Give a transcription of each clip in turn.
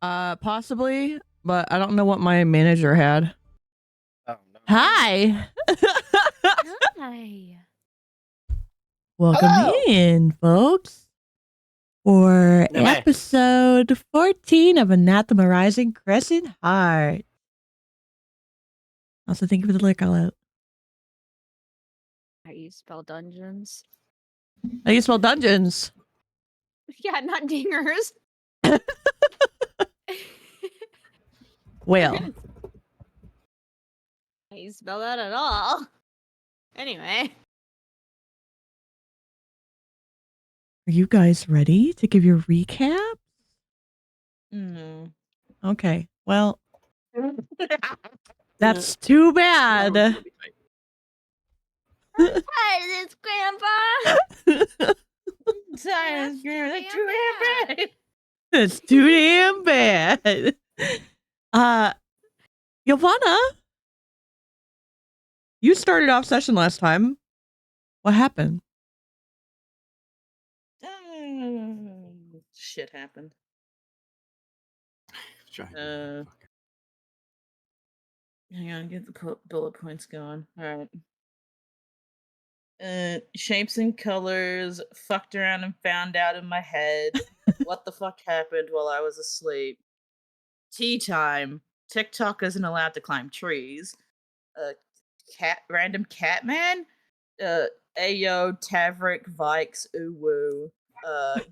Possibly, but I don't know what my manager had. Oh, no. Hi. Hi. Welcome Hello. in, folks, for No way. episode 14 of Anathema Rising, Crescent Heart. Also, thank you for the lyric call out. How you spell dungeons? How you spell dungeons? Yeah, not dingers. Well, How you spell that at all? Anyway. are you guys ready to give your recap? Mm. Okay, well, that's too bad. Hi, it's Grandpa. That's too bad. It's too damn bad. Ylvanna, you started off session last time. What happened? Shit happened. Trying Hang on, get the bullet points going. All right. Shapes and colors. Fucked around and found out in my head. What the fuck happened while I was asleep? Tea time. TikTok isn't allowed to climb trees. Random cat man. Ayo, Tavrick, Vaiks, Uwu.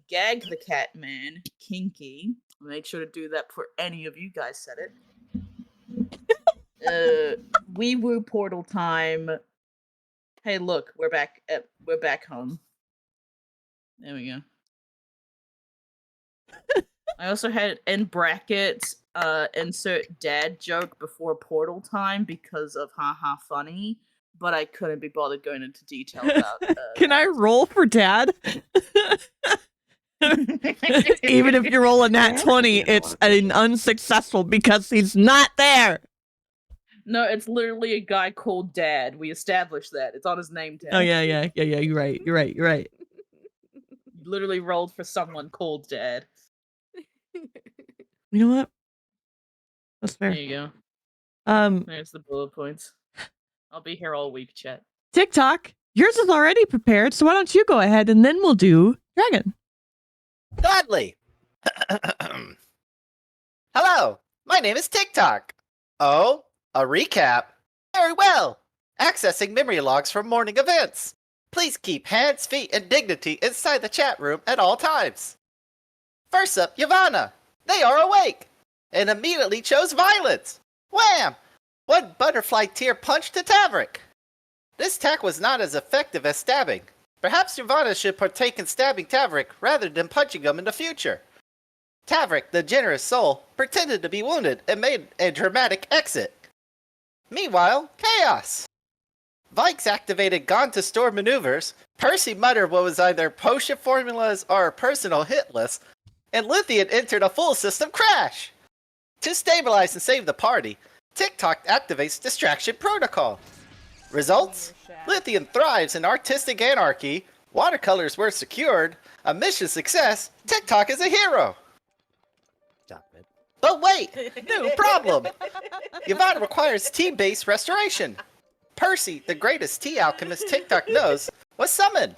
Gag the cat man. Kinky. Make sure to do that before any of you guys said it. Wee woo portal time. Hey, look, we're back home. There we go. I also had in brackets insert dad joke before portal time because of haha funny, but I couldn't be bothered going into detail about Can I roll for dad? Even if you roll a nat 20, it's an unsuccessful because he's not there. No, it's literally a guy called Dad. We established that. It's on his name tag. Oh yeah. You're right. Literally rolled for someone called Dad. You know what? That's fair. There you go. There's the bullet points. I'll be here all week, chat. TikTok, yours is already prepared, so why don't you go ahead and then we'll do Dragon. Gladly. Hello, my name is TikTok. Oh, a recap. Very well. Accessing memory logs from morning events. Please keep hands, feet, and dignity inside the chat room at all times. First up, Ylvanna. They are awake and immediately chose violence. Wham! One butterfly tear punch to Tavrick. This attack was not as effective as stabbing. Perhaps Ylvanna should partake in stabbing Tavrick rather than punching him in the future. Tavrick, the generous soul, pretended to be wounded and made a dramatic exit. Meanwhile, chaos. Vaiks activated Gone to Store maneuvers, Percy muttered what was either potion formulas or a personal hit list, and Luthien entered a full system crash. To stabilize and save the party, TikTok activates Distraction Protocol. Results? Luthien thrives in artistic anarchy, watercolors were secured, a mission success, TikTok is a hero. Stop it. But wait! New problem! Ylvanna requires tea-based restoration. Percy, the greatest tea alchemist TikTok knows, was summoned.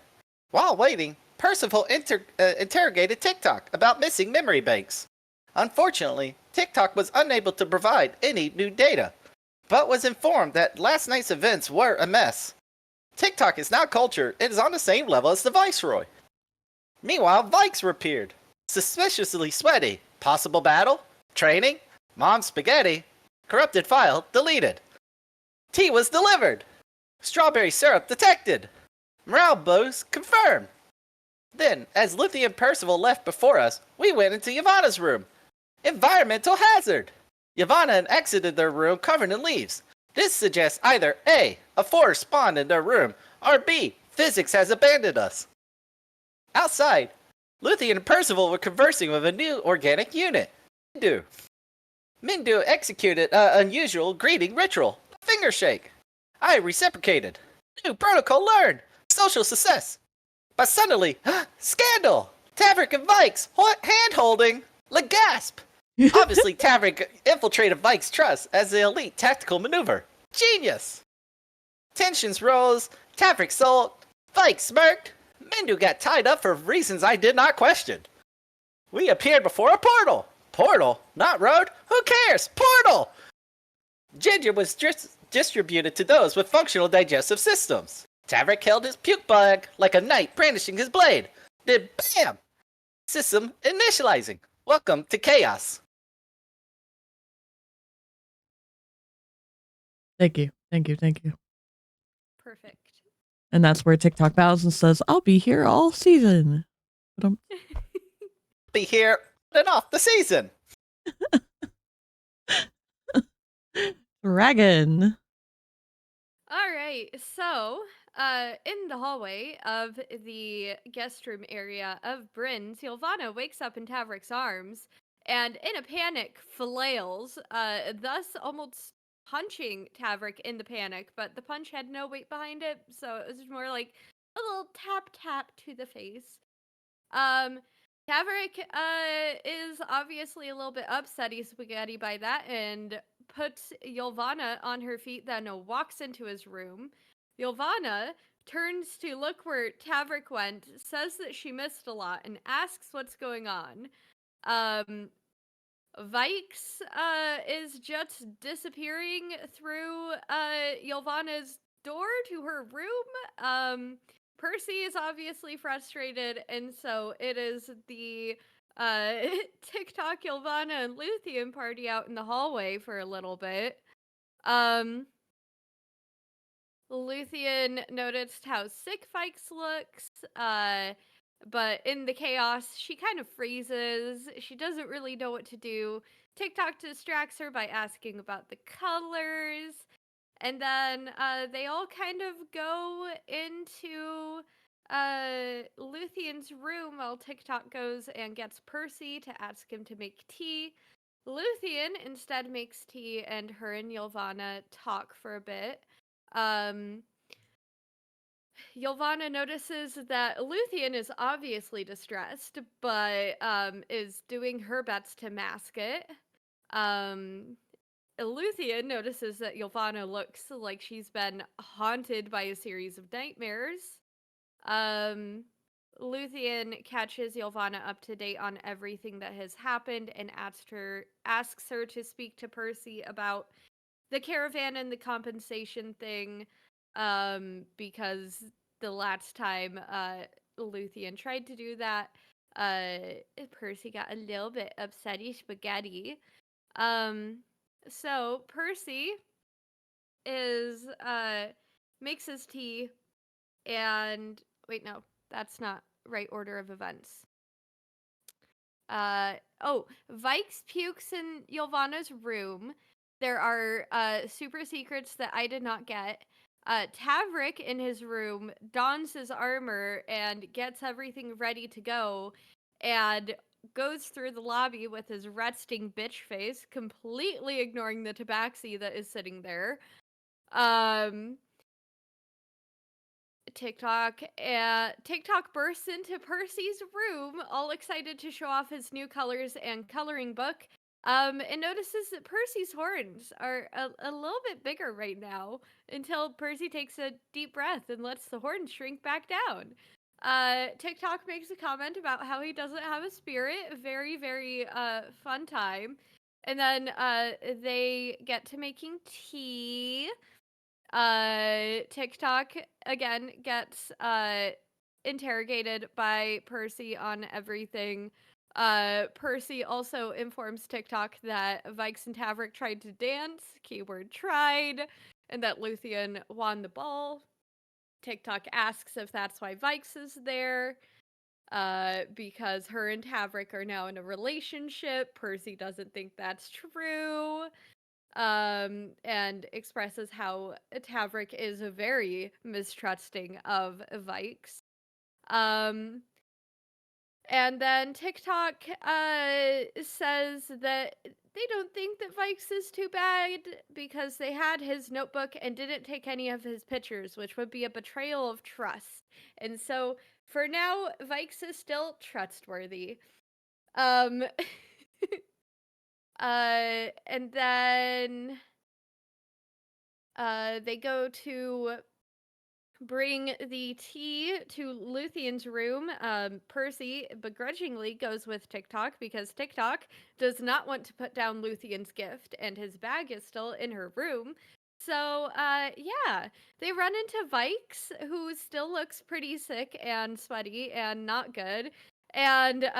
While waiting, Percival interrogated TikTok about missing memory banks. Unfortunately, TikTok was unable to provide any new data, but was informed that last night's events were a mess. TikTok is now cultured and is on the same level as the Viceroy. Meanwhile, Vaiks appeared, suspiciously sweaty. Possible battle? Training? Mom spaghetti? Corrupted file deleted. Tea was delivered. Strawberry syrup detected. Morale boost confirmed. Then, as Luthien and Percival left before us, we went into Ylvanna's room. Environmental hazard. Ylvanna exited their room covered in leaves. This suggests either A, a forest spawned in their room, or B, physics has abandoned us. Outside, Luthien and Percival were conversing with a new organic unit, Mindu. Mindu executed an unusual greeting ritual, finger shake. I reciprocated. New protocol learned. Social success. But suddenly, scandal! Tavrick and Vaiks hand-holding. Legasp! Obviously, Tavrick infiltrated Vaiks' trust as the elite tactical maneuver. Genius! Tensions rose, Tavrick sulked, Vaiks smirked, Mindu got tied up for reasons I did not question. We appeared before a portal. Portal? Not road? Who cares? Portal! Ginger was distributed to those with functional digestive systems. Tavrick held his puke bag like a knight brandishing his blade. Then BAM! System initializing. Welcome to chaos. Thank you. Thank you. Thank you. Perfect. And that's where TikTok bows and says, I'll be here all season. But Be here and off the season. Dragon. All right, so in the hallway of the guest room area of Bryn's, Ylvanna wakes up in Tavrick's arms and, in a panic, flails, thus almost punching Tavrick in the panic, but the punch had no weight behind it, so it was more like a little tap to the face. Tavrick is obviously a little bit upsetty spaghetti by that and puts Ylvanna on her feet, then walks into his room. Ylvanna turns to look where Tavrick went, says that she missed a lot, and asks what's going on. Vaiks is just disappearing through Ylvanna's door to her room. Percy is obviously frustrated, and so it is the TikTok, Ylvanna, and Luthien party out in the hallway for a little bit. Luthien noticed how sick Vaiks looks, but in the chaos, she kind of freezes. She doesn't really know what to do. TikTok distracts her by asking about the colors. And then they all kind of go into Luthien's room while TikTok goes and gets Percy to ask him to make tea. Luthien instead makes tea, and her and Ylvanna talk for a bit. Ylvanna notices that Luthien is obviously distressed, but is doing her best to mask it. Luthien notices that Ylvanna looks like she's been haunted by a series of nightmares. Luthien catches Ylvanna up to date on everything that has happened and asks her to speak to Percy about the caravan and the compensation thing, because the last time Luthien tried to do that, Percy got a little bit upsetty spaghetti. So Percy is makes his tea, and wait, no, that's not right order of events. Vaiks pukes in Ylvanna's room. There are super secrets that I did not get. Tavrick in his room dons his armor and gets everything ready to go, and goes through the lobby with his resting bitch face, completely ignoring the tabaxi that is sitting there. TikTok bursts into Percy's room, all excited to show off his new colors and coloring book, and notices that Percy's horns are a little bit bigger right now, until Percy takes a deep breath and lets the horns shrink back down. TikTok makes a comment about how he doesn't have a spirit. Very, very fun time. And then they get to making tea. TikTok again gets interrogated by Percy on everything. Percy also informs TikTok that Vaiks and Tavrick tried to dance, keyword tried, and that Luthien won the ball. TikTok asks if that's why Vaiks is there, because her and Tavrick are now in a relationship. Percy doesn't think that's true, and expresses how Tavrick is very mistrusting of Vaiks. And then TikTok says that they don't think that Vaiks is too bad because they had his notebook and didn't take any of his pictures, which would be a betrayal of trust. And so, for now, Vaiks is still trustworthy. And then they go to bring the tea to Luthien's room. Percy begrudgingly goes with TikTok because TikTok does not want to put down Luthien's gift, and his bag is still in her room. So, yeah, they run into Vaiks, who still looks pretty sick and sweaty and not good. And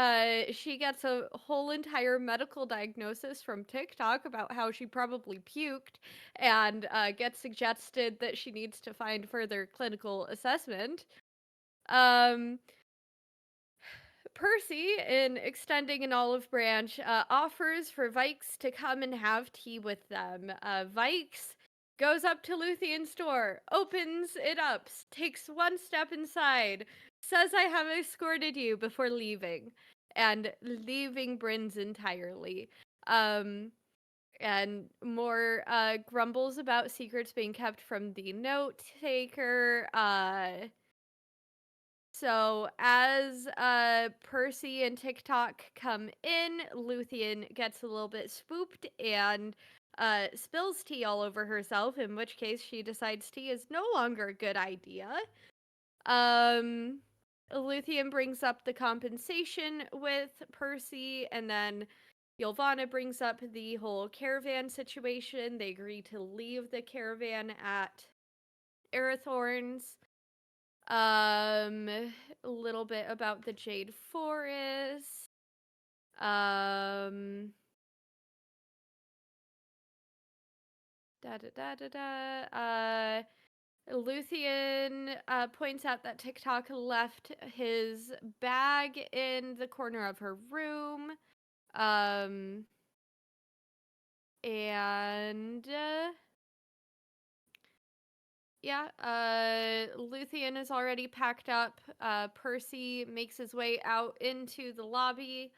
she gets a whole entire medical diagnosis from TikTok about how she probably puked, and gets suggested that she needs to find further clinical assessment. Percy, in extending an olive branch, offers for Vaiks to come and have tea with them. Vaiks goes up to Luthien's door, opens it up, takes one step inside, says, "I have escorted you," before leaving. And leaving Bryn's entirely. And more grumbles about secrets being kept from the note taker. So as Percy and TikTok come in, Luthien gets a little bit spooked and spills tea all over herself, in which case she decides tea is no longer a good idea. Luthien brings up the compensation with Percy, and then Ylvanna brings up the whole caravan situation. They agree to leave the caravan at Arathorn's. A little bit about the Jade Forest. Da da da da da. Luthien points out that TikTok left his bag in the corner of her room. And yeah, Luthien is already packed up. Percy makes his way out into the lobby.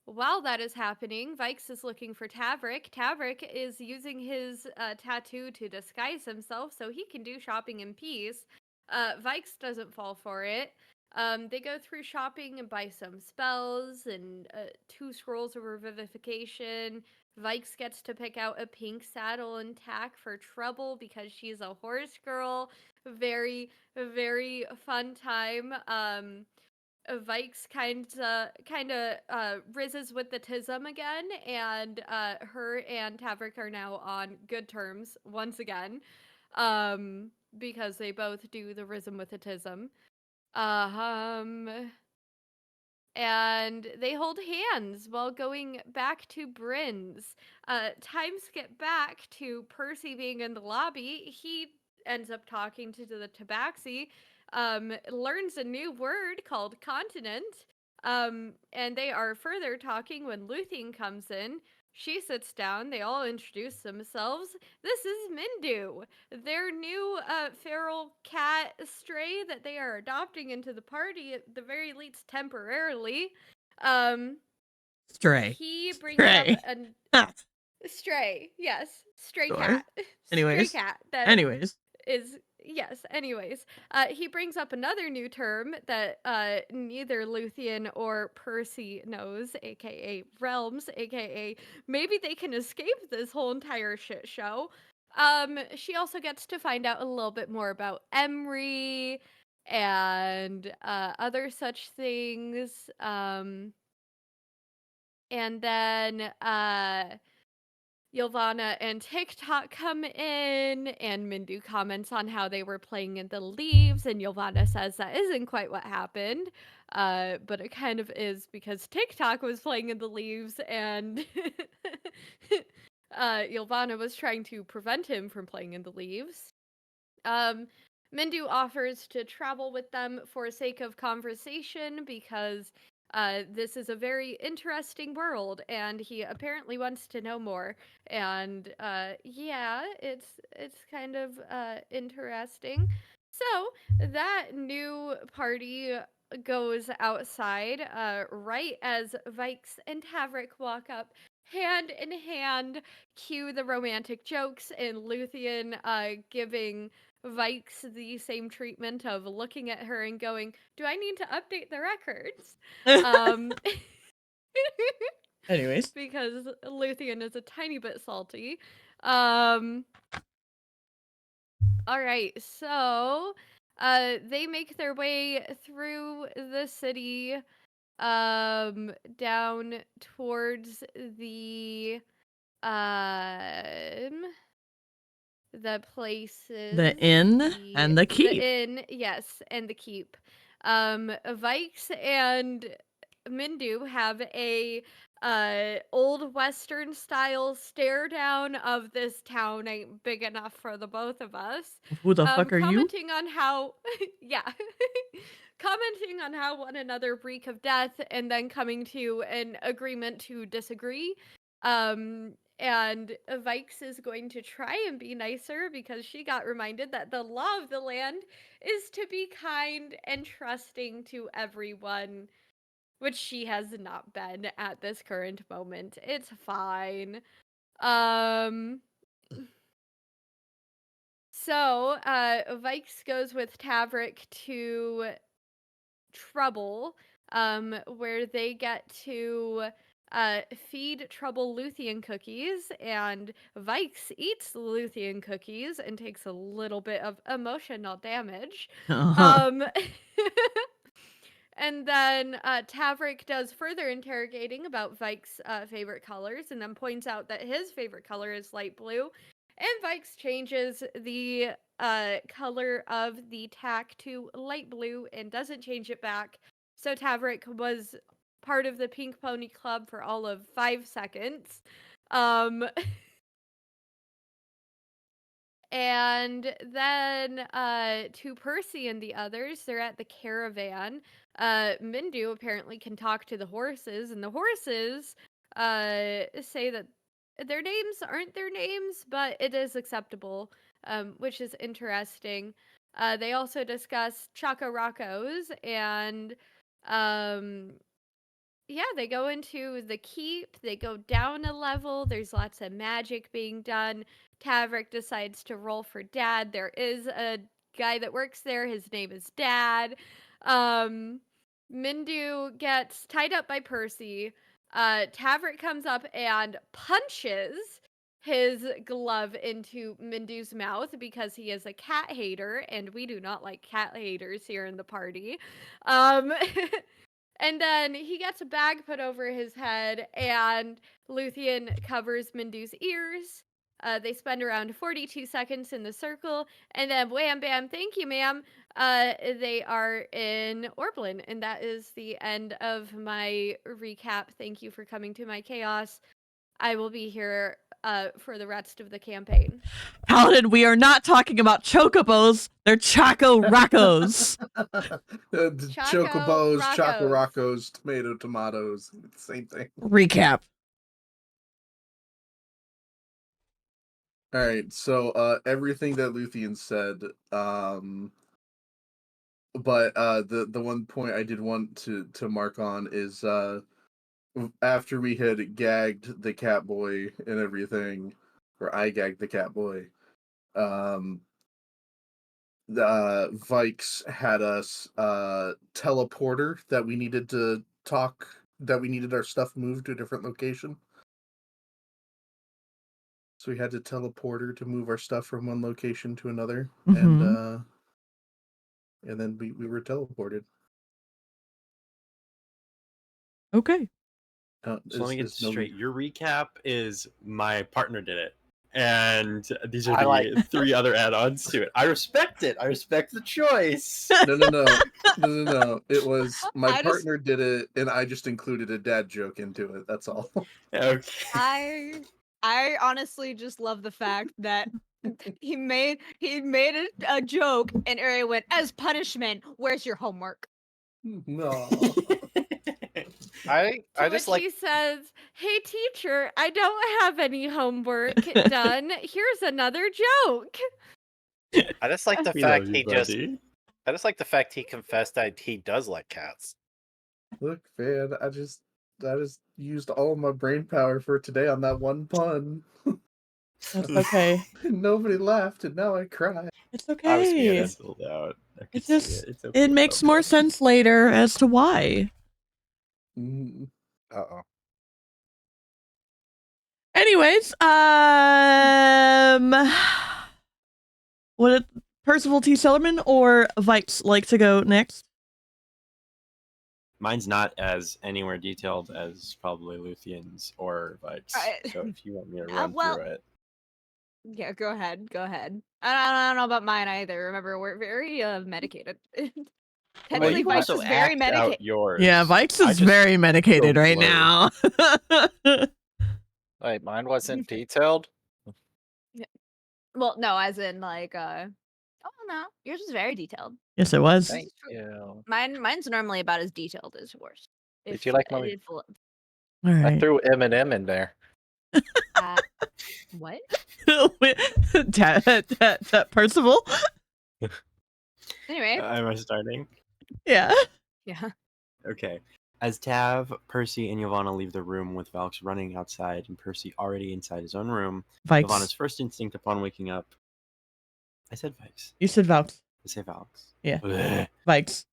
While that is happening, Vaiks is looking for Tavrick. Tavrick is using his tattoo to disguise himself so he can do shopping in peace. Vaiks doesn't fall for it. They go through shopping and buy some spells and 2 scrolls of revivification. Vaiks gets to pick out a pink saddle and tack for Trouble because she's a horse girl. Very, very fun time. Vaiks kind of rizzes with the Tism again, and her and Tavrick are now on good terms once again, because they both do the Rhythm with the Tism. And they hold hands while going back to Bryn's. Time skip back to Percy being in the lobby. He ends up talking to the Tabaxi, learns a new word called continent, and they are further talking when Luthien comes in. She sits down, they all introduce themselves. This is Mindu, their new feral cat stray that they are adopting into the party, at the very least temporarily. Stray. He brings Stray. up a stray, yes. Stray Sure. cat. Anyways. Stray cat. That Anyways. is, yes, anyways. He brings up another new term that neither Luthien or Percy knows, aka realms, aka maybe they can escape this whole entire shit show. She also gets to find out a little bit more about Emery and other such things. And then Ylvanna and TikTok come in, and Mindu comments on how they were playing in the leaves, and Ylvanna says that isn't quite what happened, but it kind of is because TikTok was playing in the leaves, and Ylvanna was trying to prevent him from playing in the leaves. Mindu offers to travel with them for sake of conversation because this is a very interesting world, and he apparently wants to know more. And yeah, it's kind of interesting. So that new party goes outside right as Vaiks and Tavrick walk up hand in hand. Cue the romantic jokes, and Luthien giving Vaiks the same treatment of looking at her and going, "Do I need to update the records?" Anyways. Because Luthien is a tiny bit salty. All right, so they make their way through the city down towards the places, The inn and the keep. The inn, yes, and the keep. Vaiks and Mindu have a old western style stare down of this town ain't big enough for the both of us. Who the fuck are you? Commenting on how yeah. Commenting on how one another reek of death and then coming to an agreement to disagree. And Vaiks is going to try and be nicer because she got reminded that the law of the land is to be kind and trusting to everyone, which she has not been at this current moment. It's fine. So, Vaiks goes with Tavrick to Trouble, where they get to feed Trouble Luthien cookies, and Vaiks eats the Luthien cookies and takes a little bit of emotional damage. And then Tavrick does further interrogating about Vaiks' favorite colors, and then points out that his favorite color is light blue. And Vaiks changes the color of the tack to light blue and doesn't change it back. So Tavrick was part of the Pink Pony Club for all of 5 seconds. And then to Percy and the others, they're at the caravan. Mindu apparently can talk to the horses, and the horses say that their names aren't their names, but it is acceptable, which is interesting. They also discuss Chaka Rocco's, and yeah, they go into the keep, they go down a level, there's lots of magic being done. Tavrick decides to roll for Dad. There is a guy that works there, his name is Dad. Mindu gets tied up by Percy. Tavrick comes up and punches his glove into Mindu's mouth because he is a cat hater, and we do not like cat haters here in the party. And then he gets a bag put over his head, and Luthien covers Mindu's ears. They spend around 42 seconds in the circle, and then wham bam, thank you, ma'am. They are in Orblin, and that is the end of my recap. Thank you for coming to my chaos. I will be here for the rest of the campaign. Paladin, we are not talking about chocobos. They're Choco Roccos. Chocobos, Choco Roccos, tomatoes, same thing. Recap. All right, so everything that Luthien said, but the one point I did want to mark on is after we had gagged the cat boy and everything, or I gagged the cat boy, the Vaiks had us teleporter that we needed to talk, that we needed our stuff moved to a different location. So we had to teleporter to move our stuff from one location to another, and then we were teleported. Okay. So let me get this straight. Your recap is my partner did it, and these are the 3 other add-ons to it. I respect it. I respect the choice. No. It was my partner did it, and I just included a dad joke into it. That's all. Okay. I honestly just love the fact that he made a joke, and Ari went, as punishment, where's your homework? No. I just like he says, "Hey teacher, I don't have any homework done. Here's another joke." I just like the fact I just like the fact he confessed that he does like cats. Look, man, I just used all of my brain power for today on that one pun. That's okay. Nobody laughed, and now I cry. It's okay. It just it makes more sense later as to why. Uh-oh. Anyways, would Percival T. Sellerman or Vaiks like to go next? Mine's not as anywhere detailed as probably Luthien's or Vaiks. So if you want me to run through it. Yeah, go ahead. Go ahead. I don't know about mine either. Remember, we're very medicated. Technically, you Vaiks also is very act medicated. out yours. Yeah, Vaiks I is just very medicated go right blur. now. Wait, mine wasn't detailed? Well, no, as in like, oh no, yours is very detailed. Yes, it was. Thank you. Mine's normally about as detailed as yours. Did you like my? All I right. threw Eminem in there. What? Percival? Anyway. Am I starting? Yeah. Yeah. Okay. As Tav, Percy, and Ylvanna leave the room with Valks running outside and Percy already inside his own room, Ylvanna's Vaiks. first instinct upon waking up... I said Vaiks. You said Valks. I say Valks. Yeah. Blech. Vaiks.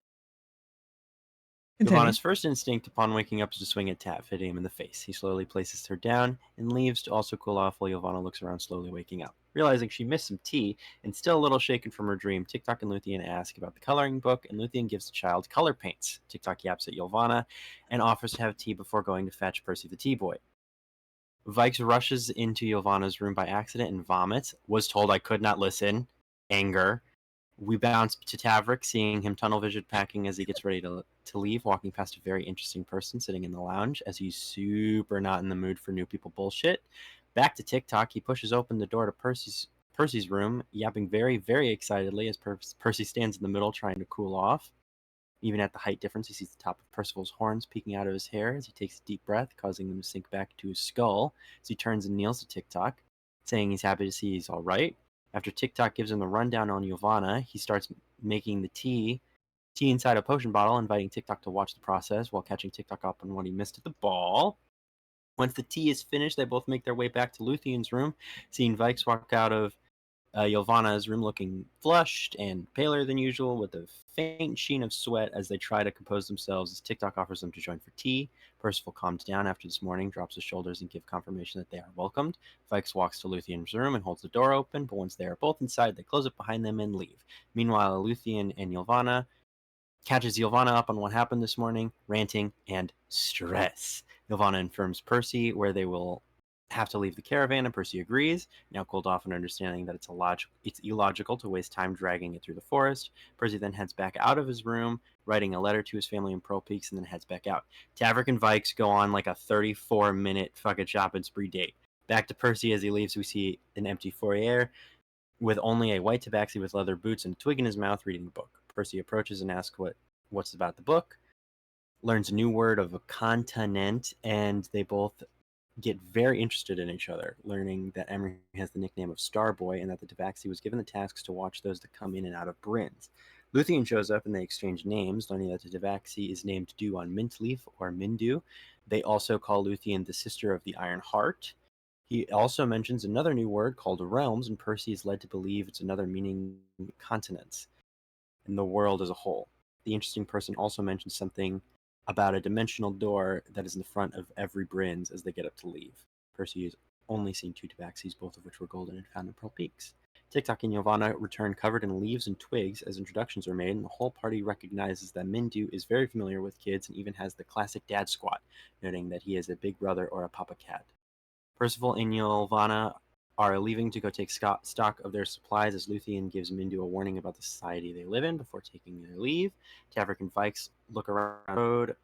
Continue. Ylvanna's first instinct upon waking up is to swing at Tav, hitting him in the face. He slowly places her down and leaves to also cool off while Ylvanna looks around, slowly waking up. Realizing she missed some tea and still a little shaken from her dream, TikTok and Luthien ask about the coloring book, and Luthien gives the child color paints. TikTok yaps at Ylvanna and offers to have tea before going to fetch Percy the tea boy. Vaiks rushes into Ylvanna's room by accident and vomits. Was told I could not listen. Anger. We bounce to Tavrick, seeing him tunnel vision packing as he gets ready to leave, walking past a very interesting person sitting in the lounge as he's super not in the mood for new people bullshit. Back to TikTok, he pushes open the door to Percy's room, yapping very, very excitedly as Percy stands in the middle trying to cool off. Even at the height difference, he sees the top of Percival's horns peeking out of his hair as he takes a deep breath, causing them to sink back to his skull as he turns and kneels to TikTok, saying he's happy to see he's all right. After TikTok gives him the rundown on Ylvanna, he starts making the tea inside a potion bottle, inviting TikTok to watch the process while catching TikTok up on what he missed at the ball. Once the tea is finished, they both make their way back to Luthien's room, seeing Vaiks walk out of Ylvanna's room looking flushed and paler than usual with a faint sheen of sweat as they try to compose themselves as TikTok offers them to join for tea. Percival calms down after this morning, drops his shoulders and gives confirmation that they are welcomed. Vaiks walks to Luthien's room and holds the door open, but once they are both inside, they close it behind them and leave. Meanwhile, Luthien and Ylvanna catches Ylvanna up on what happened this morning, ranting and stress. Ylvanna informs Percy where they will have to leave the caravan, and Percy agrees, now cooled off and understanding that it's illogical to waste time dragging it through the forest. Percy then heads back out of his room, writing a letter to his family in Pearl Peaks, and then heads back out. Tavrick and Vaiks go on like a 34-minute fucking shopping spree date. Back to Percy as he leaves, we see an empty foyer with only a white tabaxi with leather boots and a twig in his mouth reading the book. Percy approaches and asks what's about the book, learns a new word of a continent, and they both get very interested in each other, learning that Emery has the nickname of Starboy and that the Tabaxi was given the tasks to watch those that come in and out of Bryn's. Luthien shows up and they exchange names, learning that the Tabaxi is named Dew on Mintleaf or Mindu. They also call Luthien the sister of the Iron Heart. He also mentions another new word called realms, and Percy is led to believe it's another meaning continents in the world as a whole. The interesting person also mentions something about a dimensional door that is in the front of every Bryn's as they get up to leave. Percy has only seen two tabaxis, both of which were golden and found in Pearl Peaks. TikTok and Ylvanna return covered in leaves and twigs as introductions are made, and the whole party recognizes that Mindu is very familiar with kids and even has the classic dad squat, noting that he is a big brother or a papa cat. Percival and Ylvanna are leaving to go take stock of their supplies as Luthien gives Mindu a warning about the society they live in before taking their leave. Tavrick and Vaiks look around the road,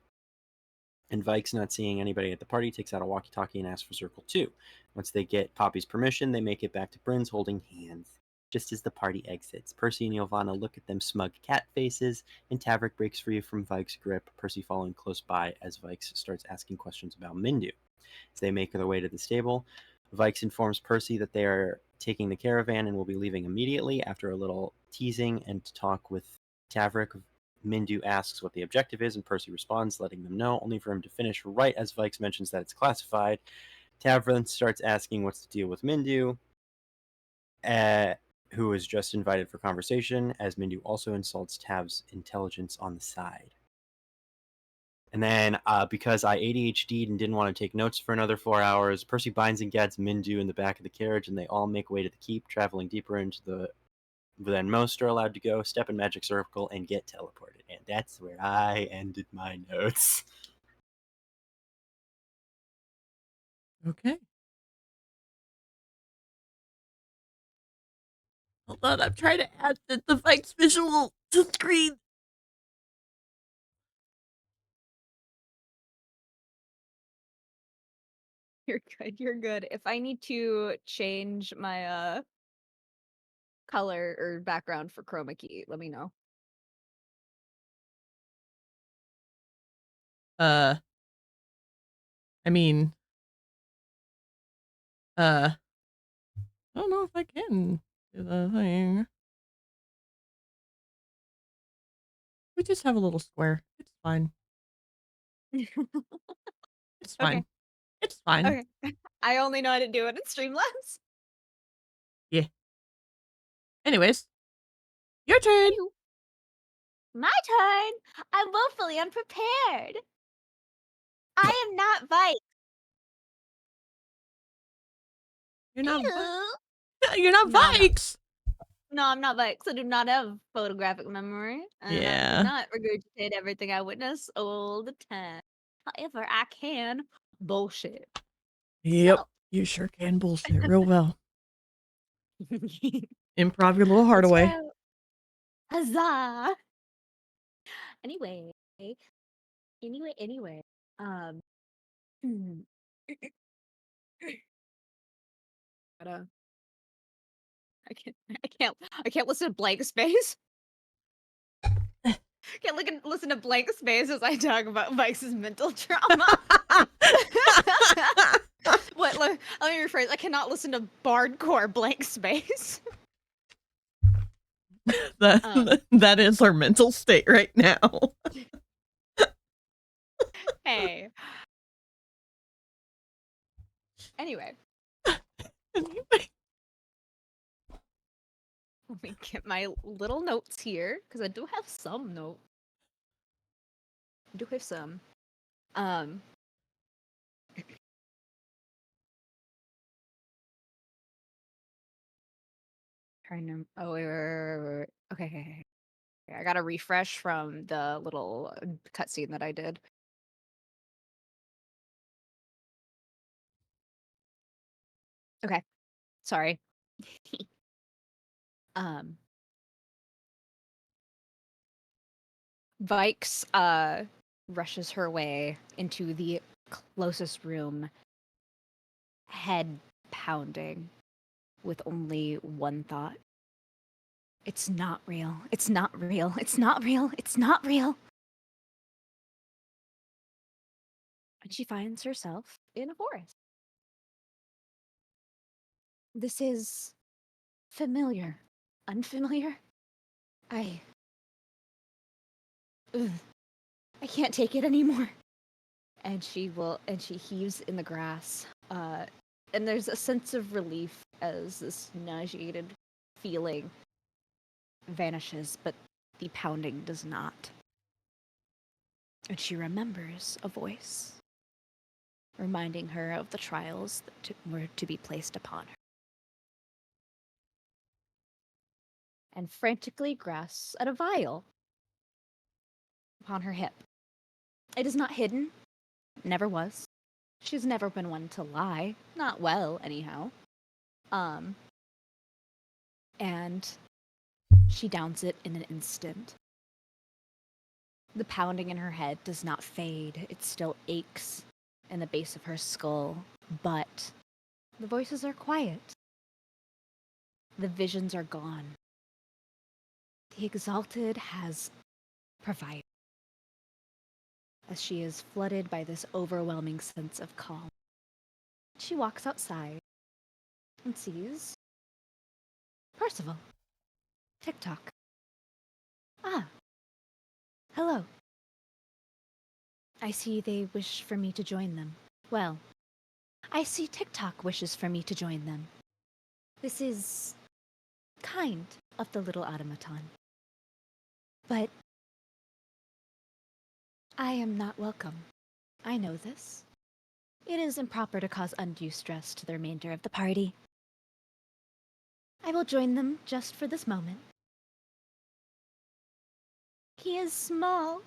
and Vaiks, not seeing anybody at the party, takes out a walkie-talkie and asks for Circle 2. Once they get Poppy's permission, they make it back to Bryn's holding hands. Just as the party exits, Percy and Ylvanna look at them smug cat faces, and Tavrick breaks free from Vaiks' grip, Percy following close by as Vaiks starts asking questions about Mindu. As they make their way to the stable, Vaiks informs Percy that they are taking the caravan and will be leaving immediately. After a little teasing and talk with Tavrick, Mindu asks what the objective is, and Percy responds, letting them know, only for him to finish right as Vaiks mentions that it's classified. Tavrick starts asking what's the deal with Mindu, who is just invited for conversation, as Mindu also insults Tav's intelligence on the side. And then, because I ADHD'd and didn't want to take notes for another 4 hours, Percy binds and gads Mindu in the back of the carriage, and they all make way to the keep, traveling deeper into the. Then most are allowed to go, step in magic circle, and get teleported. And that's where I ended my notes. Okay. Hold on, I'm trying to add the Vaiks visual to screen. You're good. You're good. If I need to change my color or background for chroma key, let me know. I mean, I don't know if I can do the thing. We just have a little square. It's fine. It's fine. Okay. It's fine. Okay. I only know how to do it in Streamlabs. Yeah. Anyways, your turn. My turn. I'm woefully unprepared. I am not Vaiks. You're not. Ew. You're not No, I'm not. Vaiks. No, I'm not Vaiks. I do not have photographic memory. And I Yeah. do not regurgitate everything I witness all the time. However, I can bullshit. Yep. So. You sure can bullshit real well. Improv your little heart Let's away. go. Huzzah! Anyway. Hmm. Gotta- I can't listen to blank space. Can't listen to blank space as I talk about Vikes' mental trauma. What? Let me rephrase. I cannot listen to bardcore blank space. That is our mental state right now. Hey. Anyway. Let me get my little notes here, because I do have some notes. I do have some. Trying to. Oh, wait. Okay. I gotta refresh from the little cutscene that I did. Okay. Sorry. Vaiks rushes her way into the closest room, head pounding, with only one thought. It's not real. It's not real. It's not real. It's not real. And she finds herself in a forest. This is familiar. Unfamiliar? Ugh. I can't take it anymore. And she heaves in the grass. And there's a sense of relief as this nauseated feeling vanishes, but the pounding does not. And she remembers a voice, reminding her of the trials that were to be placed upon her. And frantically grasps at a vial upon her hip. It is not hidden, never was. She's never been one to lie, not well, anyhow. And she downs it in an instant. The pounding in her head does not fade. It still aches in the base of her skull, but the voices are quiet. The visions are gone. The Exalted has provided, as she is flooded by this overwhelming sense of calm. She walks outside and sees Percival. TikTok. Ah. Hello. I see they wish for me to join them. Well, I see TikTok wishes for me to join them. This is kind of the little automaton. But I am not welcome. I know this. It is improper to cause undue stress to the remainder of the party. I will join them just for this moment. He is small.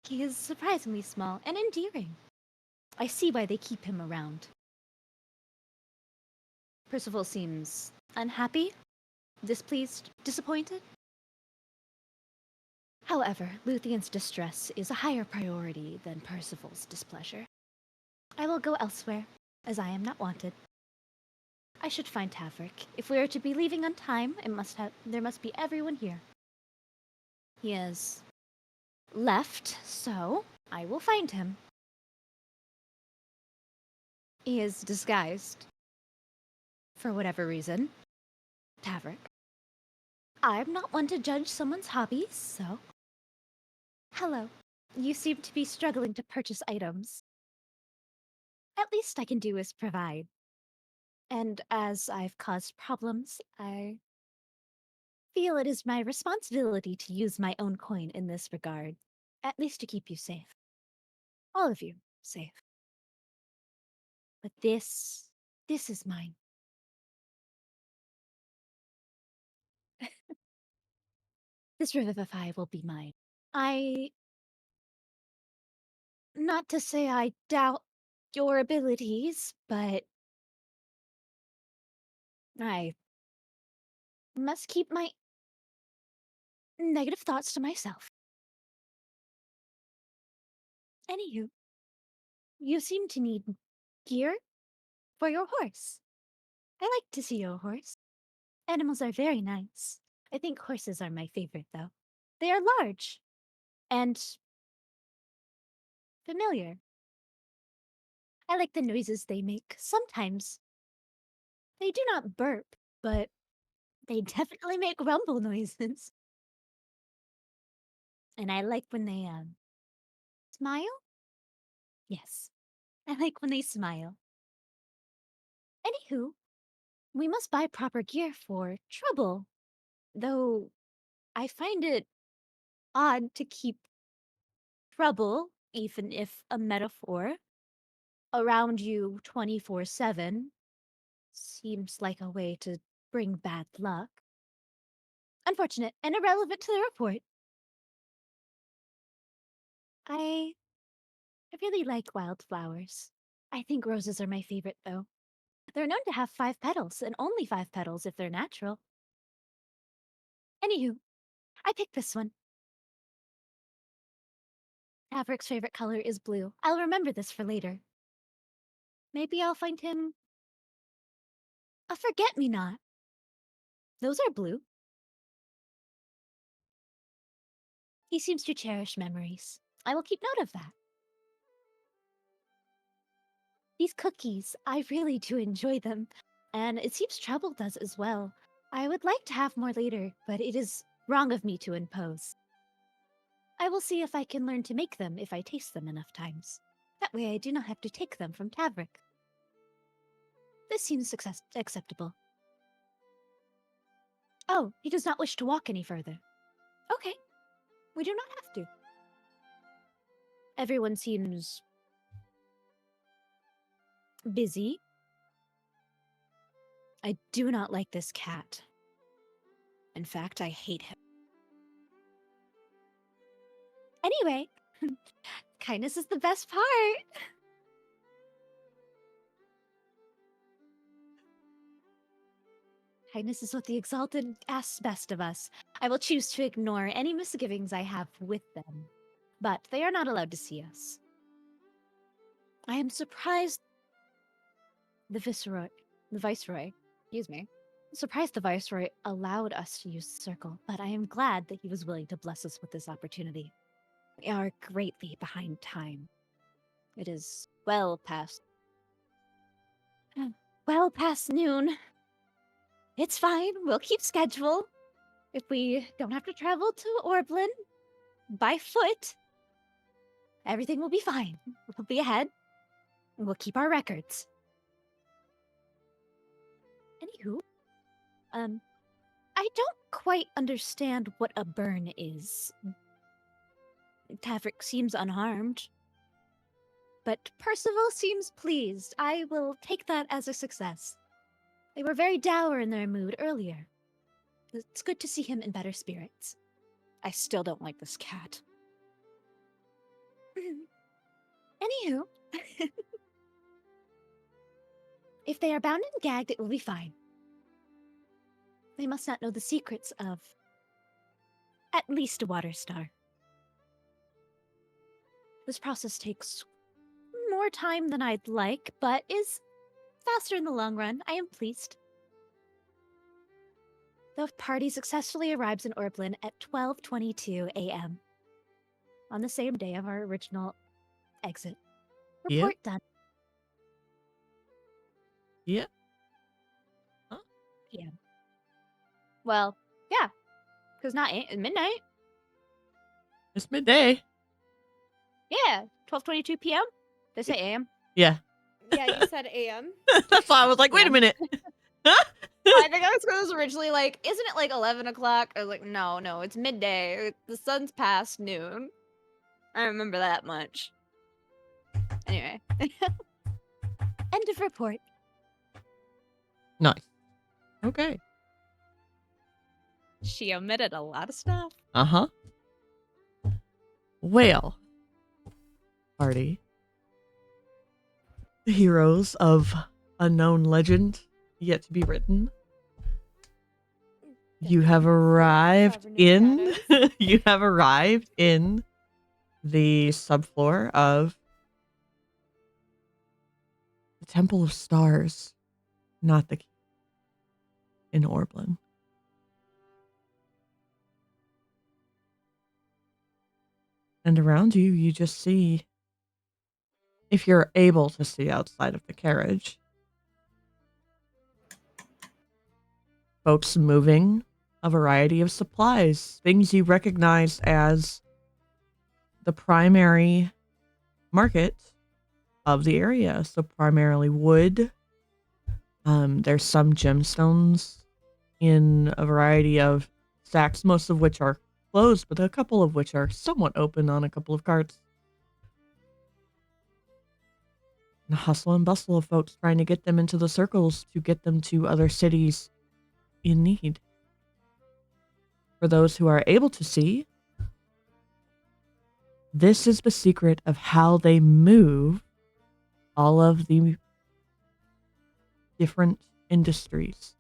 He is surprisingly small and endearing. I see why they keep him around. Percival seems unhappy, displeased, disappointed. However, Luthien's distress is a higher priority than Percival's displeasure. I will go elsewhere, as I am not wanted. I should find Tavrick. If we are to be leaving on time, there must be everyone here. He is left, so I will find him. He is disguised. For whatever reason. Tavrick. I'm not one to judge someone's hobbies, so... Hello. You seem to be struggling to purchase items. At least I can do is provide. And as I've caused problems, I feel it is my responsibility to use my own coin in this regard. At least to keep you safe. All of you safe. But this is mine. This Revivify will be mine. Not to say I doubt your abilities, but I must keep my negative thoughts to myself. Anywho, you seem to need gear for your horse. I like to see your horse. Animals are very nice. I think horses are my favorite, though. They are large and familiar. I like the noises they make. Sometimes they do not burp, but they definitely make rumble noises. And I like when they smile? Yes, I like when they smile. Anywho, we must buy proper gear for trouble. Though I find it odd to keep trouble, even if a metaphor, around you 24/7 seems like a way to bring bad luck. Unfortunate and irrelevant to the report. I really like wildflowers. I think roses are my favorite, though. They're known to have 5 petals, and only 5 petals if they're natural. Anywho, I picked this one. Tavrick's favorite color is blue. I'll remember this for later. Maybe I'll find him a forget-me-not. Those are blue. He seems to cherish memories. I will keep note of that. These cookies, I really do enjoy them, and it seems Trouble does as well. I would like to have more later, but it is wrong of me to impose. I will see if I can learn to make them if I taste them enough times. That way I do not have to take them from Tavrick. This seems acceptable. Oh, he does not wish to walk any further. Okay, we do not have to. Everyone seems busy. I do not like this cat. In fact, I hate him. Anyway, kindness is the best part. Kindness is what the Exalted asks best of us. I will choose to ignore any misgivings I have with them, but they are not allowed to see us. I am surprised the Viceroy, excuse me, surprised the Viceroy allowed us to use the circle, but I am glad that he was willing to bless us with this opportunity. We are greatly behind time. It is well past noon. It's fine, we'll keep schedule. If we don't have to travel to Orblin by foot, everything will be fine. We'll be ahead, and we'll keep our records. Anywho, I don't quite understand what a burn is. Tavrick seems unharmed. But Percival seems pleased. I will take that as a success. They were very dour in their mood earlier. It's good to see him in better spirits. I still don't like this cat. Anywho, if they are bound and gagged, it will be fine. They must not know the secrets of at least a water star. This process takes more time than I'd like, but is faster in the long run. I am pleased. The party successfully arrives in Orblin at 12:22 a.m. on the same day of our original exit. Yep. Report done. Yeah. Huh? Yeah. Well, yeah, because not midnight. It's midday. Yeah, 12:22 p.m. They say a.m. Yeah. Yeah, you said AM. That's why I was like, wait a minute. I think I was originally like, isn't it like 11 o'clock? I was like, no, it's midday. The sun's past noon. I remember that much. Anyway. End of report. Nice. Okay. She omitted a lot of stuff. Uh-huh. Well, party. The heroes of unknown legend yet to be written. You have arrived in you have arrived in the subfloor of the Temple of Stars, not the in Orblin. And around you, you just see, if you're able to see outside of the carriage, folks moving a variety of supplies, things you recognize as the primary market of the area. So primarily wood. There's some gemstones in a variety of stacks, most of which are closed, but a couple of which are somewhat open on a couple of carts. And hustle and bustle of folks trying to get them into the circles to get them to other cities in need. For those who are able to see, this is the secret of how they move all of the different industries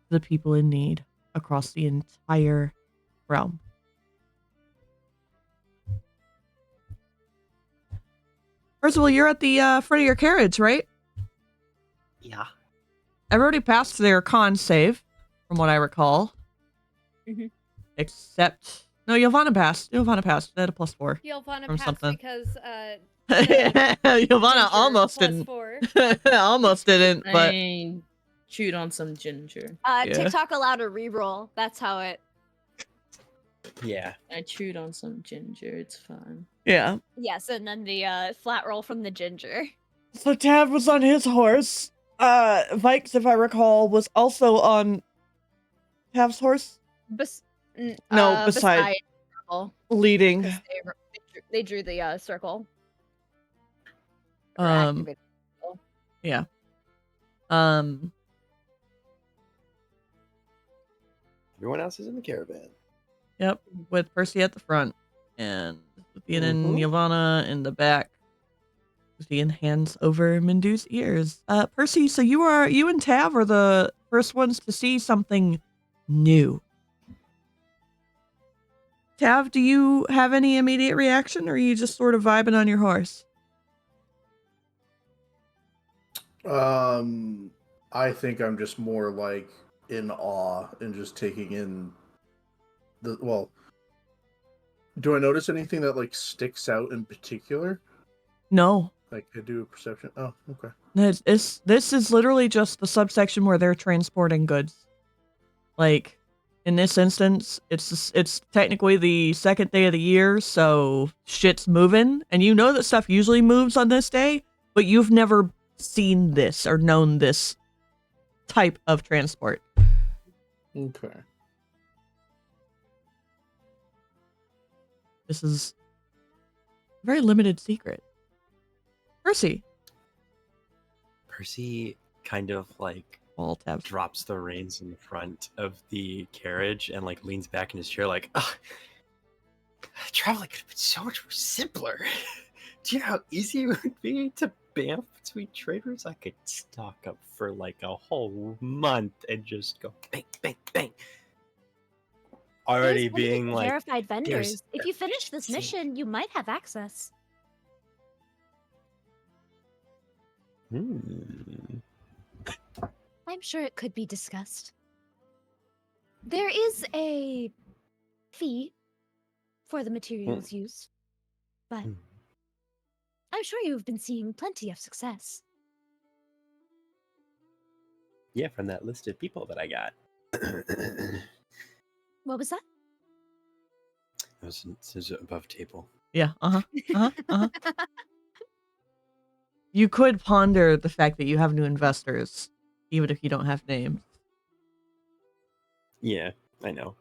to the people in need across the entire realm. Percival, you're at the front of your carriage, right? Yeah. Everybody passed their con save, from what I recall. Mhm. Except... No, Ylvanna passed. Ylvanna passed. They had a +4. Ylvanna From passed something. because Ylvanna ginger almost plus didn't. 4. Almost didn't, but... I chewed on some ginger. Yeah. TikTok allowed a reroll. That's how it. Yeah. I chewed on some ginger. It's fine. Yeah. Yes, and then the flat roll from the ginger. So Tav was on his horse. Vaiks, if I recall, was also on Tav's horse. No, beside Circle, leading. 'cause they drew the circle. Or Um, activated the circle. Yeah. Everyone else is in the caravan. Yep, with Percy at the front and Luthien and Mhm. Ylvanna in the back. Luthien hands over Mindu's ears. Percy, so you and Tav are the first ones to see something new. Tav, do you have any immediate reaction, or are you just sort of vibing on your horse? I think I'm just more like in awe and just taking in the do I notice anything that like sticks out in particular? No. Like I do a perception. Oh, okay. This is literally just the subsection where they're transporting goods. Like, in this instance, it's technically the second day of the year, so shit's moving, and you know that stuff usually moves on this day, but you've never seen this or known this type of transport. Okay. This is very limited secret. Percy. Percy kind of like All tabs. drops the reins in front of the carriage and like leans back in his chair like, ugh, traveling could have been so much more simpler. Do you know how easy it would be to bamf between traders? I could stock up for like a whole month and just go bang, bang, bang. Already There's plenty being of like, verified vendors. there's If you finish this efficiency. mission, you might have access. Hmm. I'm sure it could be discussed. There is a fee for the materials used, but Hmm. I'm sure you've been seeing plenty of success. Yeah, from that list of people that I got. What was that? It was above table. Yeah. You could ponder the fact that you have new investors, even if you don't have names. Yeah, I know.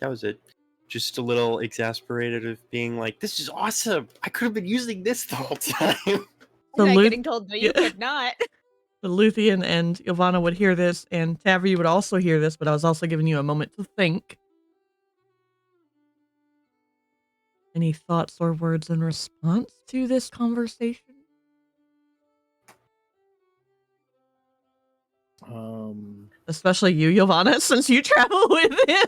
That was it. Just a little exasperated of being like, this is awesome. I could have been using this the whole time. So I'm not Luth- getting told that you yeah. could not. The Luthien and Ylvanna would hear this, and Tavrick would also hear this, but I was also giving you a moment to think. Any thoughts or words in response to this conversation? Especially you, Ylvanna, since you travel with him.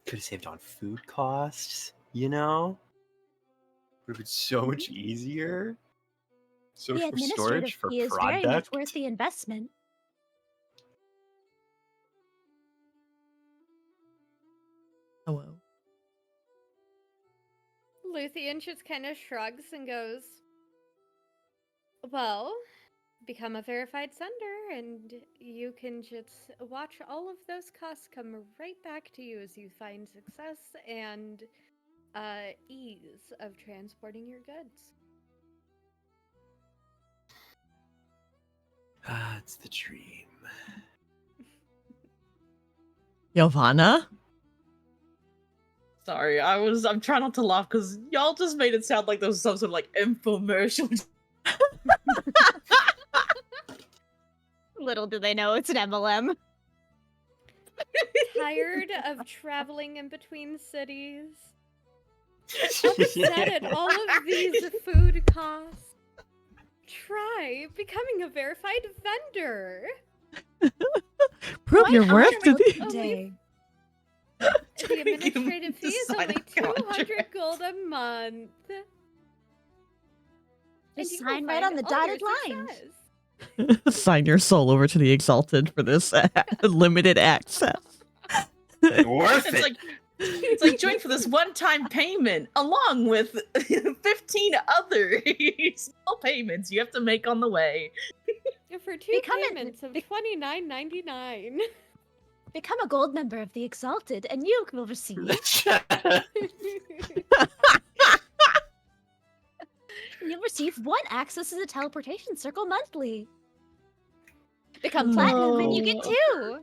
Could have saved on food costs, you know? Would have been so much easier. So The much more administrative storage for fee is very much product. worth the investment. Hello. Luthien just kind of shrugs and goes, well, become a verified sender and you can just watch all of those costs come right back to you as you find success and ease of transporting your goods. Ah, it's the dream. Ylvanna? Sorry, I'm trying not to laugh because y'all just made it sound like there was some sort of like infomercial. Little do they know it's an MLM. Tired of traveling in between cities? Upset at all of these food costs? Try becoming a verified vendor. Prove your Why worth to are the... you today? The administrative fee is Sign only a 200 contract. gold a month. And Just you will sign right on find the all dotted your line. success. Sign your soul over to the Exalted for this limited access. Worth it. It's like join for this one-time payment along with 15 other small payments you have to make on the way. For two Become an- payments of $29.99. Become a gold member of the Exalted, and you will receive you'll receive 1 access to the teleportation circle monthly. Become platinum, and you get 2.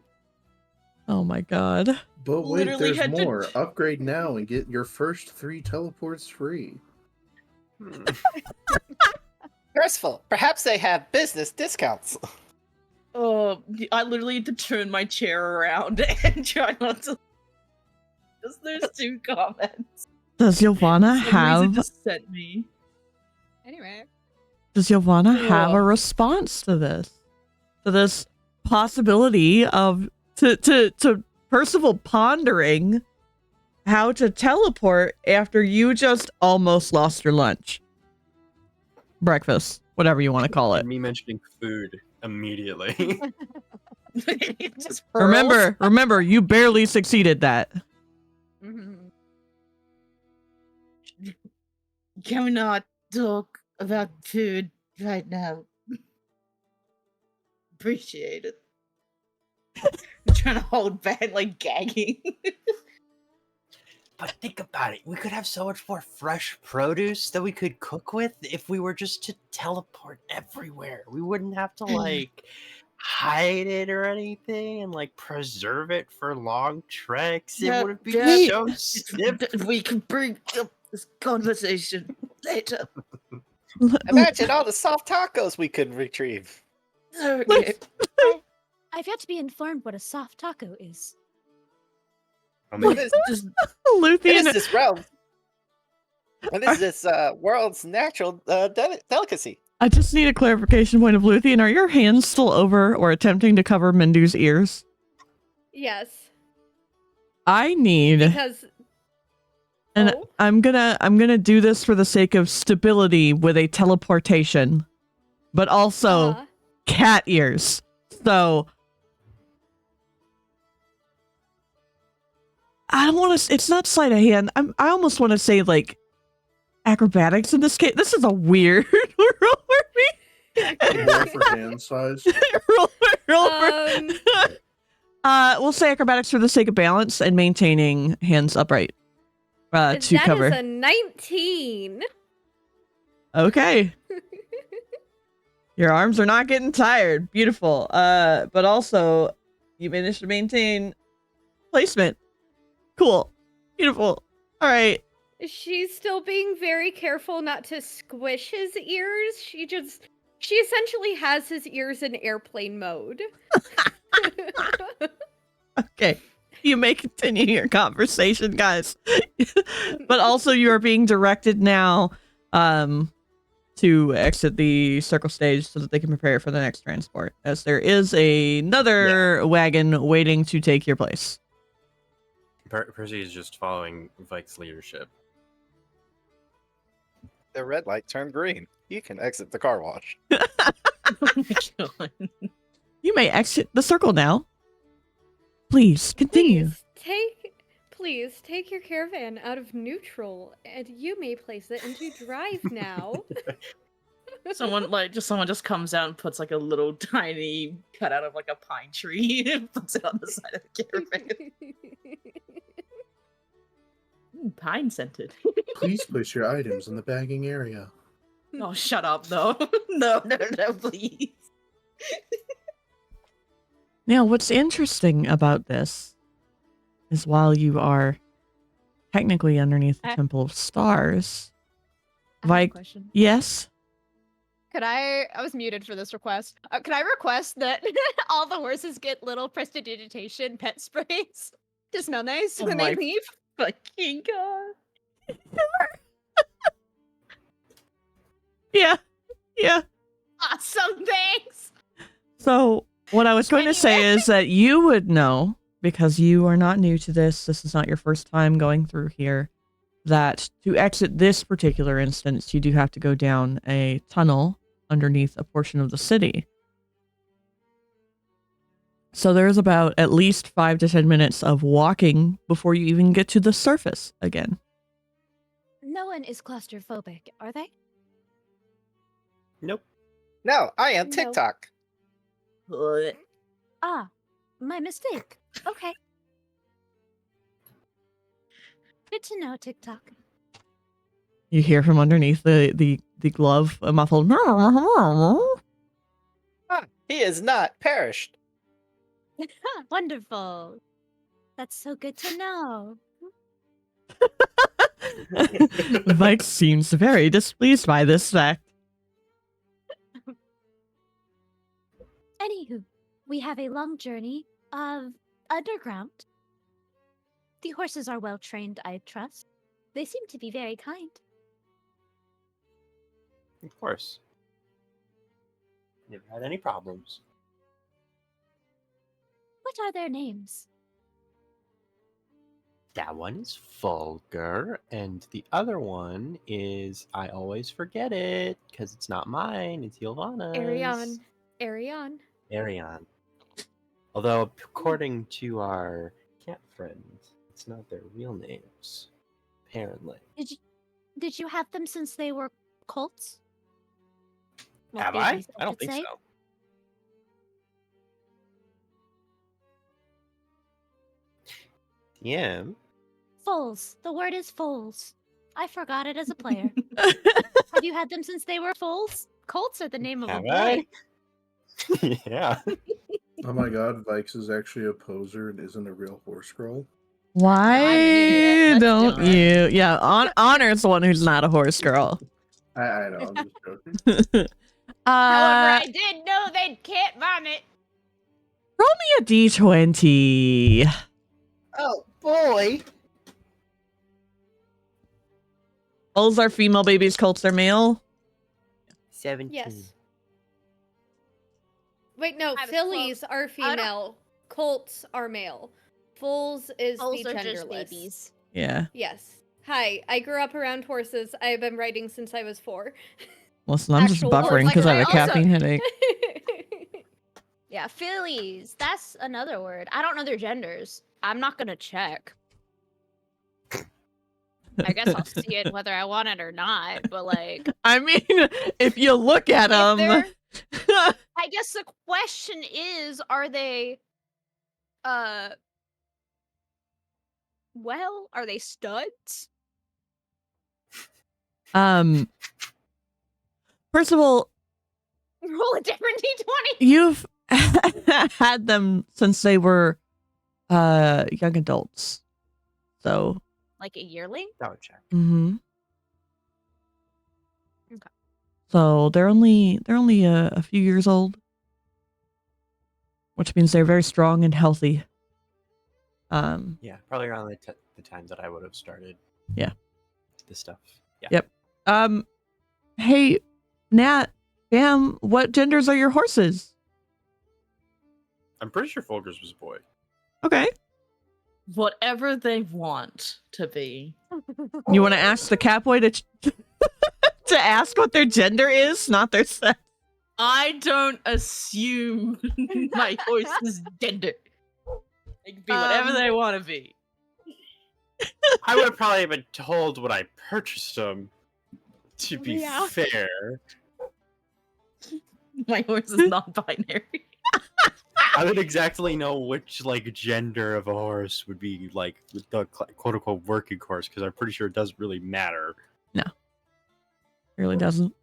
Oh my god. But wait, Literally there's had to- more. Upgrade now and get your first 3 teleports free. Percival, perhaps they have business discounts. Oh, I literally had to turn my chair around and try not to. Just there's 2 comments. Does Ylvanna For some reason have... just sent me. Anyway. Does Ylvanna have a Ugh. response to this? To this possibility of... To Percival pondering how to teleport after you just almost lost your lunch. Breakfast. Whatever you want to call it. And me mentioning food immediately. Just Remember, you barely succeeded that. Can we not talk about food right now? Appreciate it. I'm trying to hold back, like gagging. But think about it. We could have so much more fresh produce that we could cook with if we were just to teleport everywhere. We wouldn't have to like hide it or anything and like preserve it for long treks? It would be Yeah. so simple. We can bring up this conversation later. Imagine all the soft tacos we could retrieve. Okay. I've yet to be informed what a soft taco is. What is Luthien, this realm? What is this world's natural delicacy? I just need a clarification point of Luthien. Are your hands still over or attempting to cover Mindu's ears? Yes, I need, because and Oh. I'm gonna do this for the sake of stability with a teleportation, but also uh, cat ears. So I don't want to. It's not sleight of hand. I almost want to say like acrobatics in this case. This is a weird roll for me. More for hand size. roll for. We'll say acrobatics for the sake of balance and maintaining hands upright. To that cover. is a 19. Okay. Your arms are not getting tired. Beautiful. But also you managed to maintain placement. Cool. Beautiful. All right. She's still being very careful not to squish his ears. She essentially has his ears in airplane mode. Okay. You may continue your conversation, guys. But also you are being directed now to exit the circle stage so that they can prepare for the next transport, as there is another wagon waiting to take your place. Percy is just following Vaiks' leadership. The red light turned green. You can exit the car wash. Oh my God. You may exit the circle now. Please continue. Please take your caravan out of neutral, and you may place it into drive now. Someone just comes out and puts like a little tiny cutout of like a pine tree and puts it on the side of the caravan. Pine scented. Please place your items in the bagging area. Oh, shut up, though. No, please. Now, what's interesting about this is while you are technically underneath the Temple of Stars, I have a Vaiks, question. yes? Could I was muted for this request. Could I request that all the horses get little prestidigitation pet sprays to smell nice Oh when my they leave? Fucking God. Yeah. Awesome, thanks. So, what I was going to say is that you would know, because you are not new to this is not your first time going through here, that to exit this particular instance, you do have to go down a tunnel underneath a portion of the city. So there's about at least 5 to 10 minutes of walking before you even get to the surface again. No one is claustrophobic, are they? Nope. No, I am No. TikTok. Ah, my mistake. Okay. Good to know, TikTok. You hear from underneath the glove a muffled. He is not perished. Wonderful. That's so good to know. Mike seems very displeased by this fact. Anywho, we have a long journey of underground. The horses are well trained, I trust. They seem to be very kind. Of course. Never had any problems. What are their names? That one is Vulgar, and the other one is, I always forget it, because it's not mine, it's Ylvanna's. Arion. Although, according to our cat friends, it's not their real names, apparently. Did you have them since they were colts? Well, Have I? babies, I don't should think say. so. Yeah. Foals. The word is foals. I forgot it as a player. Have you had them since they were foals? Colts are the name of a Have boy. I? Yeah. Oh my god, Vaiks is actually a poser and isn't a real horse girl. I'm an idiot. Why That's don't different. you? Yeah, Honor's the one who's not a horse girl. I know, I'm just joking. However, I did know they can't vomit. Roll me a d20. Oh boy. Bulls are female babies, colts are male. 17. Yes. Wait, no. I was Fillies are I don't- female. Colts are male. Foals is Bulls the are just genderless. babies. Yeah. Yes. Hi, I grew up around horses. I have been riding since I was 4. Listen, I'm just Actual buffering horse because I have a girl. Also- caffeine headache. Yeah, fillies. That's another word. I don't know their genders. I'm not gonna check. I guess I'll see it whether I want it or not. But like, I mean, if you look at if them, they're- I guess the question is, are they, well, are they studs? Percival, Roll a different d20. you've had them since they were young adults. So, Like a yearling? That would check. mm-hmm. Okay. So they're only a few years old, which means they're very strong and healthy. Yeah, probably around the time that I would have started. Yeah. This stuff. Yeah. Yep. Hey, Nat, Bam, what genders are your horses? I'm pretty sure Folgers was a boy. Okay. Whatever they want to be. You want to ask the catboy to to ask what their gender is, not their sex? I don't assume my horse's gender. They can be whatever they want to be. I would have probably been told when I purchased them. To be Yeah. fair, My horse is non-binary. I would exactly know which like gender of a horse would be like the quote unquote working horse because I'm pretty sure it doesn't really matter. It really doesn't.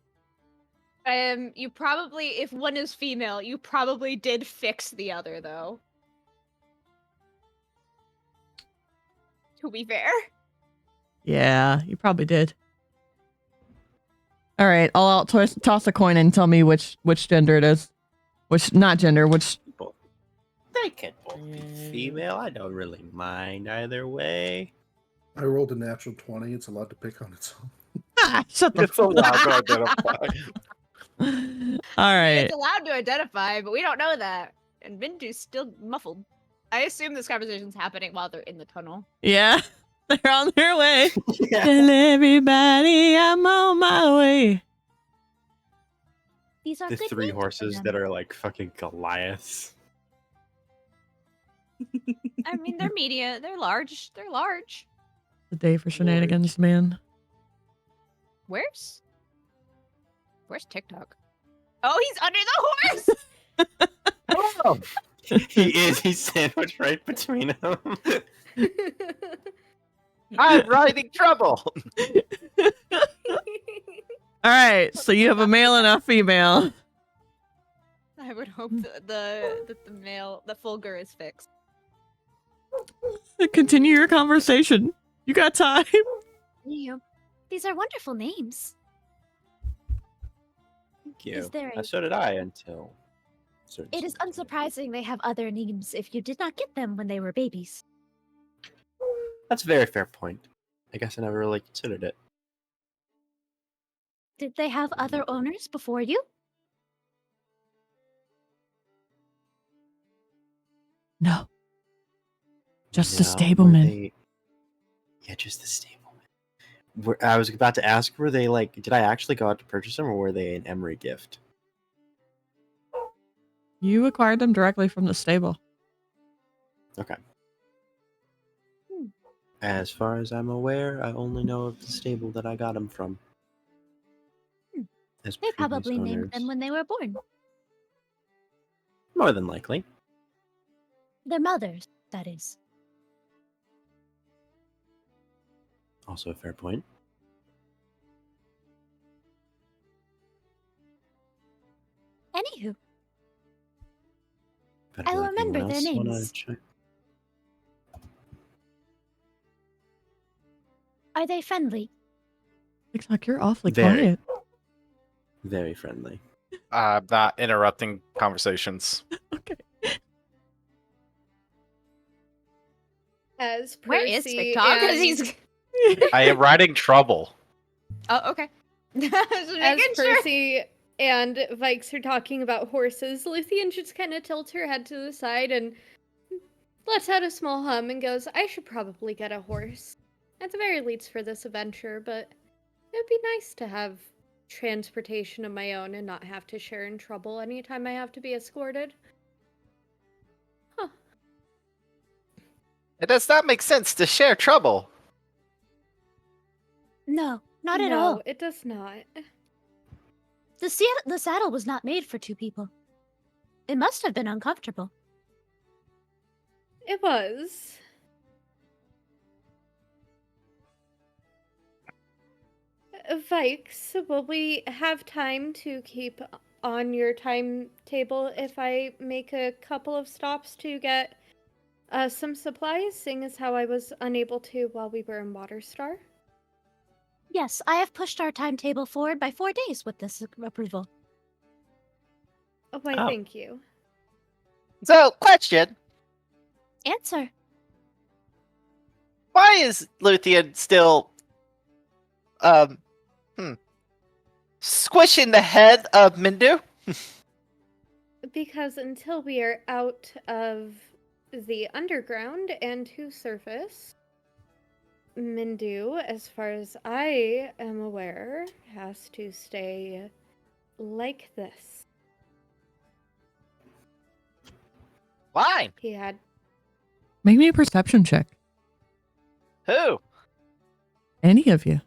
You probably, if one is female, you probably did fix the other, though. To be fair. Yeah, you probably did. All right, I'll toss a coin and tell me which gender it is. Which, not gender, which... They can both be female. I don't really mind either way. I rolled a natural 20. It's allowed to pick on its own. Ah, shut the It's allowed to identify. All right. It's allowed to identify, but we don't know that. And Minju's still muffled. I assume this conversation's happening while they're in the tunnel. Yeah, they're on their way. Yeah. Tell everybody I'm on my way. These are The good 3 names for horses them. that are like fucking Goliaths. I mean, they're media. They're large. They're large. The day for shenanigans, man. Where's TikTok? Oh, he's under the horse. Oh, He is. He's sandwiched right between them. I'm riding trouble. All right, so you have a male and a female. I would hope that the Fulgur is fixed. Continue your conversation. You got time. These are wonderful names. Thank you. Is there a- So did I until. It is unsurprising they have other names if you did not get them when they were babies. That's a very fair point. I guess I never really considered it. Did they have other owners before you? No. Just the No, were stableman. they- Yeah, just the stableman. I was about to ask, were they like, did I actually go out to purchase them or were they an Emery gift? You acquired them directly from the stable. Okay. Hmm. As far as I'm aware, I only know of the stable that I got them from. Hmm. As They previous probably named them owners. when they were born. More than likely. Their mothers, that is. Also a fair point. Anywho, Better I be like remember anyone their else wanna names. check? Are they friendly? TikTok, you're awfully Very. quiet. Very friendly. Not interrupting conversations. Okay. As Where is Percy TikTok? 'Cause and- he's. I am writing trouble. Oh, okay. Just As making sure. Percy and Vaiks are talking about horses, Luthien just kind of tilts her head to the side and lets out a small hum and goes, I should probably get a horse. At the very least for this adventure, but it would be nice to have transportation of my own and not have to share in trouble anytime I have to be escorted. Huh. It does not make sense to share trouble. No, not at No, all. it does not. The saddle was not made for two people. It must have been uncomfortable. It was. Vaiks, will we have time to keep on your timetable if I make a couple of stops to get some supplies, seeing as how I was unable to while we were in Waterstar? Yes, I have pushed our timetable forward by 4 days with this approval. Oh, why, Oh. thank you. So, question. Answer. Why is Luthien still, squishing the head of Mindu? Because until we are out of the underground and to surface, Mindu, as far as I am aware, has to stay like this. Why? He had Make me a perception check. Who? Any of you.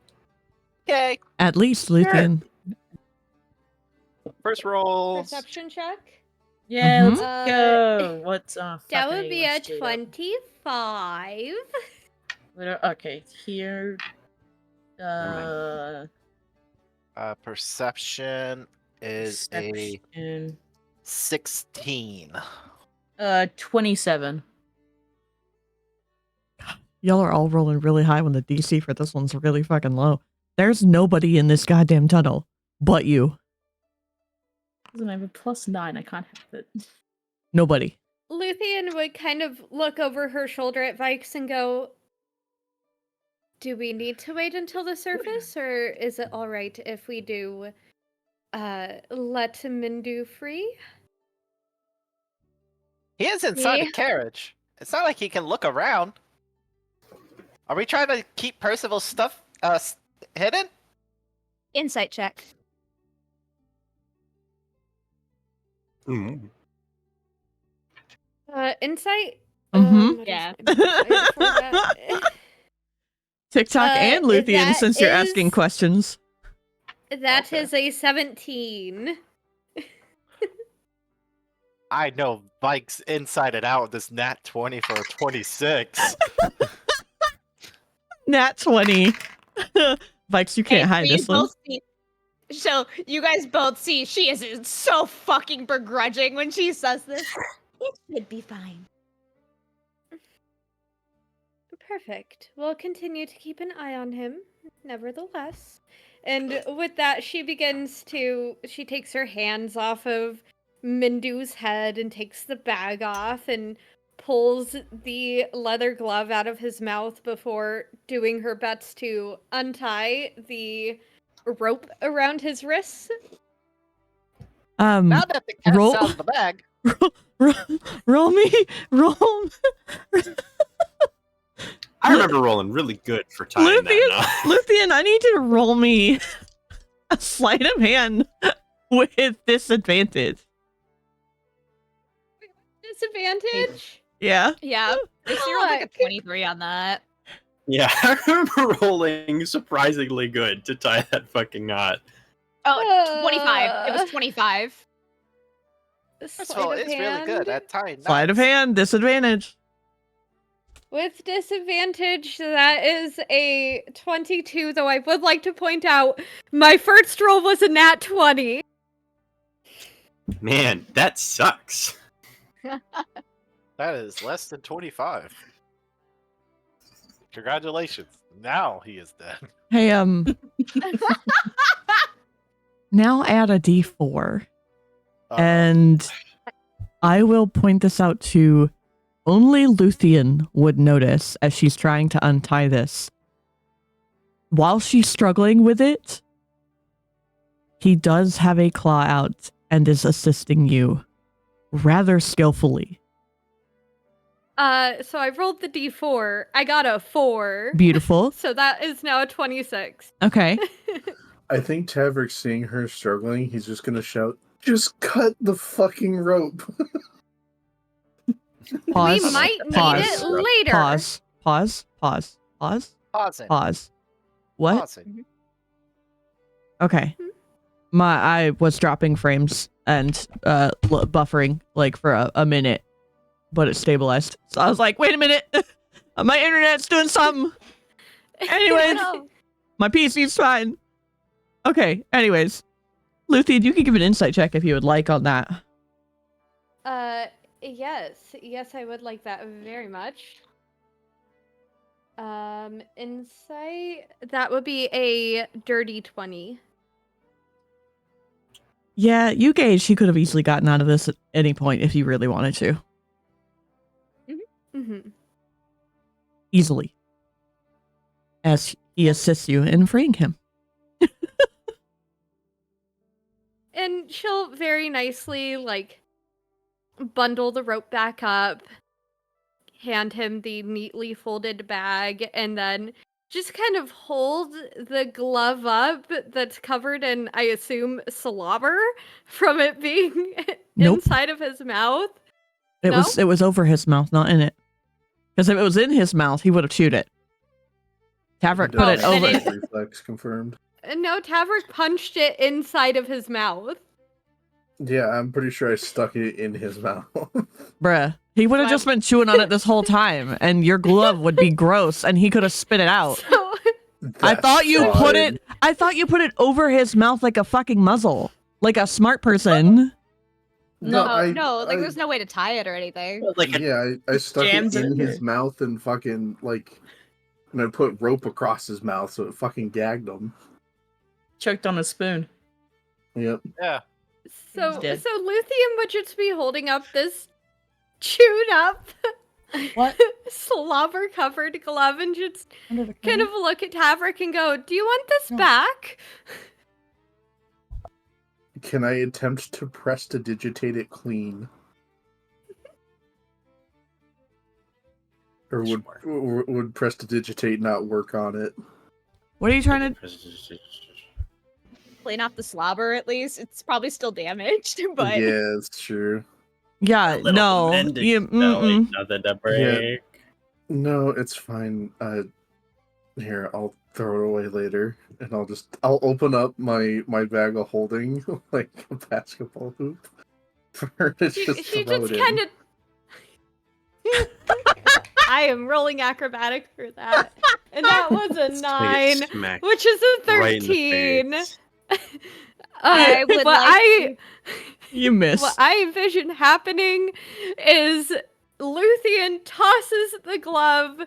Okay. At least Luthien. First roll. perception check. Yeah, Mhm. let's go. What's That would be a 25. Okay, here. Perception is a Perception. 16. 27. Y'all are all rolling really high when the DC for this one's really fucking low. There's nobody in this goddamn tunnel but you. Doesn't have a +9. I can't have it. Nobody. Luthien would kind of look over her shoulder at Vaiks and go, do we need to wait until the surface, or is it alright if we do let Mindu free? He is inside Yeah. a carriage. It's not like he can look around. Are we trying to keep Percival's stuff hidden? Insight check. Mm. Insight? Mhm. What is Yeah. my insight for that? TikTok and Luthien, that since you're asking is- questions. That Okay. is a 17. I know Mike's inside and out with this nat 20 for a 26. Nat 20. Vikes, you can't hide this one. So you guys both see she is so fucking begrudging when she says this. It should be fine. Perfect. We'll continue to keep an eye on him, nevertheless. And with that, she takes her hands off of Mindu's head and takes the bag off and pulls the leather glove out of his mouth before doing her best to untie the rope around his wrists. Now that the cat's roll- out of the bag, roll me. I remember rolling really good for tying that knot. Luthien, I need you to roll me a sleight of hand with disadvantage. Disadvantage? Yeah. Yeah. She rolled like a Fuck. 23 on that. Yeah, I remember rolling surprisingly good to tie that fucking knot. Oh, 25. It was 25. Percival is really good at tying Sleight of knots. hand, disadvantage. With disadvantage, that is a 22, though I would like to point out my first roll was a nat 20. Man, that sucks. That is less than 25. Congratulations. Now he is dead. Hey, now add a D4. And I will point this out to only Luthien would notice as she's trying to untie this. While she's struggling with it, he does have a claw out and is assisting you rather skillfully. So I rolled the D4. I got a 4. Beautiful. So that is now a 26. Okay. I think Tavrick, seeing her struggling, he's just gonna shout, "Just cut the fucking rope." Pause. We might need Pause. it later. Pause. Pause. Pause. Pause. Pausing. Pause. What? Pausing. Okay. I was dropping frames and buffering like for a minute, but it stabilized. So I was like, wait a minute. My internet's doing something. Anyways, No. my PC's fine. Okay, anyways. Luthien, you can give an insight check if you would like on that. Yes, I would like that very much. Insight, that would be a dirty 20. Yeah, you gauge he could have easily gotten out of this at any point if he really wanted to. Mm-hmm. Easily. As he assists you in freeing him. And she'll very nicely, like, bundle the rope back up, hand him the neatly folded bag, and then just kind of hold the glove up that's covered in, I assume, slobber from it being Nope. inside of his mouth. It No? was over his mouth, not in it. Because if it was in his mouth, he would have chewed it. Tavrick put it then over. it- Reflex confirmed. No, Tavrick punched it inside of his mouth. Yeah, I'm pretty sure I stuck it in his mouth. Bruh. He would have just been chewing on it this whole time, and your glove would be gross, and he could have spit it out. So, I thought you put fine. it. I thought you put it over his mouth like a fucking muzzle, like a smart person. No, I- like I- there's no way to tie it or anything. Like a Yeah, I stuck it Jams in it. his mouth and fucking, like, and I put rope across his mouth so it fucking gagged him. choked on a spoon. Yep. Yeah. so dead. Luthien would just be holding up this chewed up, slobber covered glove and just kind of look at Tavrick and go, "Do you want this back?" Can I attempt to prestidigitate it clean? Or would prestidigitate not work on it? What are you trying to? Clean off the slobber at least. It's probably still damaged, but Yeah, it's true. Yeah, no. You, mm-mm. Nothing to break. No, it's fine. Here, I'll throw it away later, and I'll open up my bag of holding like a basketball hoop for her to She just just throw it in. kind of. I am rolling acrobatics for that, and that was a 9, Smack which is a right in the 13. face. I would like You missed. What I envision happening is Luthien tosses the glove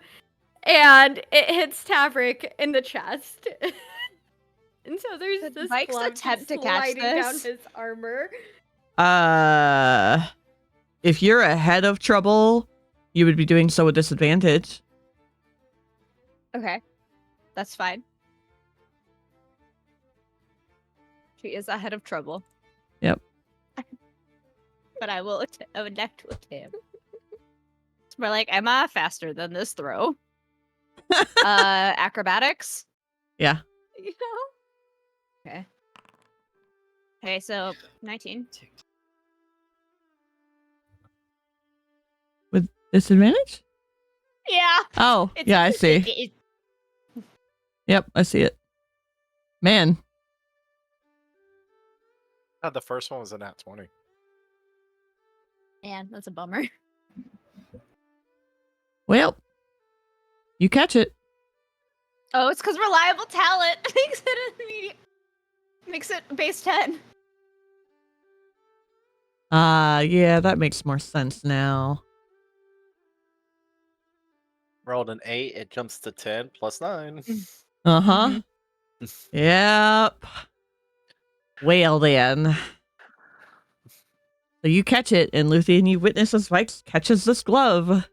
and it hits Tavrick in the chest. And so there's Did this Vaiks glove attempt to catch sliding down this? his armor. If you're ahead of trouble, you would be doing so with disadvantage. okay, that's fine. She is ahead of trouble. Yep. But I will attempt to attempt. It's more like, am I faster than this throw? Acrobatics? Yeah. You know? Okay. Okay, so 19. With disadvantage? Yeah. Oh, It's, yeah, I see. Yep, I see it. Man, The first one was a nat 20. Man, that's a bummer. well, you catch it. Oh, it's because reliable talent makes it immediate. Makes it base 10. Yeah, that makes more sense now. Rolled an 8, it jumps to 10 plus 9. Uh-huh. Yep. Well then. So you catch it, and Luthien, you witness as Vaiks catches this glove.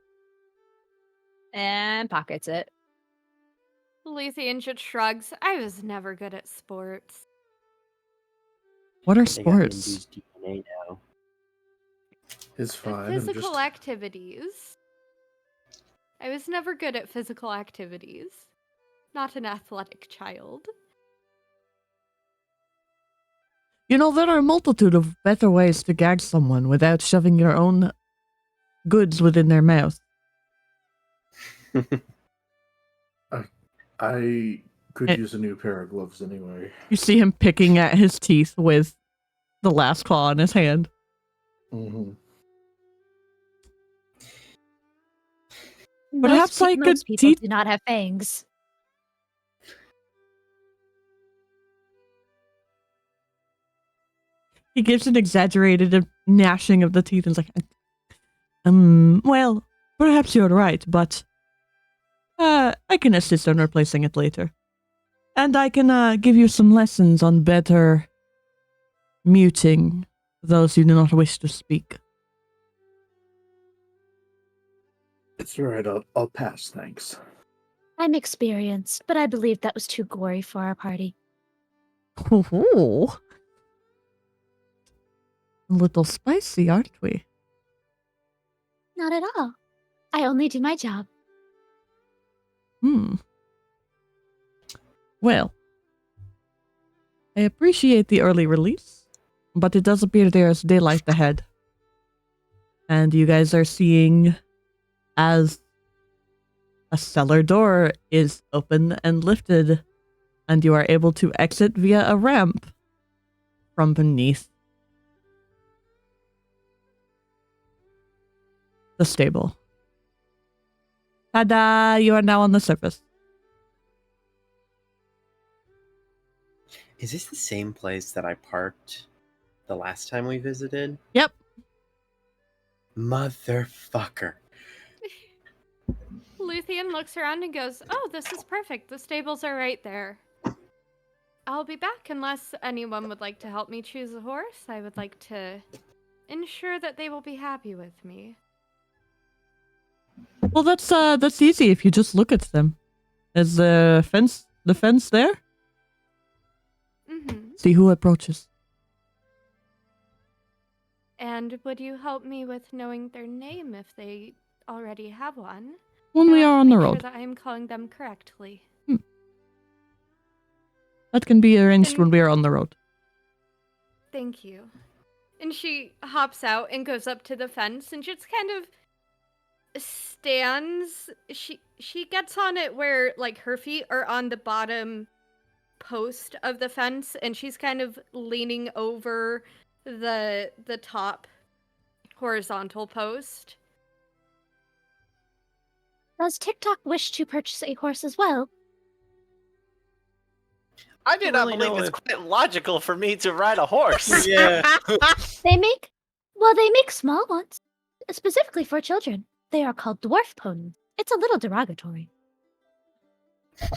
And pockets it. Luthien just shrugs. I was never good at sports. What are They got sports? Mindy's DNA now. It's fine. I'm Physical just... activities. I was never good at physical activities. Not an athletic child. You know, there are a multitude of better ways to gag someone without shoving your own goods within their mouth. I could It- use a new pair of gloves anyway. You see him picking at his teeth with the last claw in his hand. Mm-hmm. Perhaps I could most people teach- do not have fangs. He gives an exaggerated gnashing of the teeth and is like, well, perhaps you're right, but I can assist in replacing it later. And I can give you some lessons on better muting those who do not wish to speak. It's alright, I'll pass, thanks. I'm experienced, but I believe that was too gory for our party. Oh, a little spicy, aren't we? Not at all. I only do my job. Well, I appreciate the early release, but it does appear there is daylight ahead. And you guys are seeing as a cellar door is open and lifted, and you are able to exit via a ramp from beneath the stable. Ta-da! You are now on the surface. Is this the same place that I parked the last time we visited? Yep. Motherfucker. Luthien looks around and goes, oh, this is perfect. The stables are right there. I'll be back unless anyone would like to help me choose a horse. I would like to ensure that they will be happy with me. Well, that's easy if you just look at them. Is the fence there? Mm-hmm. See who approaches. And would you help me with knowing their name if they already have one? When I we want are to on the make road. sure that I am calling them correctly. That can be arranged And- when we are on the road. Thank you. And she hops out and goes up to the fence and just kind of stands. She gets on it where like her feet are on the bottom post of the fence, and she's kind of leaning over the top horizontal post. Does TikTok wish to purchase a horse as well? I do don't not really believe know it's if- quite logical for me to ride a horse. Yeah. They make small ones, specifically for children. They are called dwarf ponies. It's a little derogatory.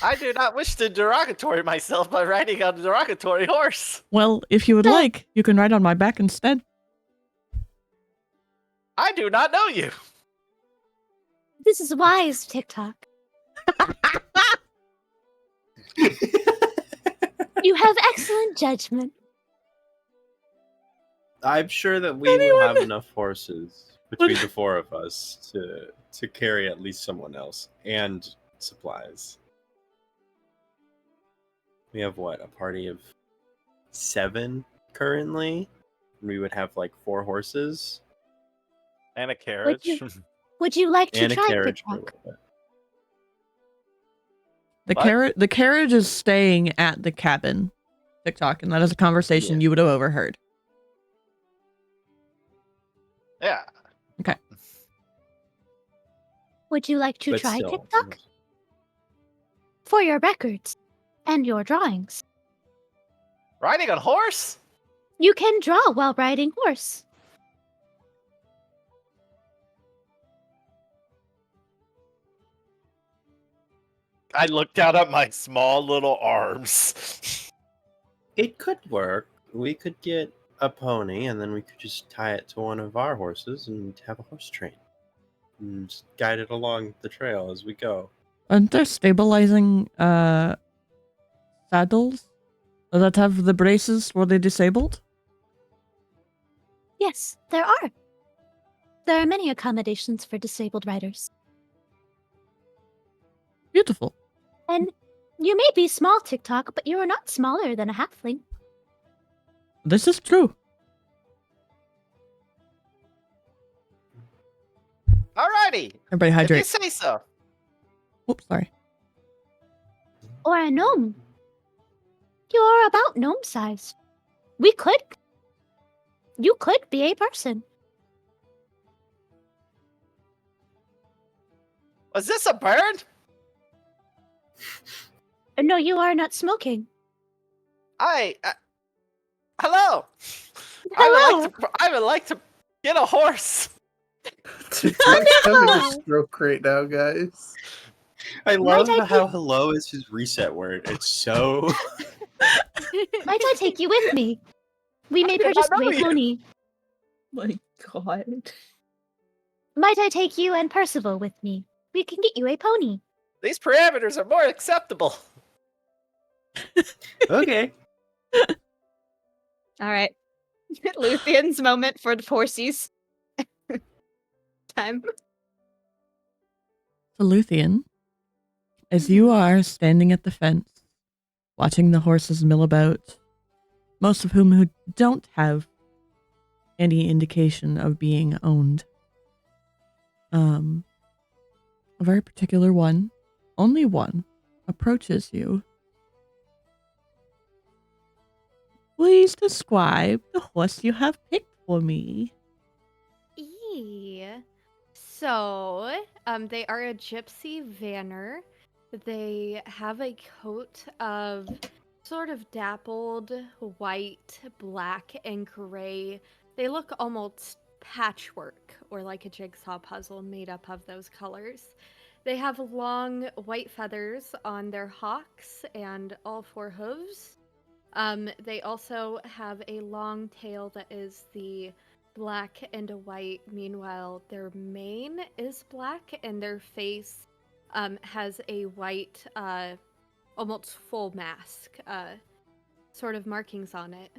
I do not wish to derogatory myself by riding on a derogatory horse. Well, if you would like, you can ride on my back instead. I do not know you. This is wise, TikTok. You have excellent judgment. I'm sure that we will have enough horses between the four of us to carry at least someone else and supplies. We have what, a party of 7 currently? We would have like 4 horses And a carriage. Would you like to and a try carriage for a TikTok? little bit. The carriage is staying at the cabin, TikTok, and that is a conversation you would have overheard. Yeah. Would you like to But try still, TikTok? For your records and your drawings. Riding on horse? You can draw while riding horse. I looked down at my small little arms. It could work. We could get a pony, and then we could just tie it to one of our horses and have a horse train. And just guide it along the trail as we go. Aren't there stabilizing saddles that have the braces for the disabled? Yes, there are. There are many accommodations for disabled riders. Beautiful. And you may be small, TikTok, but you are not smaller than a halfling. This is true. Alrighty. Everybody If you hydrate. say so. Oops, sorry. Or a gnome. You are about gnome size. You could be a person. Was this a bird? No, you are not smoking. Hello. Hello. I would like to get a horse. TikTok's having a stroke right now, guys. I love I how hello is his reset word. It's so... Might I take you with me? We may did purchase not know you a you. pony. My God. Might I take you and Percival with me? We can get you a pony. These parameters are more acceptable. Okay. All right. Luthien's moment for the forces. Time. So Luthien, as you are standing at the fence, watching the horses mill about, most of whom who don't have any indication of being owned, a very particular one, only one, approaches you. Please describe the horse you have picked for me. So, they are a gypsy vanner. They have a coat of sort of dappled white, black, and gray. They look almost patchwork or like a jigsaw puzzle made up of those colors. They have long white feathers on their hocks and all four hooves. They also have a long tail that is the black and a white. Meanwhile, their mane is black and their face has a white, almost full mask, sort of markings on it.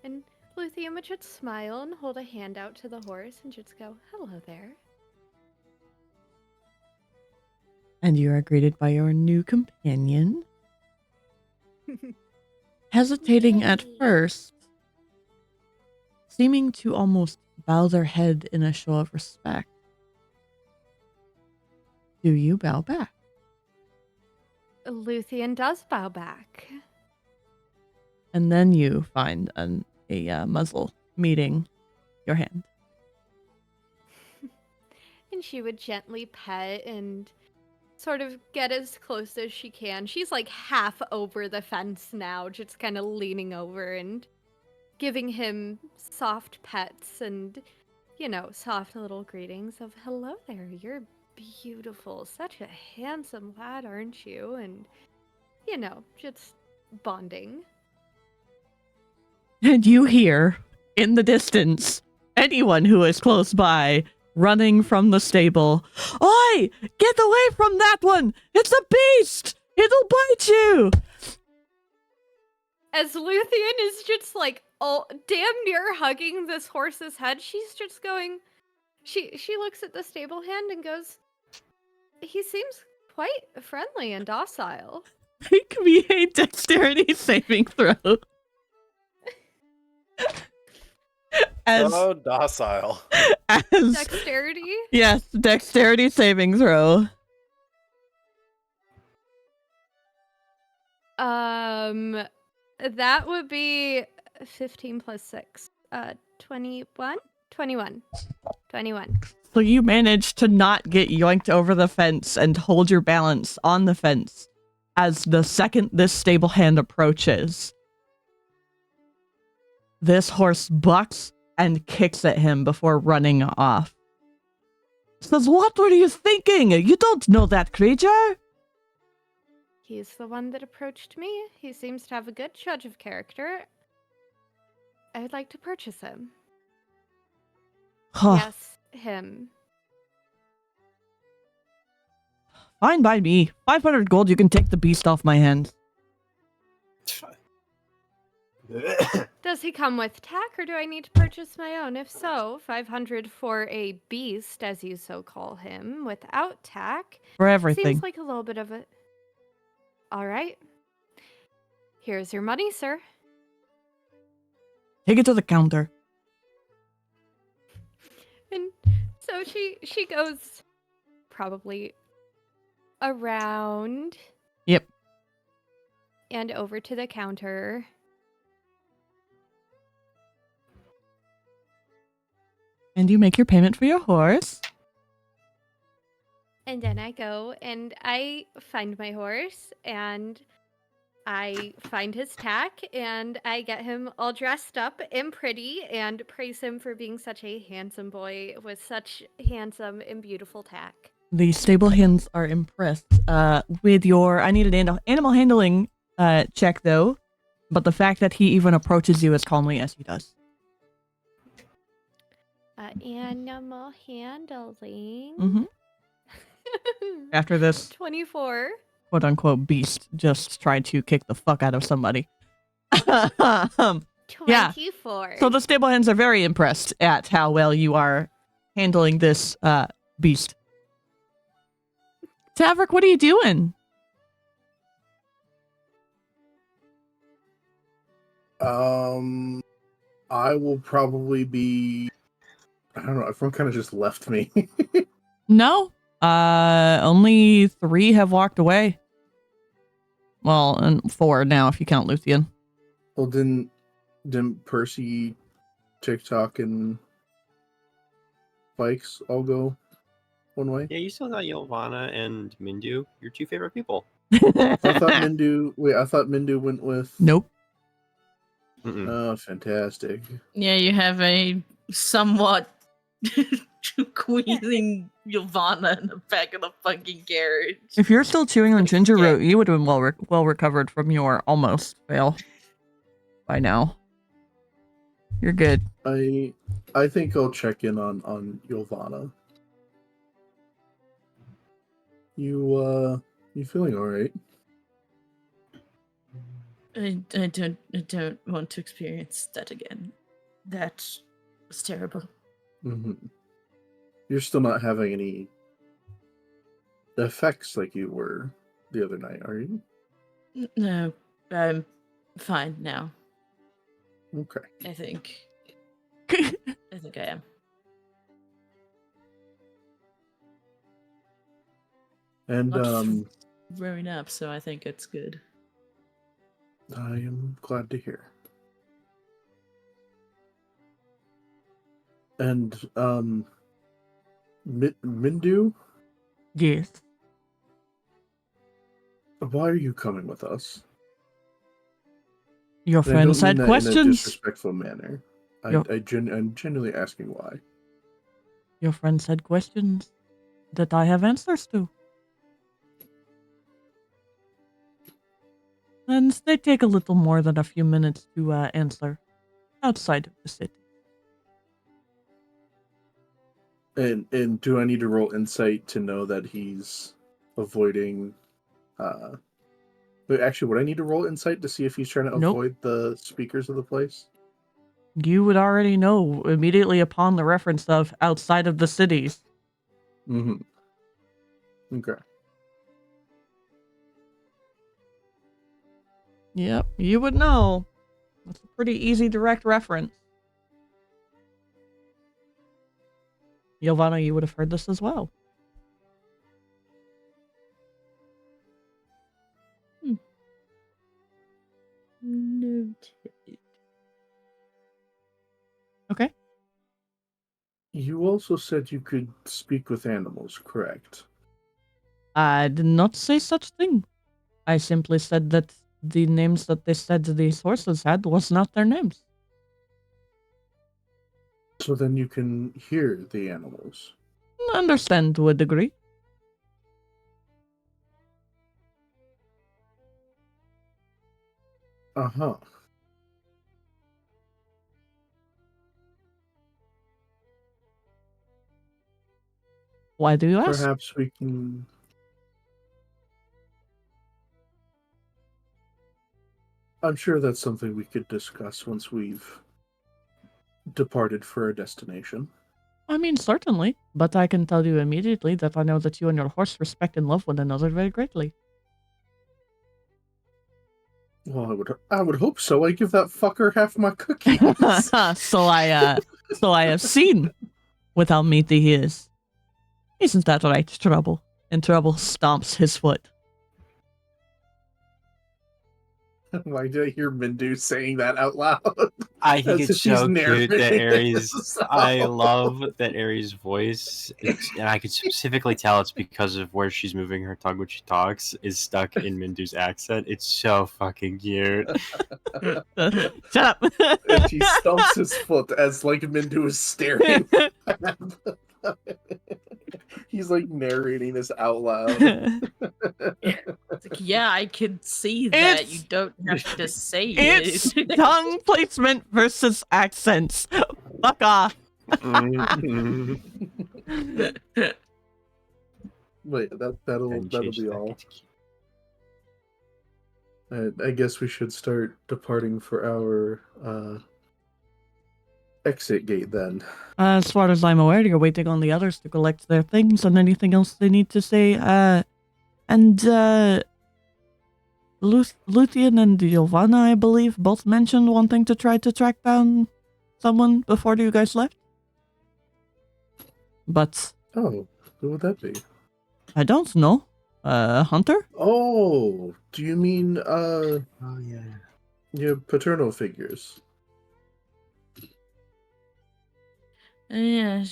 And Luthien would just smile and hold a hand out to the horse and just go, "Hello there." And you are greeted by your new companion. Hesitating at Yay. first, seeming to almost bow their head in a show of respect. Do you bow back? Luthien does bow back. And then you find a muzzle meeting your hand. And she would gently pet and sort of get as close as she can. She's like half over the fence now, just kind of leaning over and giving him soft pets and, soft little greetings of, "Hello there, you're beautiful. Such a handsome lad, aren't you?" And, just bonding. And you hear, in the distance, anyone who is close by running from the stable. "Oi! Get away from that one! It's a beast! It'll bite you!" As Luthien is just like, damn near hugging this horse's head, she's just going, she looks at the stable hand and goes, "He seems quite friendly and docile." Make me a dexterity saving throw. So docile. As Dexterity? yes, dexterity saving throw. That would be 15 plus 6. 21? 21. 21. So you manage to not get yoinked over the fence and hold your balance on the fence as the second this stable hand approaches. This horse bucks and kicks at him before running off. Says, "What were you thinking? You don't know that creature." He's the one that approached me. He seems to have a good judge of character. I would like to purchase him. Huh. Yes, him. Fine by me. 500 gold, you can take the beast off my hands. Does he come with tack, or do I need to purchase my own? If so, 500 for a beast, as you so call him, without tack. For everything. Seems like a little bit of it. All right. Here's your money, sir. Take it to the counter. And so she goes probably around. Yep. And over to the counter. And you make your payment for your horse. And then I go and I find my horse and I find his tack and I get him all dressed up and pretty and praise him for being such a handsome boy with such handsome and beautiful tack. The stable hands are impressed with your... I need an animal handling check, though. But the fact that he even approaches you as calmly as he does. Animal handling. Mm-hmm. After this 24. quote-unquote beast just tried to kick the fuck out of somebody. 24. Yeah. So the stable hands are very impressed at how well you are handling this beast. Tavrick, what are you doing? I will probably be... I don't know, everyone kind of just left me. No. Only 3 have walked away. Well, and 4 now if you count Luthien. Well, didn't Percy, TikTok, and Vaiks all go one way? Yeah, you still got Ylvanna and Mindu, your 2 favorite people. I thought Mindu went with... Nope. Mm-mm. Oh, fantastic. Yeah, you have a somewhat squeezing Ylvanna in the back of the fucking carriage. If you're still chewing on ginger root, you would have been well recovered from your almost fail by now. You're good. I think I'll check in on Ylvanna. You feeling all right? I don't want to experience that again. That was terrible. Mm-hmm. You're still not having any effects like you were the other night, are you? No, I'm fine now. Okay. I think I am. And I'm growing up, so I think it's good. I am glad to hear. And Mindu, Yes. why are you coming with us? Your And I friends don't had mean that in a questions. disrespectful manner. Yo. I'm genuinely asking why. Your friends had questions that I have answers to. And they take a little more than a few minutes to answer outside of the city. And do I need to roll insight to know that he's avoiding? But actually, would I need to roll insight to see if he's trying to Nope. avoid the speakers of the place? You would already know immediately upon the reference of outside of the cities. Mm-hmm. Okay. Yep, you would know. That's a pretty easy direct reference. Ylvanna, you would have heard this as well. Noted. Okay. You also said you could speak with animals, correct? I did not say such thing. I simply said that the names that they said these horses had was not their names. So then you can hear the animals. Understand to a degree. Uh-huh. Why do you ask? Perhaps we can... I'm sure that's something we could discuss once we've departed for our destination. I mean, certainly. But I can tell you immediately that I know that you and your horse respect and love one another very greatly. Well, I would hope so. I give that fucker half my cookies. so I have seen with how meaty he is. Isn't that right, Trouble? And Trouble stomps his foot. Why did I hear Mindu saying that out loud? I think As it's if she's so cute that narrating Aries. this. I love that Aries' voice, and I could specifically tell it's because of where she's moving her tongue when she talks, is stuck in Mindu's accent. It's so fucking cute. Shut up. And she stumps his foot as like Mindu is staring. He's like narrating this out loud. It's like, yeah, I could see that. You don't have to say It's it. tongue placement versus accents. Fuck off. Wait, that'll be all. I guess we should start departing for our exit gate then. As far as I'm aware, you're waiting on the others to collect their things and anything else they need to say. Luthien and Ylvanna, I believe, both mentioned wanting to try to track down someone before you guys left. But... Oh, who would that be? I don't know. Hunter? Oh, do you mean, Oh, yeah. your paternal figures? Yeah.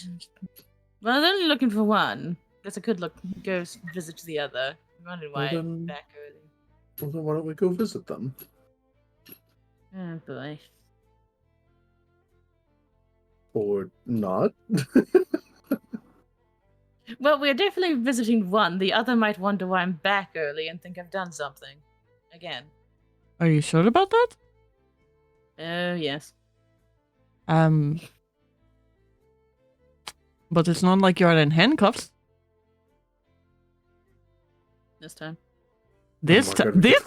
Well, I was only looking for one. Guess I could go visit the other. I wondered why I'm back early. Well, then why don't we go visit them? Oh boy. Or not? Well, we're definitely visiting one. The other might wonder why I'm back early and think I've done something. Again. Are you sure about that? Oh, yes. But it's not like you're in handcuffs. This time. This time. This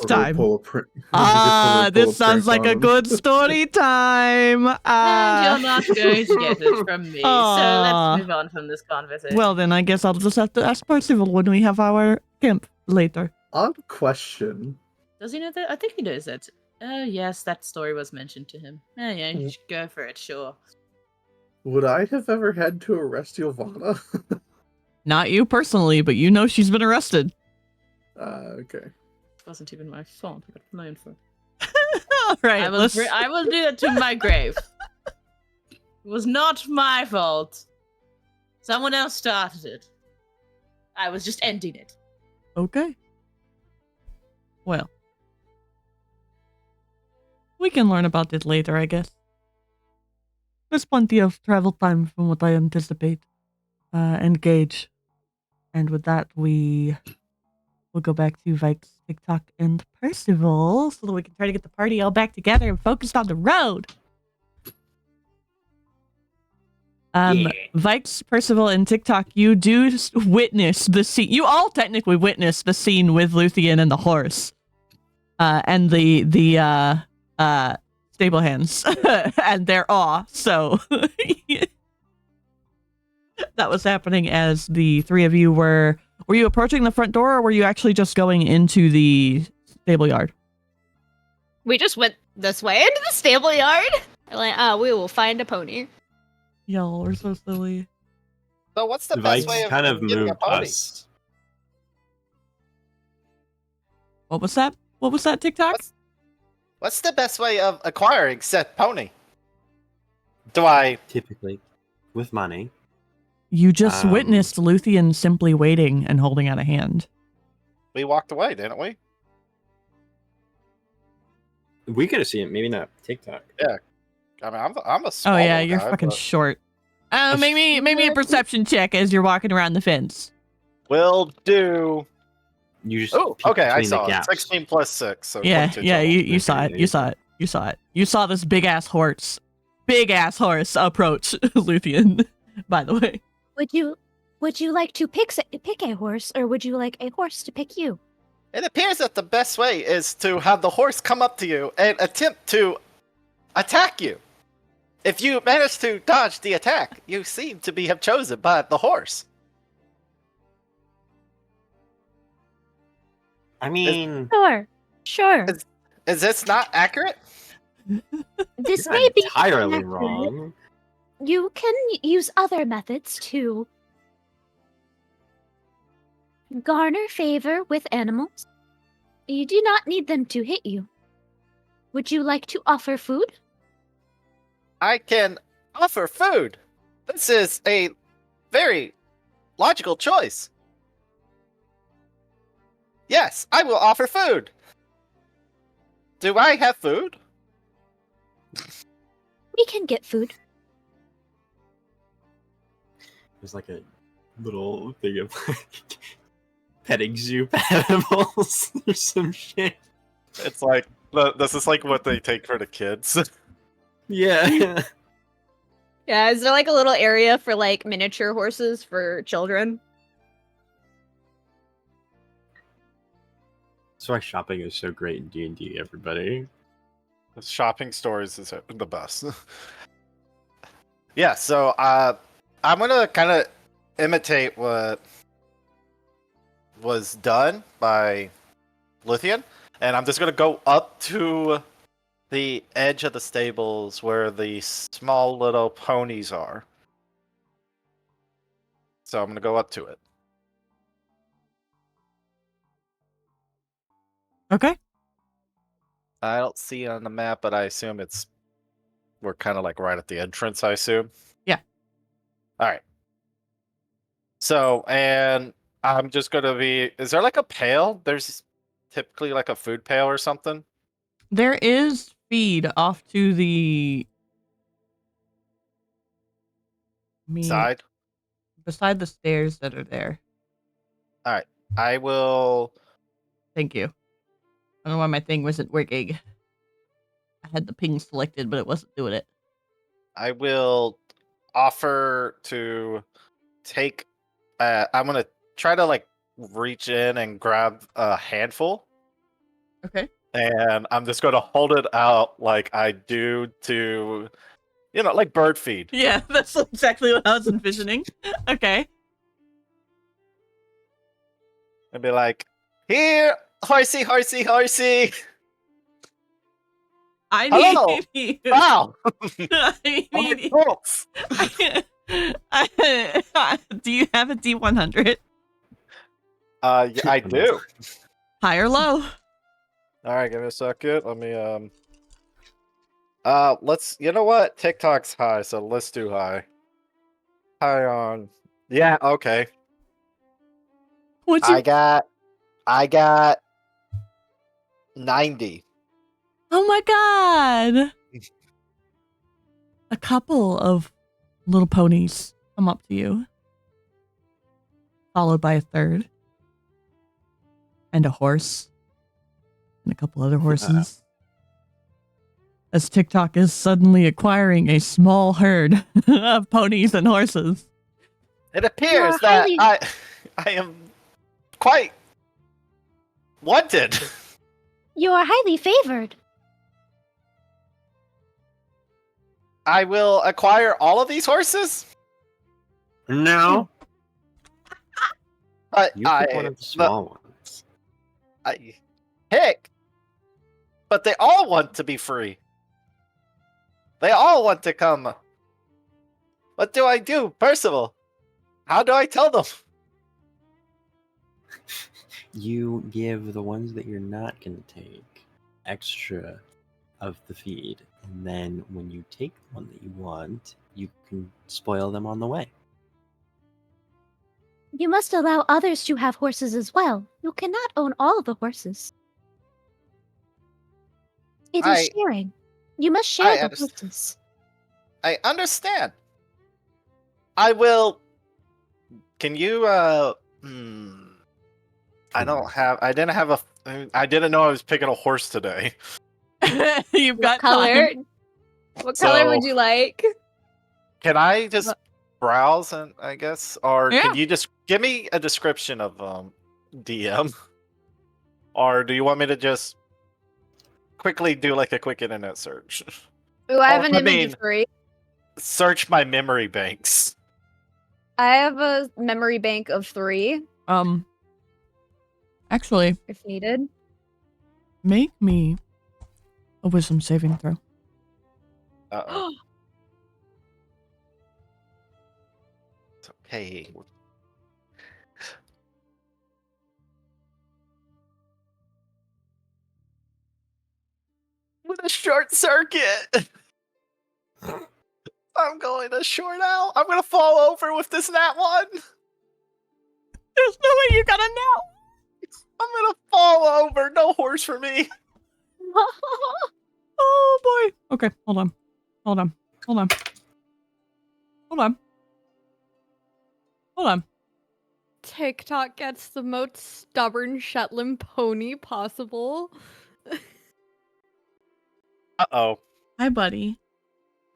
sounds like a good story time. And you're not going to get it from me. So let's move on from this conversation. Well, then I guess I'll just have to ask Percival when we have our camp later. Odd question. Does he know that? I think he knows that. Oh, yes, that story was mentioned to him. Oh, yeah, you should go for it, sure. Would I have ever had to arrest Ylvanna? Not you personally, but you know she's been arrested. Okay. It wasn't even my fault. I got known for. All right, I will do it to my grave. It was not my fault. Someone else started it. I was just ending it. Okay. Well. We can learn about it later, I guess. There's plenty of travel time from what I anticipate. Engage. And with that, we'll go back to Vaiks, TikTok, and Percival so that we can try to get the party all back together and focused on the road. Vaiks, Percival, and TikTok, you do witness the scene. You all technically witness the scene with Luthien and the horse. And the stable hands and their awe. So that was happening as the three of you were you approaching the front door, or were you actually just going into the stable yard? We just went this way into the stable yard. Like, we will find a pony. Y'all are so silly. So what's the best Vaiks way of kind of getting a moved pony? us. What was that? What was that, TikTok? What's the best way of acquiring said pony? Do I... Typically, with money. You just witnessed Luthien simply waiting and holding out a hand. We walked away, didn't we? We could have seen it, maybe not TikTok. Yeah. I mean, I'm a small Oh yeah, little you're guy, fucking but- short. Make me a perception check as you're walking around the fence. Will do. You just Oh, peek okay, I between the saw it. gaps. 16 plus 6, so Yeah, 22 yeah, total. you saw Okay, it. there You you saw go. it. You saw it. You saw this big ass horse approach Luthien, by the way. Would you like to pick a horse, or would you like a horse to pick you? It appears that the best way is to have the horse come up to you and attempt to attack you. If you manage to dodge the attack, you seem to have chosen by the horse. I mean, Sure. Is this not accurate? This you're may be entirely inaccurate. wrong. You can use other methods to garner favor with animals. You do not need them to hit you. Would you like to offer food? I can offer food. This is a very logical choice. Yes, I will offer food. Do I have food? We can get food. There's like a little thing of like petting zoo animals or some shit. It's like this is like what they take for the kids. Yeah. Yeah, is there like a little area for like miniature horses for children? That's why shopping is so great in D&D, everybody. The shopping stores is the best. Yeah, so I'm gonna kind of imitate what was done by Luthien, and I'm just gonna go up to the edge of the stables where the small little ponies are. So I'm gonna go up to it. Okay. I don't see it on the map, but I assume we're kind of like right at the entrance, I assume. Yeah. All right. So, and I'm just going to be, is there like a pail? There's typically like a food pail or something. There is feed off to the Side. beside the stairs that are there. I will, Thank you. I don't know why my thing wasn't working. I had the ping selected, but it wasn't doing it. I will offer to take, I'm going to try to like reach in and grab a handful. Okay. And I'm just going to hold it out like I do to, like bird feed. Yeah, that's exactly what I was envisioning. Okay. And be like, here, horsey, horsey, horsey. I Hello. need you. Wow. I need you. Bolts. Do you have a D100? Yeah, I do. High or low? All right, give me a second. Let me let's. You know what? TikTok's high, so let's do high. High on. Yeah. Okay. What'd you? I got 90. Oh my god! A couple of little ponies come up to you, followed by a third, and a horse, and a couple other horses. As TikTok is suddenly acquiring a small herd of ponies and horses. It appears that I am quite wanted. You are highly favored. I will acquire all of these horses. No. But You pick one of the small ones. Heck. But they all want to be free. They all want to come. What do I do, Percival? How do I tell them? You give the ones that you're not going to take extra of the feed. And then when you take the one that you want, you can spoil them on the way. You must allow others to have horses as well. You cannot own all the horses. It is sharing. You must share the horses. I understand. I will. Can you I didn't know I was picking a horse today. You've What got color? time. What color would So- you like? Can I just browse and I guess, or Yeah. can you just give me a description of DM, or do you want me to just quickly do like a quick internet search? Ooh, I have Oh, an I image mean- of 3. Search my memory banks. I have a memory bank of 3 Actually, if needed. make me a wisdom saving throw. Uh-oh. It's okay. With a short circuit. I'm going to short out. I'm gonna fall over with this nat one. There's no way you got a now. I'm gonna fall over. No horse for me. Oh boy. Okay, hold on. Hold on. Hold on. Hold on. Hold on. TikTok gets the most stubborn Shetland pony possible. Uh-oh. Hi, buddy.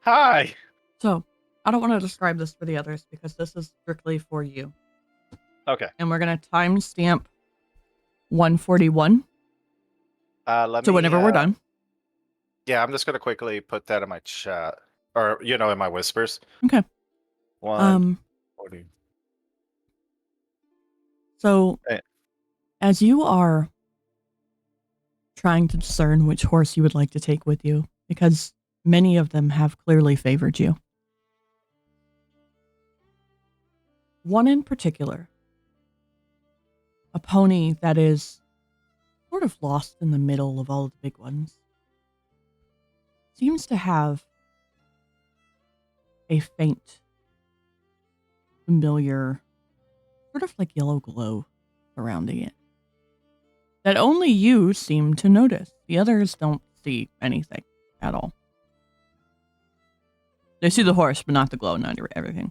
Hi. So, I don't want to describe this for the others because this is strictly for you. Okay. And we're going to timestamp 141. Let So me, whenever we're done. Yeah, I'm just gonna quickly put that in my chat, or in my whispers. Okay. 140. So, Hey. as you are trying to discern which horse you would like to take with you, because many of them have clearly favored you. One in particular, a pony that is sort of lost in the middle of all of the big ones, seems to have a faint, familiar, sort of like yellow glow surrounding it that only you seem to notice. The others don't see anything at all. They see the horse, but not the glow, not everything.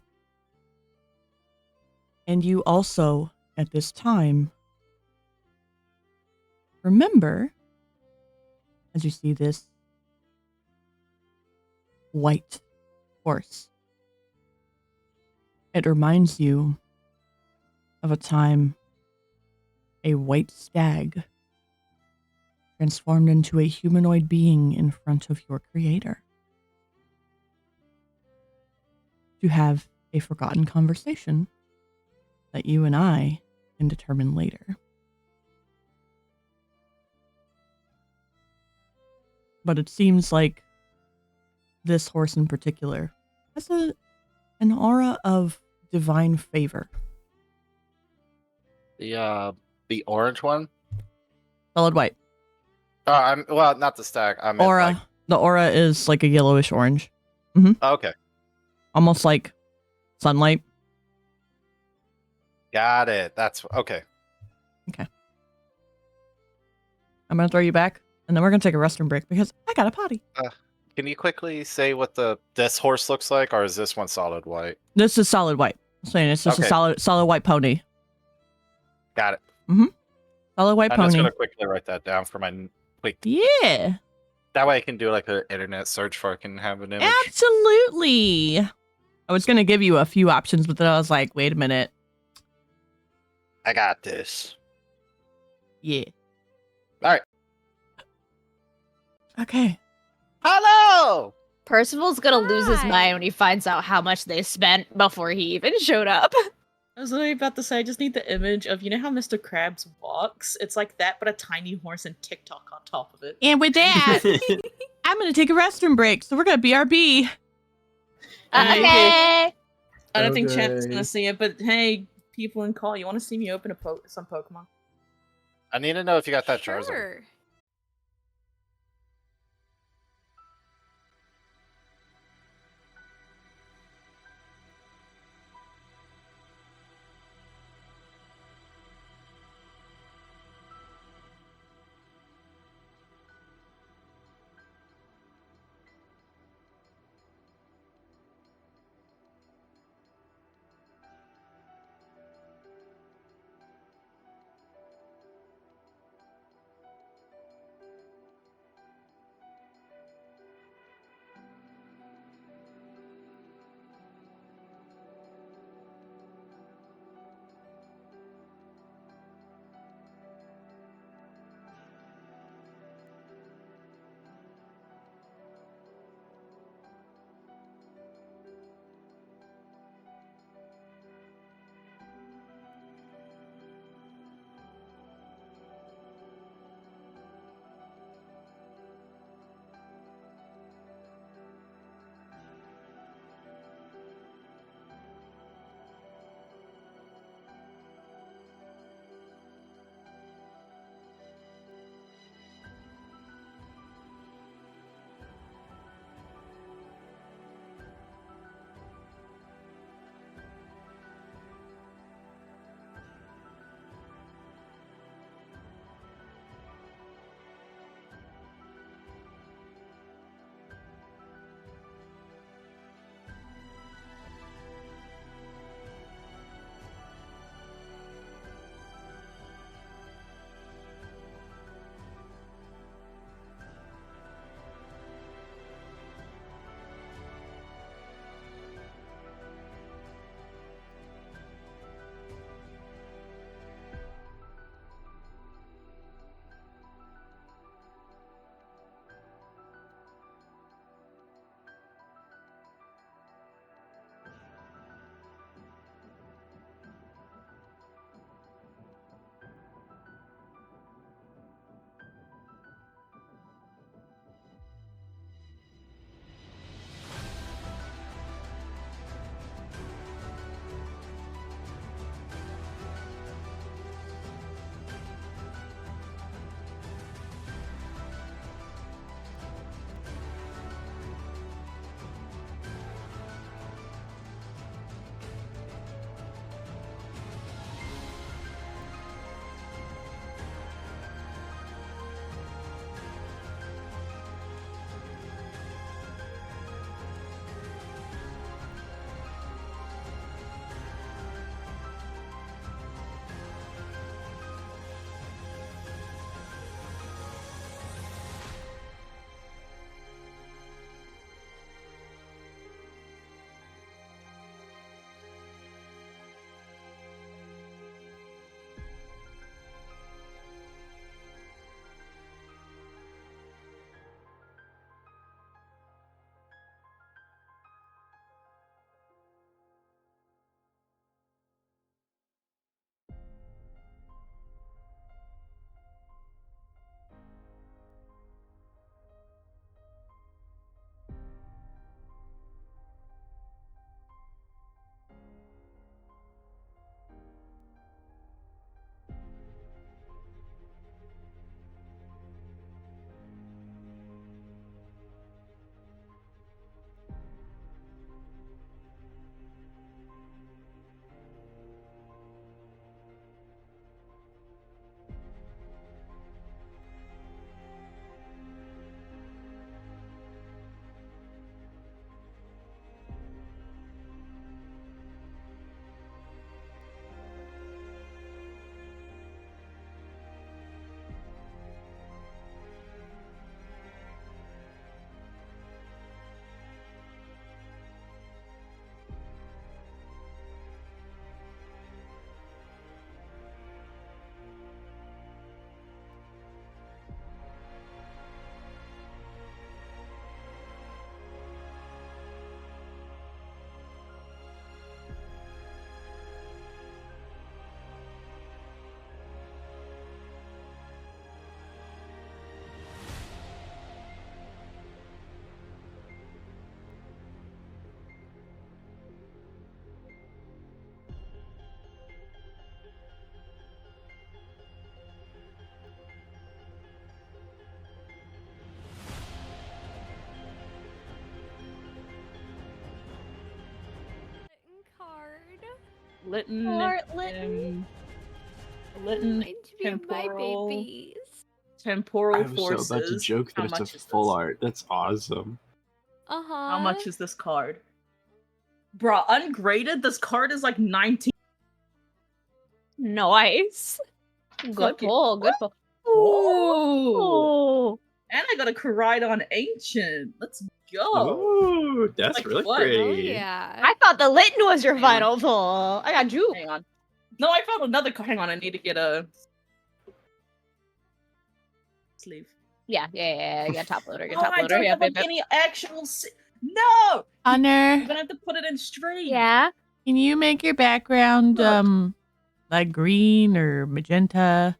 And you also, at this time, remember, as you see this white horse, it reminds you of a time a white stag transformed into a humanoid being in front of your creator to have a forgotten conversation that you and I can determine later. But it seems like this horse in particular has an aura of divine favor. The orange one. Solid white. Not the stack. I meant Aura. The aura is like a yellowish orange. Okay, Almost like sunlight. got it. That's okay. I'm going to throw you back, and then we're going to take a restroom break because I got a potty. Can you quickly say what this horse looks like, or is this one solid white? This is solid white. I'm saying it's just Okay. a solid white pony. Got it. Solid white I'm just pony. gonna quickly write that down for my quick. Yeah, That way I can do like an internet search for I can have an image. absolutely. I was going to give you a few options, but then I was like, wait a minute. I got this. Yeah. All right. Okay. Hello. Percival's gonna lose his Hi. mind when he finds out how much they spent before he even showed up. I was literally about to say, I just need the image of, how Mr. Krabs walks? It's like that, but a tiny horse and TikTok on top of it. And with that, I'm going to take a restroom break. So we're going to BRB. Okay. I don't think Champ is Okay. gonna see it, but hey, people in call, you want to see me open some Pokemon? I need to know if you got that Charizard. Sure. Lytton, Poor Lytton. Lytton, Reminds me of my temporal, babies. temporal I was forces. so about to joke that How it's a much is full this? art. That's awesome. Uh-huh. How much is this card? Bruh, ungraded, this card is like 19. Nice. Good Fucking- pull. Good pull. Ooh. Oh. And I got a Curated Ancient. Let's go. Ooh, that's Like really what? Oh pretty. yeah. I thought the Lytton was your Hang on. final pull. I got you. Hang on. No, I found another card. Hang on, I need to get a sleeve. Yeah. Get top loader. Get Oh, top I loader. don't Yeah, have like yep. any actual. No, Honor, I'm gonna have to put it in straight. Yeah. can you make your background Look. like green or magenta?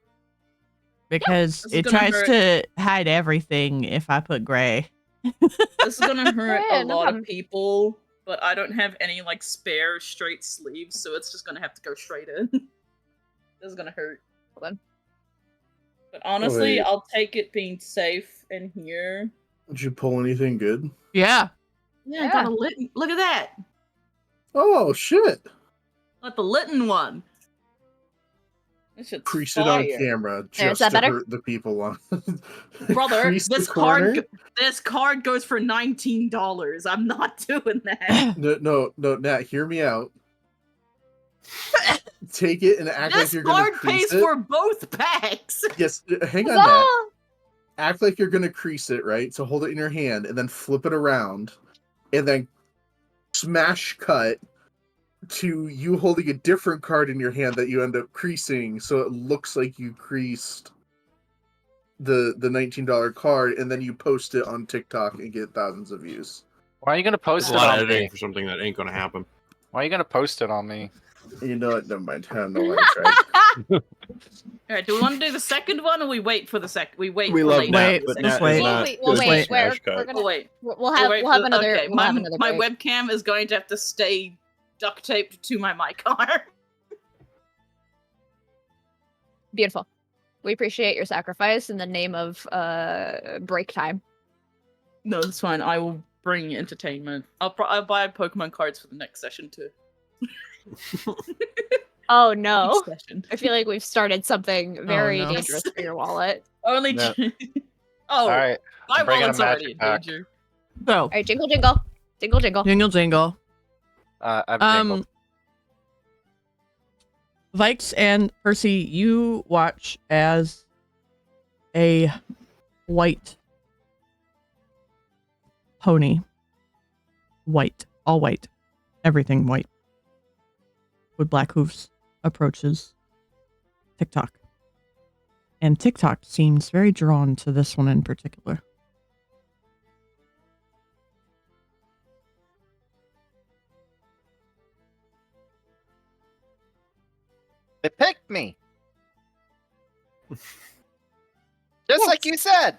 Because this is it gonna tries hurt. to hide everything if I put gray. This is gonna hurt Yeah, a no lot problem. of people, but I don't have any like spare straight sleeves, so it's just gonna have to go straight in. This is gonna hurt. Hold on. But honestly, Wait. I'll take it being safe in here. Did you pull anything good? Yeah. Yeah, I got a Lytton. Look at that. Oh shit! Like the Lytton one. This shit's Crease it on fire. camera There, is just that to better? hurt the people on. Brother, Crease the this corner? card goes for $19. I'm not doing that. No, Nat, hear me out. Take it and act like This you're gonna card crease pays it. for both packs. Yes, hang on, Nat. Huzzah! Act like you're gonna crease it, right? So hold it in your hand and then flip it around, and then smash cut to you holding a different card in your hand that you end up creasing, so it looks like you creased the $19 card, and then you post it on TikTok and get thousands of views. Why are you gonna post There's a it lot of on me? editing for something that ain't gonna happen. Why are you gonna post it on me? You know what? Never mind. I don't know why I tried. Alright, do we want to do the second one, or we wait for the second? We wait. We for love later Nat, Wait, for the but second just Nat one. is wait. not We'll good wait. with We're smash cut. gonna. Oh wait. We'll have another. Okay, we'll have another my break. webcam is going to have to stay duct taped to my mic arm. Beautiful. We appreciate your sacrifice in the name of break time. No, that's fine. I will bring entertainment. I'll buy Pokemon cards for the next session too. Oh no. Each session. I feel like we've started something very no. dangerous for your wallet. Only. No. Oh, All right, my I'm bringing a wallet's already in magic pack. danger. So, All right, jingle jingle. Jingle jingle. jingle jingle. I've jingled. Vaiks and Percy, you watch as a white pony, all white, everything white, with black hoofs, approaches TikTok. And TikTok seems very drawn to this one in particular. They picked me. Just like you said.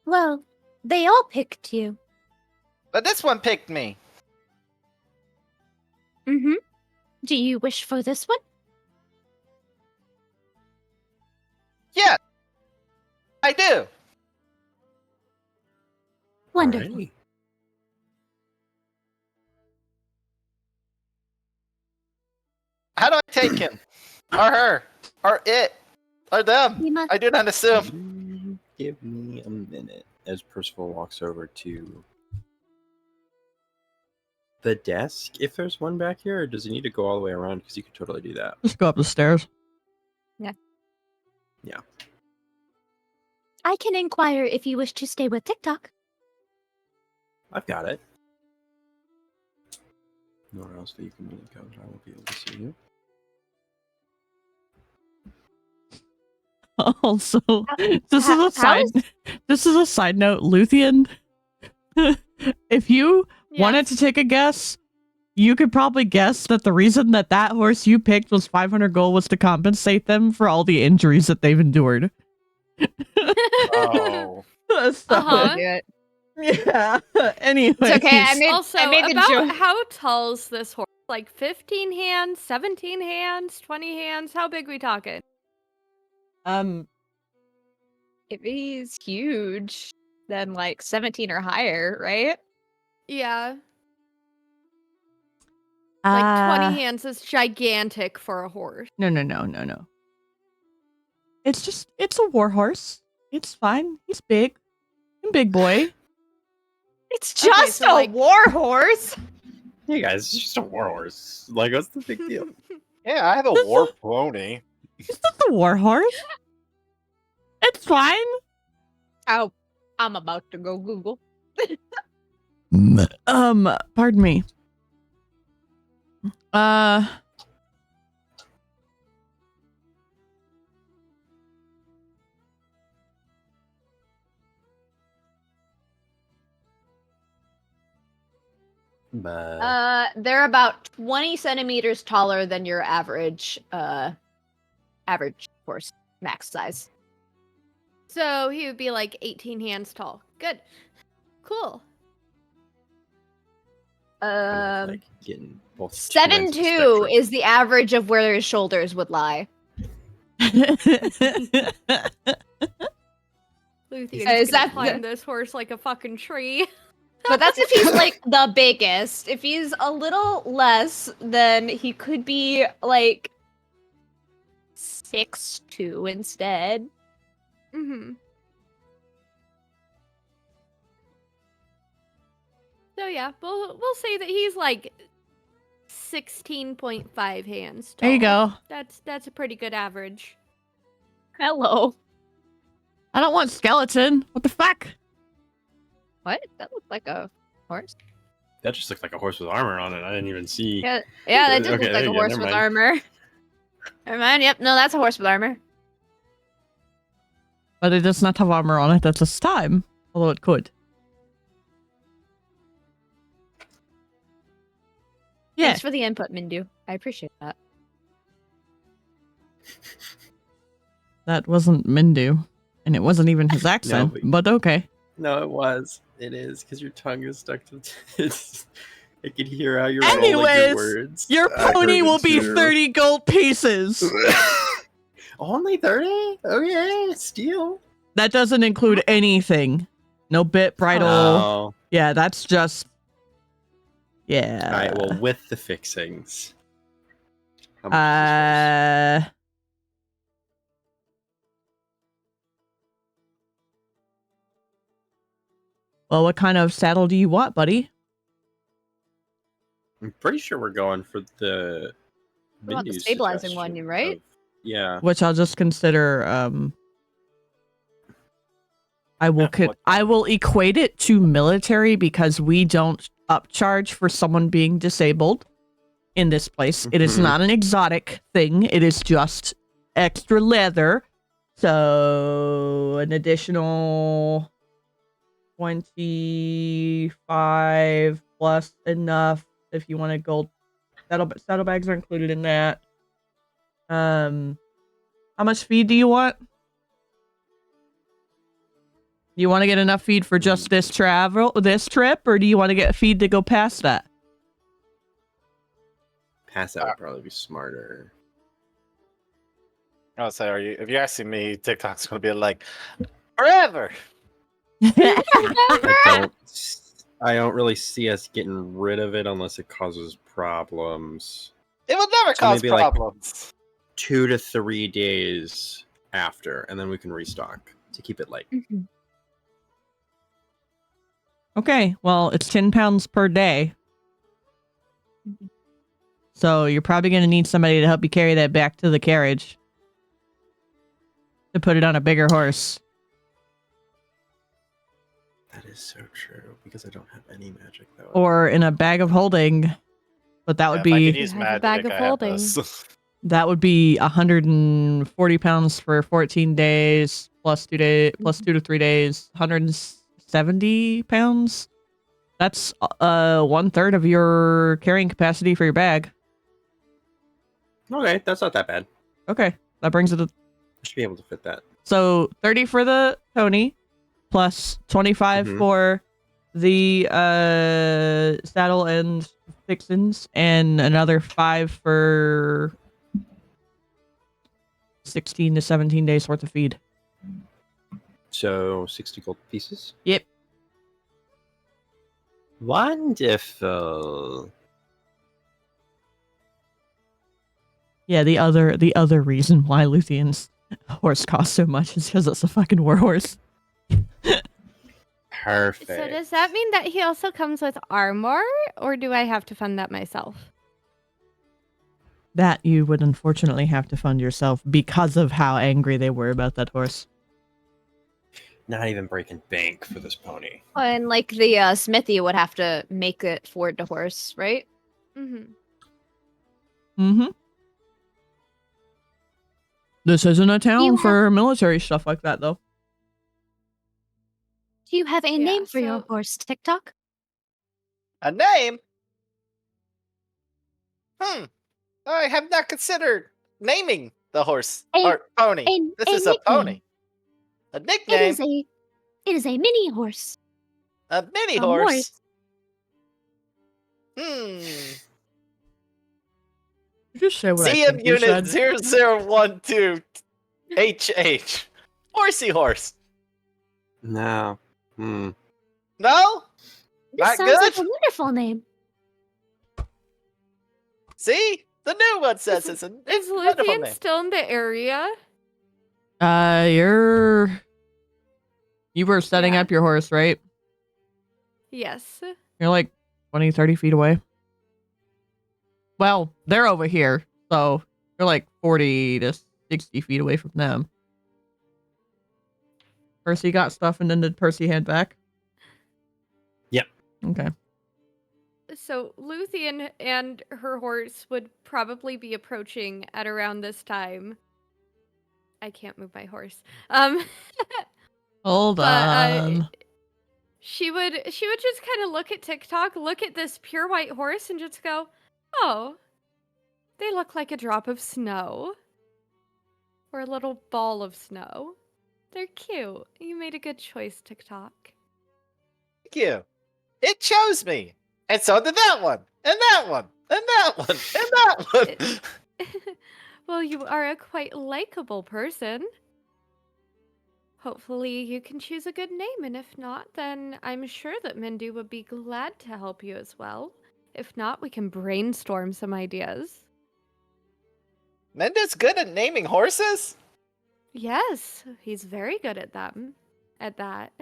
Well, they all picked you. But this one picked me. Mm-hmm. Do you wish for this one? Yeah. I do. Wonderful. Alrighty. How do I take him? Or her? Or it? Or them? We must I do not assume. Give me a minute as Percival walks over to the desk. If there's one back here, or does he need to go all the way around? Because you could totally do that. Just go up the stairs. I can inquire if you wish to stay with TikTok. I've got it. Nowhere else that you can really go, but I won't be able to see you. Also, this is how a side. is- This is a side note, Luthien. If you wanted to take a guess, you could probably guess that the reason that that horse you picked was 500 gold was to compensate them for all the injuries that they've endured. Oh. So, Uh-huh. Do it. yeah. Anyway, It's okay. I Also, made the about joke. how tall's this horse? Like 15 hands, 17 hands, 20 hands? How big we talking? If he's huge, then like 17 or higher, right? Yeah. Like 20 hands is gigantic for a horse. No. It's a war horse. It's fine. He's big. Big boy. It's Okay, just so, a like- war horse. Hey guys, it's just a warhorse. Like, what's the big deal? Yeah, I have a war pony. It's just a war horse. It's fine. Oh, I'm about to go Google. Pardon me. They're about 20 centimeters taller than your average horse max size. So he would be like 18 hands tall. Good. Cool. Like getting both two ends of the 7'2" spectrum. is the average of where his shoulders would lie. Luthien Is gonna that climb this horse like a fucking tree. But that's if he's like the biggest. If he's a little less, then he could be like 6'2" instead. Mm-hmm. So yeah, we'll say that he's like 16.5 hands tall. There you go. That's a pretty good average. Hello. I don't want skeleton. What the fuck? What? That looked like a horse. That just looked like a horse with armor on it. I didn't even see. Yeah, that did Okay, look there like you a go, horse never with mind. armor. Never mind. Yep. No, that's a horse with armor. But it does not have armor on it at this time. Although it could. Yeah. Thanks for the input, Mindu. I appreciate that. That wasn't Mindu. And it wasn't even his accent. But okay. No, it was. It is because your tongue is stuck to. I could hear how you're rolling Anyways, your words. Your I pony heard will it be too. 30 gold pieces. Only 30? Okay, steal. That doesn't include anything. No bit, bridle. Oh. Yeah, that's just. Yeah. All right. Well, with the fixings. How much is this horse? Well, what kind of saddle do you want, buddy? I'm pretty sure we're going for the. We want the Mindu's stabilizing one, suggestion right? of- yeah. Which I'll just consider. I will. I will equate it to military because we don't upcharge for someone being disabled in this place. It is Mhm. not an exotic thing. It is just extra leather. So an additional 25 plus enough if you want a gold saddlebags are included in that. How much feed do you want? Do you want to get enough feed for just this trip, or do you want to get feed to go past that? Pass that would probably be smarter. I'll say, if you're asking me, TikTok's gonna be like, forever. I don't really see us getting rid of it unless it causes problems. It will never So cause maybe, like, problems. 2 to 3 days after, and then we can restock to keep it light. Okay, well, it's 10 pounds per day. So you're probably going to need somebody to help you carry that back to the carriage. To put it on a bigger horse. That is so true, because I don't have any magic, though. Or in a bag of holding. But that would If I could be... use You have a magic, bag of I have holding. this. That would be 140 pounds for 14 days, plus 2 to 3 days, 170 pounds. That's 1/3 of your carrying capacity for your bag. Okay, that's not that bad. Okay, that brings it to... I should be able to fit that. So 30 for the pony, plus 25 Mhm. for the saddle and fixins, and another 5 for 16 to 17 days worth of feed. So 60 gold pieces. Yep. Wonderful. Yeah, the other reason why Luthien's horse costs so much is because it's a fucking warhorse. Perfect. So does that mean that he also comes with armor, or do I have to fund that myself? That you would unfortunately have to fund yourself because of how angry they were about that horse. Not even breaking bank for this pony. And like the smithy would have to make it for the horse, right? Mm-hmm. Mm-hmm. This isn't a town You for military stuff like that, though. Do you have a Yeah, name for your so- horse, TikTok? A name? I have not considered naming the horse or pony. This is a pony. A nickname? It is a mini horse. A mini a horse? You just say what I CM think you Unit said. 0012 HH. Horsey horse. No. No? This Not sounds good? like a wonderful name. See? The new one says it's a Is wonderful Luthien name. still in the area? You were setting Yeah. up your horse, right? Yes. You're like 20, 30 feet away. Well, they're over here, so you're like 40 to 60 feet away from them. Percy got stuff, and then did Percy head back? Yep. Okay. So Luthien and her horse would probably be approaching at around this time. I can't move my horse. Hold on. She would just kind of look at TikTok, look at this pure white horse, and just go, "Oh, they look like a drop of snow, or a little ball of snow. They're cute. You made a good choice, TikTok." Thank you. It chose me. And so did that one. And that one. And that one. And that one. Well, you are a quite likable person. Hopefully you can choose a good name, and if not, then I'm sure that Mindu would be glad to help you as well. If not, we can brainstorm some ideas. Menda's good at naming horses? Yes, he's very good at them. At that.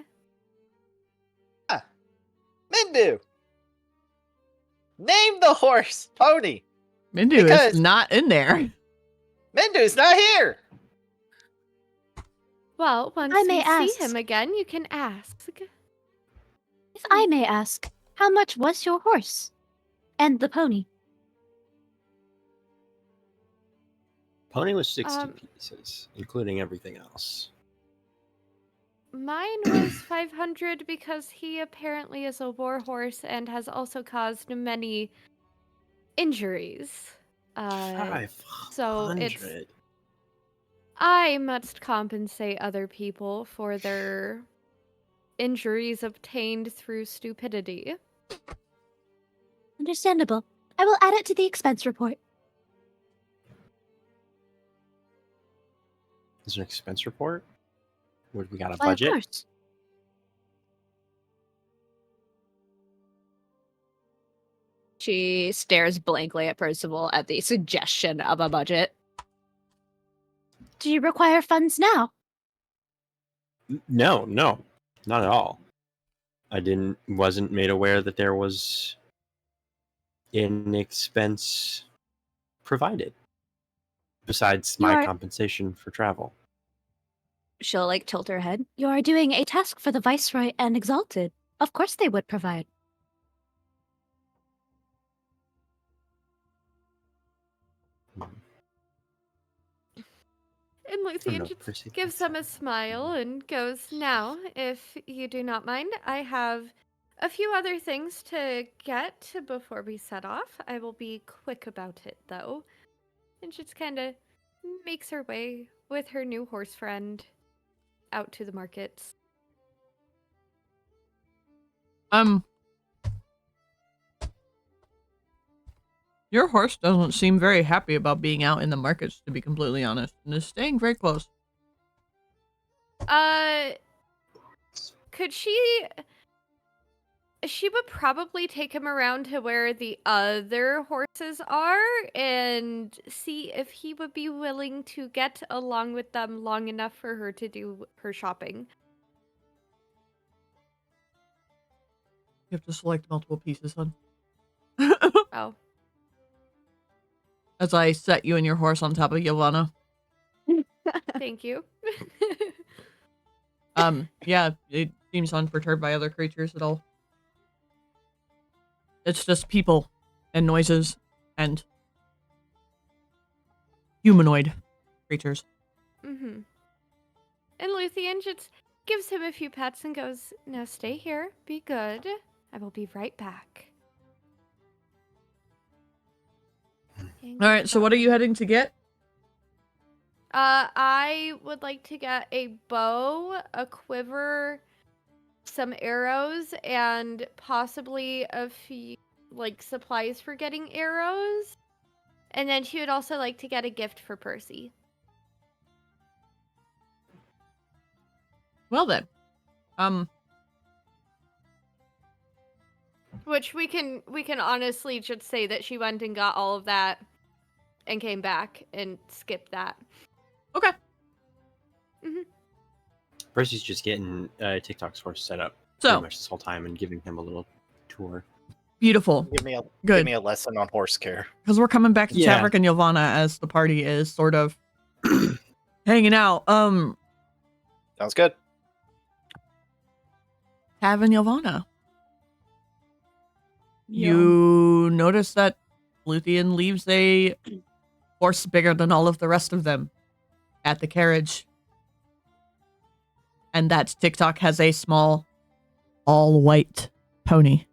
Mindu. Name the horse pony. Mindu because- is not in there. Mindu's not here. Well, once I may we ask. see him again, you can ask. If I may ask, how much was your horse? And the pony? Pony was 60 Um, pieces, including everything else. Mine was 500 because he apparently is a war horse and has also caused many injuries. 500. So I must compensate other people for their injuries obtained through stupidity. Understandable. I will add it to the expense report. Is there an expense report? Would we got a Why, of budget? course. She stares blankly at Percival at the suggestion of a budget. Do you require funds now? No, not at all. I wasn't made aware that there was an expense provided besides my compensation for travel. She'll tilt her head. You are doing a task for the Viceroy and Exalted. Of course they would provide. And Luthien just gives them a smile and goes, "Now, if you do not mind, I have a few other things to get before we set off. I will be quick about it, though." And just kind of makes her way with her new horse friend out to the markets. Your horse doesn't seem very happy about being out in the markets, to be completely honest, and is staying very close. Could she she would probably take him around to where the other horses are and see if he would be willing to get along with them long enough for her to do her shopping. You have to select multiple pieces, hon. Oh. As I set you and your horse on top of Ylvanna. Thank you. Yeah, it seems unperturbed by other creatures at all. It's just people and noises and humanoid creatures. Mm-hmm. And Luthien just gives him a few pats and goes, "Now stay here, be good. I will be right back." Alright, so what are you heading to get? I would like to get a bow, a quiver, some arrows, and possibly a few, like, supplies for getting arrows. And then she would also like to get a gift for Percy. Well then. Which we can honestly just say that she went and got all of that and came back and skipped that. Okay. Mm-hmm. Percy's just getting TikTok's horse set up So pretty much this whole time and giving him a little tour. beautiful. Give me Good. a lesson on horse care. Because we're coming back to Yeah. Tavrick and Ylvanna as the party is sort of hanging out. Sounds good. Tav and Ylvanna. You notice that Luthien leaves a horse bigger than all of the rest of them at the carriage. And that TikTok has a small, all-white pony.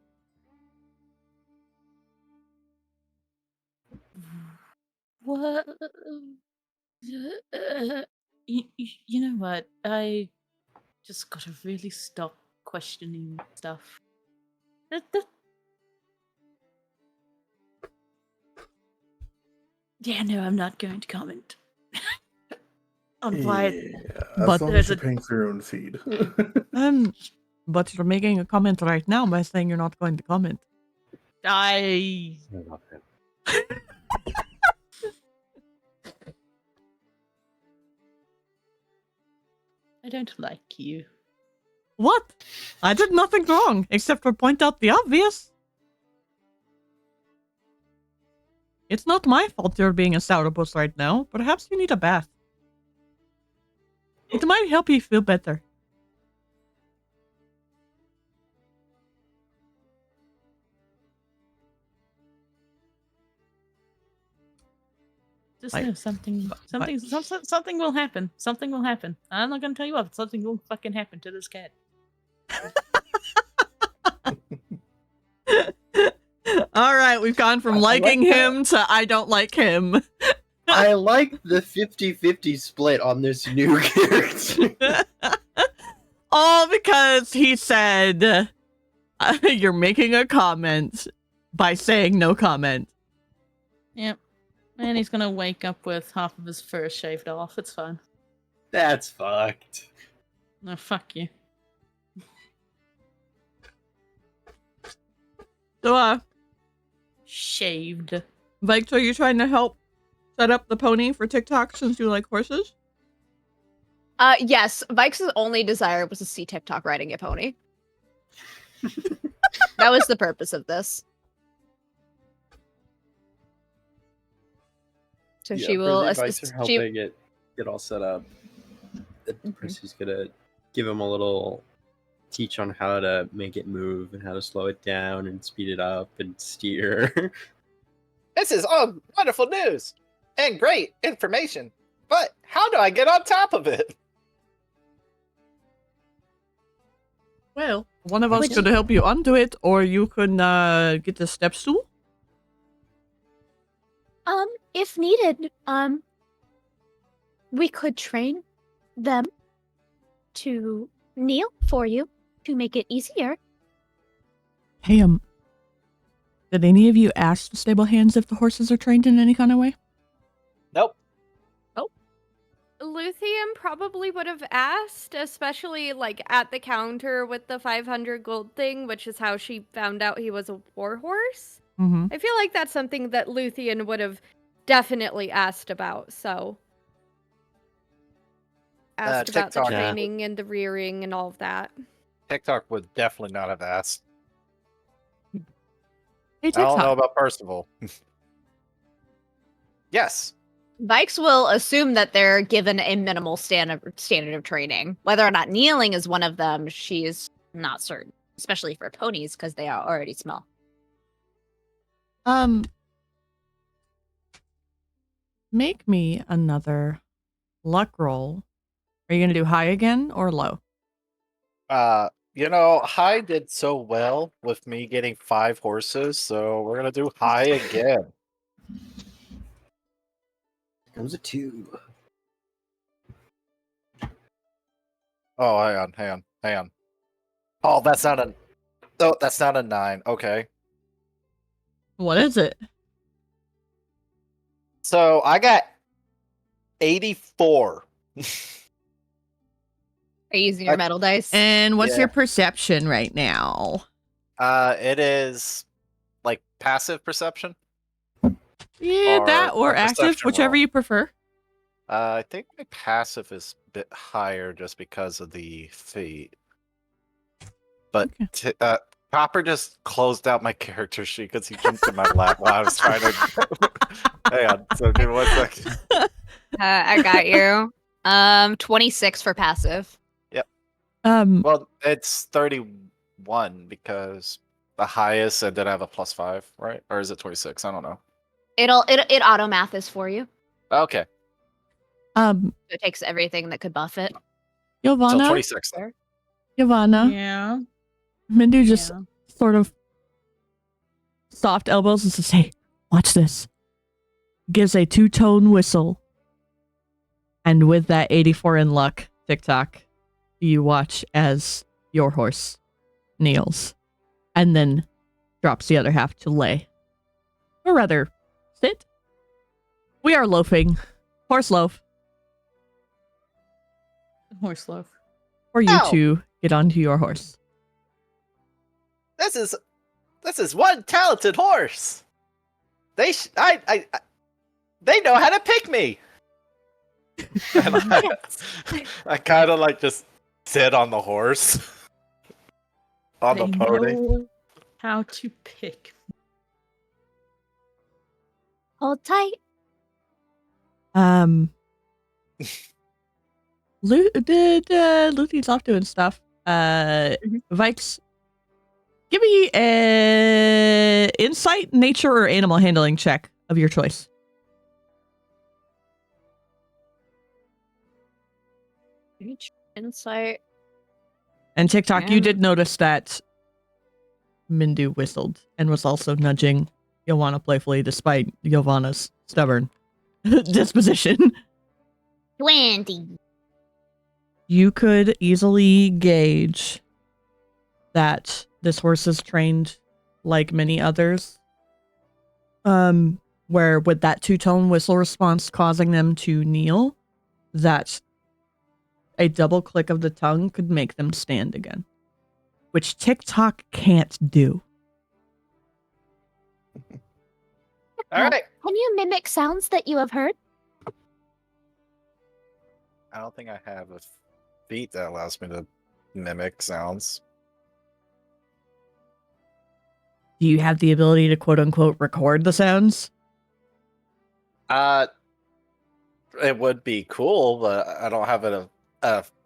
What? You know what? I just gotta really stop questioning stuff. Yeah, no, I'm not going to comment on why. As But long as there's you're a- paying for your own feed. But you're making a comment right now by saying you're not going to comment. I don't like you. What? I did nothing wrong, except for point out the obvious. It's not my fault you're being a sourpuss right now. Perhaps you need a bath. It might help you feel better. Just Like- know something will happen. Something will happen. I'm not gonna tell you what. Something will fucking happen to this cat. All right, we've gone from I like liking that. him to I don't like him. I like the 50-50 split on this new character. All because he said you're making a comment by saying no comment. Yep. And he's gonna wake up with half of his fur shaved off. It's fine. That's fucked. No, fuck you. So, Shaved. Vaiks, are you trying to help set up the pony for TikTok since you like horses? Yes, Vaiks' only desire was to see TikTok riding a pony. That was the purpose of this. So Yeah, she will for the advice assist. for helping get all set up. Percy's gonna give him a little teach on how to make it move and how to slow it down and speed it up and steer. This is all wonderful news and great information. But how do I get on top of it? Well, one of us Which- could help you onto it, or you could get the step stool. If needed, we could train them to kneel for you to make it easier. Hey, did any of you ask the stable hands if the horses are trained in any kind of way? Nope. Luthien probably would have asked, especially like at the counter with the 500 gold thing, which is how she found out he was a warhorse. Mm-hmm. I feel like that's something that Luthien would have definitely asked about. So asked about the TikTok. training and the rearing and all of that. TikTok would definitely not have asked. Hey, I don't know TikTok. about Percival. Yes. Vaiks will assume that they're given a minimal standard of training. Whether or not kneeling is one of them, she is not certain, especially for ponies because they are already small. Make me another luck roll. Are you gonna do high again or low? High did so well with me getting 5 horses, so we're gonna do high again. Comes a 2. Oh, hang on. Oh, that's not a 9. Okay. What is it? So I got 84. Are you using your metal dice? And what's Yeah. your perception right now? It is like passive perception. Yeah, that or or active, perception whichever roll. you prefer. I think my passive is a bit higher just because of the feat. But Copper just closed out my character sheet because he jumped in my lap while I was trying to. Hang on, so give me 1 second. I got you. 26 for passive. Well, it's 31 because the highest and then I have a +5, right? Or is it 26? I don't know. It auto math is for you. Okay, It takes everything that could buff it. so Ylvanna, 26 then. Ylvanna, Yeah. Mindu just Yeah. sort of soft elbows and says, "Hey, watch this." Gives a 2-tone whistle, and with that 84 in luck, TikTok, you watch as your horse kneels, and then drops the other half to lay, or rather, sit. We are loafing, horse loaf, Horse loaf. for you Ow. to get onto your horse. This is one talented horse. They know how to pick me. And I kind of like just sit on the horse. On the They pony. know how to pick. Hold tight. Luthien's off doing stuff. Vaiks, give me a insight, nature, or animal handling check of your choice. Insight. And TikTok, you Man. did notice that Mindu whistled and was also nudging Ylvanna playfully despite Ylvanna's stubborn disposition. 20. You could easily gauge that this horse is trained like many others. Where with that 2-tone whistle response causing them to kneel, that a double click of the tongue could make them stand again. Which TikTok can't do. All right. Can you mimic sounds that you have heard? I don't think I have a feat that allows me to mimic sounds. Do you have the ability to quote unquote record the sounds? It would be cool, but I don't have a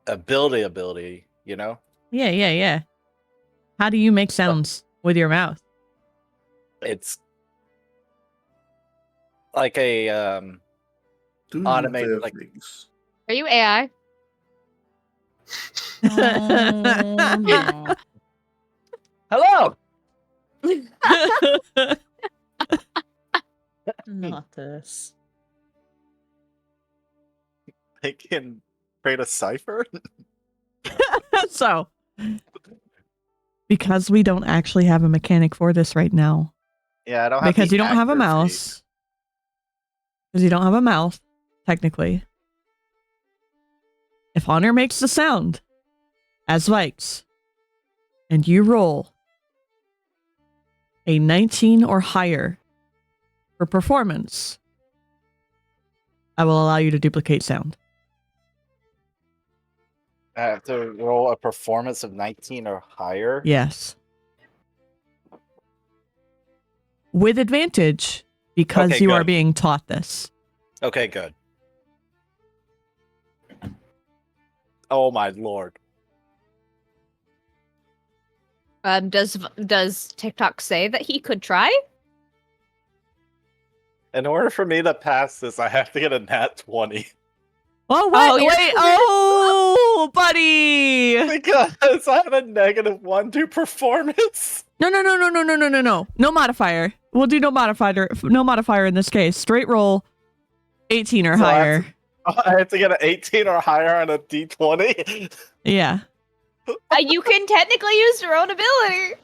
ability, you know? Yeah. How do you make sounds with your mouth? It's like a Do Automated, their like- things. Are you AI? No. hello. Not this. They can create a cipher. So, because we don't actually have a mechanic for this right now, Yeah, I don't have because the you don't have a actor feat. mouse, because you don't have a mouth, technically, If Honor makes the sound as Vaiks, and you roll a 19 or higher for performance, I will allow you to duplicate sound. I have to roll a performance of 19 or higher. Yes. With advantage, because Okay, you are good. being taught this. Okay, good. Oh my lord. Does TikTok say that he could try? In order for me to pass this, I have to get a nat 20. Oh, what? Oh, you're Wait. Oh, buddy. Because I have a -1 to performance. No. No modifier. We'll do no modifier. No modifier in this case. Straight roll 18 or So higher. I have to get an 18 or higher on a d20. Yeah. You can technically use your own ability.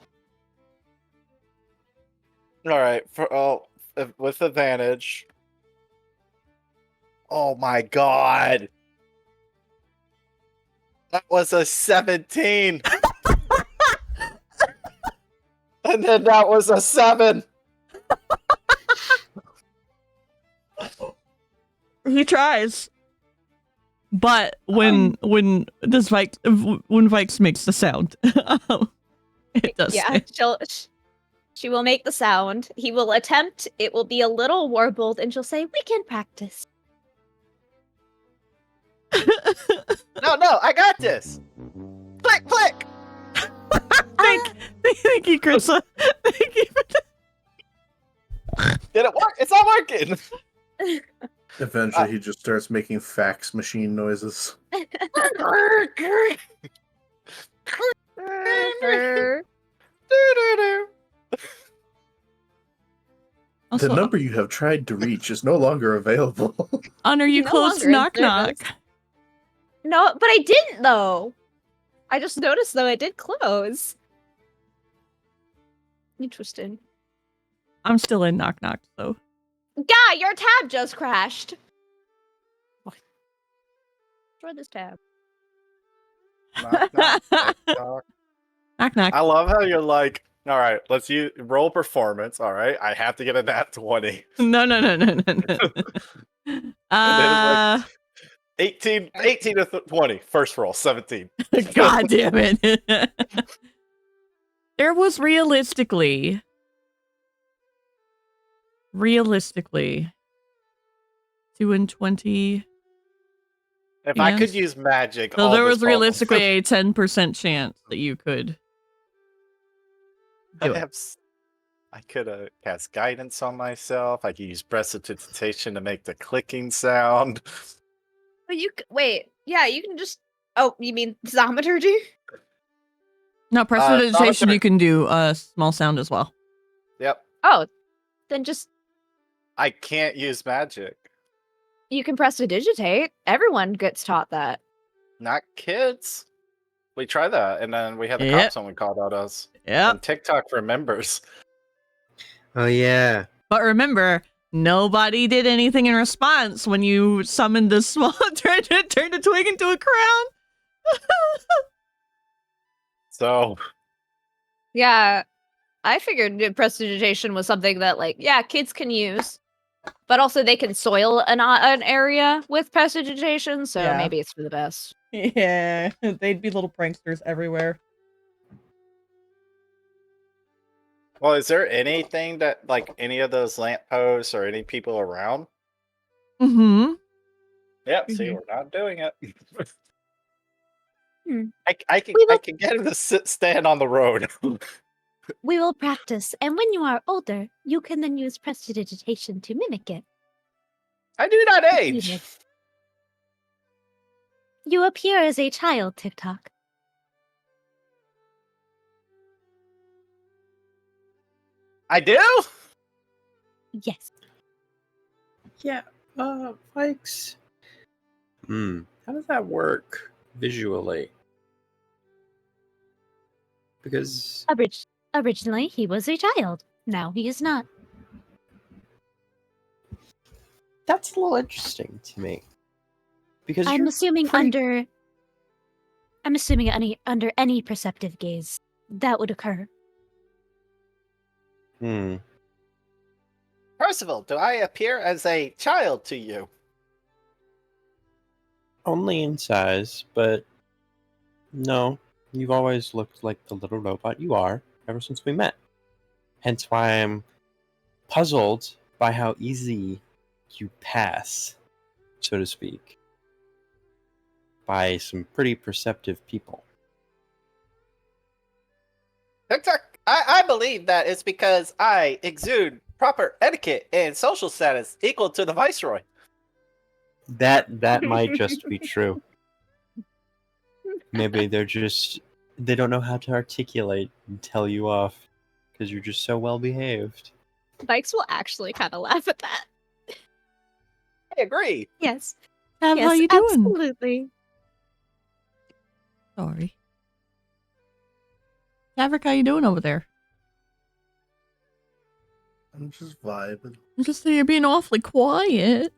All right, with advantage. Oh my god. That was a 17. And then that was a 7. He tries. But when Vaiks makes the sound, it does. Yeah, she will make the sound. He will attempt. It will be a little warbled, and she'll say, "We can practice." No, I got this. Click, click. Thank you, Krissa. Thank you. Did it work? It's not working. Eventually, he just starts making fax machine noises. Also, The number you have tried to reach is no longer available. Honor, you No closed longer in knock knock. service. No, but I didn't though. I just noticed though it did close. Interesting. I'm still in knock knock, so. Guy, your tab just crashed. Try this tab. Knock, knock, knock. Knock knock. I love how you're like, all right, let's roll performance. All right, I have to get a nat 20. No. And 18 to 20. First roll, 17. God damn it. There was realistically 2 and 20. If I could use magic, So all there this was falls. realistically a 10% chance that you could do it. I could cast guidance on myself. I could use prestidigitation to make the clicking sound. But wait. Yeah, you can just. Oh, you mean thaumaturgy? No, prestidigitation, Thaumaturgy. you can do a small sound as well. Yep. Oh, then just I can't use magic. you can prestidigitate. Everyone gets taught that. Not kids. We try that, and then we had the Yep. cops someone called out us. Yeah. And TikTok remembers. Oh yeah. But remember, nobody did anything in response when you summoned the small turned a twig into a crown. So Yeah, I figured that prestidigitation was something that, like, yeah, kids can use, but also they can soil an area with prestidigitation, so Yeah. maybe it's for the best. Yeah, they'd be little pranksters everywhere. well, is there anything that like any of those lampposts or any people around? Mm-hmm. Yep, see, we're not doing it. Hmm. I can get him to stand on the road. We will practice, and when you are older, you can then use prestidigitation to mimic it. I do not age. You appear as a child, TikTok. I do? Yes. Yeah. Vaiks. Hmm. How does that work visually? Because Originally, he was a child. Now he is not. that's a little interesting to me. Because I'm you're assuming pretty- under I'm assuming under any perceptive gaze, that would occur. Percival, do I appear as a child to you? Only in size, but no, you've always looked like the little robot you are ever since we met. Hence why I'm puzzled by how easy you pass, so to speak, by some pretty perceptive people. TikTok, I believe that it's because I exude proper etiquette and social status equal to the Viceroy. That might just be true. Maybe they don't know how to articulate and tell you off because you're just so well behaved. Vaiks will actually kind of laugh at that. I agree. Yes. Tav, Yes, how you doing? absolutely. Sorry. Tavrick, how you doing over there? I'm just vibing. I'm just saying you're being awfully quiet.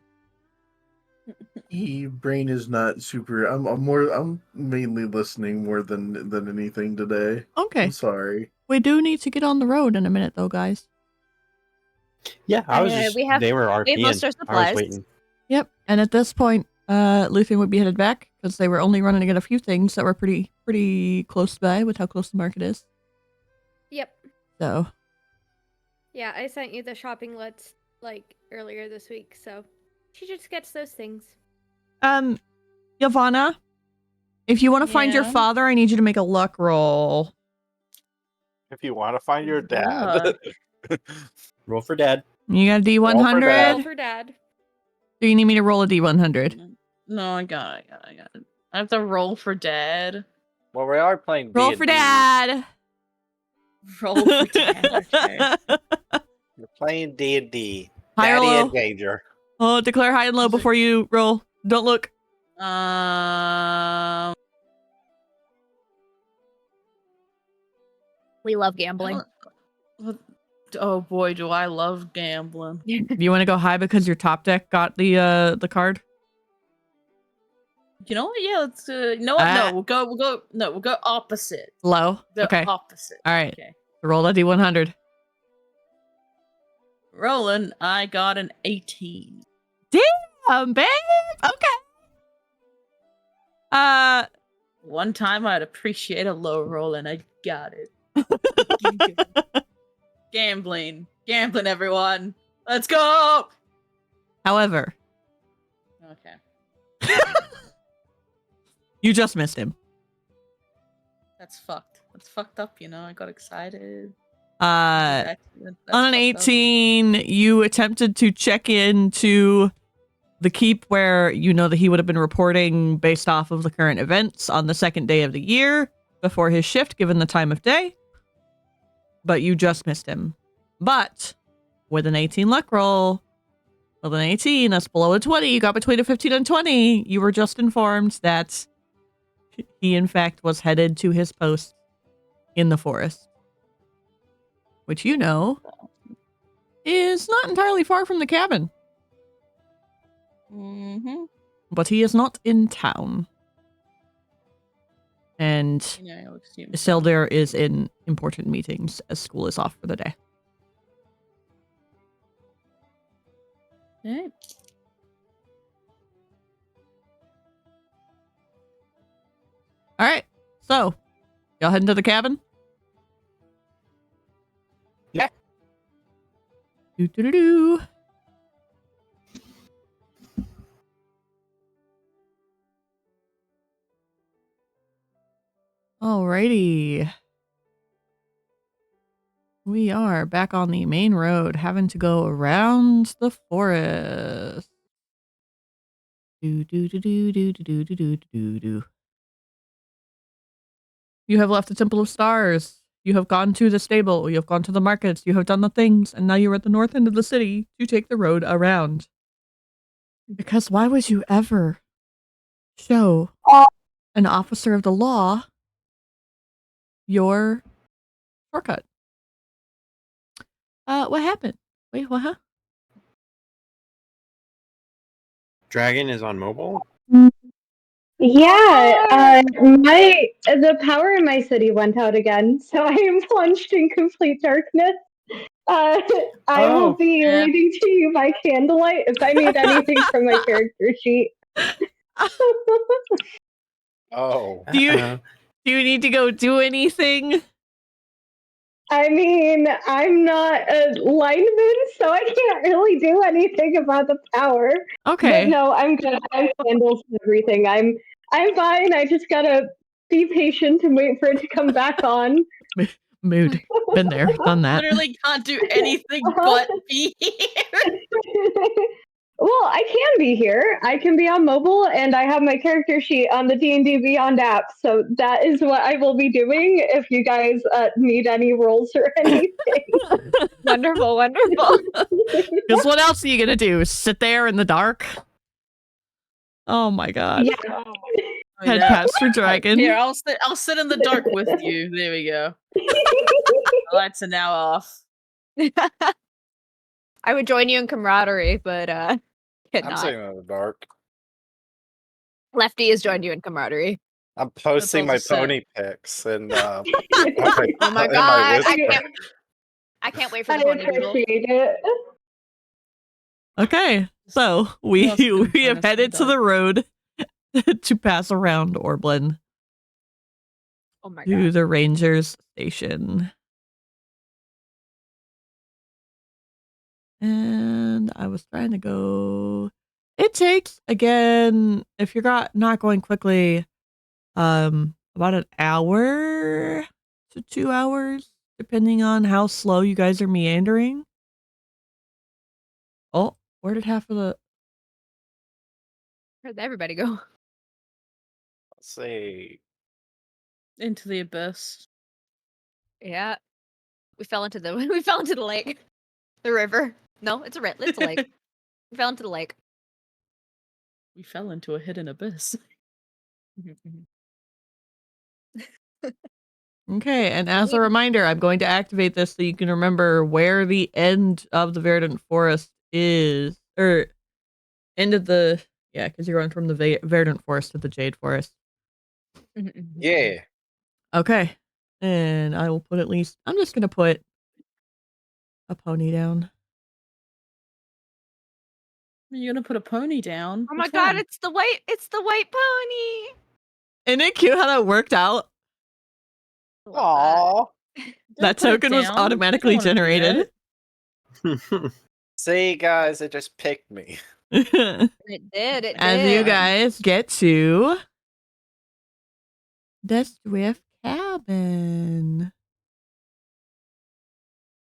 Brain is not super. I'm mainly listening more than anything today. Okay. I'm sorry. We do need to get on the road in a minute, though, guys. Yeah, I was just. They were RPing. We have most of our I was supplies. waiting. Yep. And at this point, Luthien would be headed back because they were only running to get a few things that were pretty close by with how close the market is. Yep. So. Yeah, I sent you the shopping list like earlier this week, so she just gets those things. Ylvanna, if you want to find your Yeah? father, I need you to make a luck roll. If you want to find your dad. Roll for dad. You got a Roll for D100? dad. Roll for dad. Do you need me to roll a D100? No, I got it. I have to roll for dad. Well, we are playing Roll D&D. for dad. Roll for dad. Okay. We're playing D&D. High or Daddy low? in danger. Oh, declare high and low before you roll. Don't look. We love gambling. Oh boy, do I love gambling. You want to go high because your top deck got the card? You know what? Yeah, let's. You know what? No, we'll go opposite. Low. The Okay. opposite. All right. Okay. Roll a D100. Rolling, I got an 18. Babe. Okay. One time I'd appreciate a low roll, and I got it. Gambling, everyone. Let's go. However, Okay. you just missed him. That's fucked. That's fucked up, you know. I got excited. On an fucked up. 18, you attempted to check into the keep where you know that he would have been reporting based off of the current events on the second day of the year before his shift, given the time of day. But you just missed him. But with an 18 luck roll, with an 18, that's below a 20, you got between a 15 and 20, you were just informed that he, in fact, was headed to his post in the forest. Which you know is not entirely far from the cabin. Mm-hmm. But he is not in town. And Isildur is in important meetings as school is off for the day. Okay. All right. So, y'all heading to the cabin? Yeah. Do-do-do-do. Alrighty. We are back on the main road, having to go around the forest. Do do do do do do do do do do. You have left the Temple of Stars. You have gone to the stable. You have gone to the markets. You have done the things, and now you're at the north end of the city to take the road around. Because why would you ever show an officer of the law your shortcut? What happened? Wait, what? Huh? Dragon is on mobile? Yeah, the power in my city went out again, so I am plunged in complete darkness. I will be reading to you by candlelight if I need anything from my character sheet. Oh. Do you need to go do anything? I mean, I'm not a lineman, so I can't really do anything about the power. Okay. But no, I'm good. I have candles and everything. I'm fine. I just gotta be patient and wait for it to come back on. Mood. Been there, done that. Literally can't do anything but be here. Well, I can be here. I can be on mobile, and I have my character sheet on the D&D Beyond app, so that is what I will be doing if you guys need any rolls or anything. Wonderful, wonderful. Because what else are you gonna do? Sit there in the dark? Oh my god. Yeah. Head pass for dragon. Here, I'll sit in the dark with you. There we go. The lights are now off. I would join you in camaraderie, but I'm cannot. sitting in the dark. Lefty has joined you in camaraderie. I'm posting my also sad. pony pics and Oh my god! I can't wait for the pony doodle. appreciate it. Okay, so we else can have find us headed in to the road to pass around Orblin Oh my to god! the Rangers station. And I was trying to go. It takes, again, if you're not going quickly, about an hour to 2 hours, depending on how slow you guys are meandering. Oh, where did half of the... Where'd everybody go? let's see. Into the abyss. Yeah, we fell into the lake, the river. No, it's a lake. We fell into the lake. We fell into a hidden abyss. Okay, and as a reminder, I'm going to activate this so you can remember where the end of the Verdant Forest is. Or, end of the... Yeah, because you're going from the Verdant Forest to the Jade Forest. Yeah. Okay, and I will put at least... I'm just going to put a pony down. You're gonna put a pony down? Oh my Which god! one? It's the white pony. Isn't it cute how that worked out? Aww. That Don't put it token was down. You automatically don't wanna do generated. See, guys, it just picked me. It did. It As did. you guys get to the Strif cabin.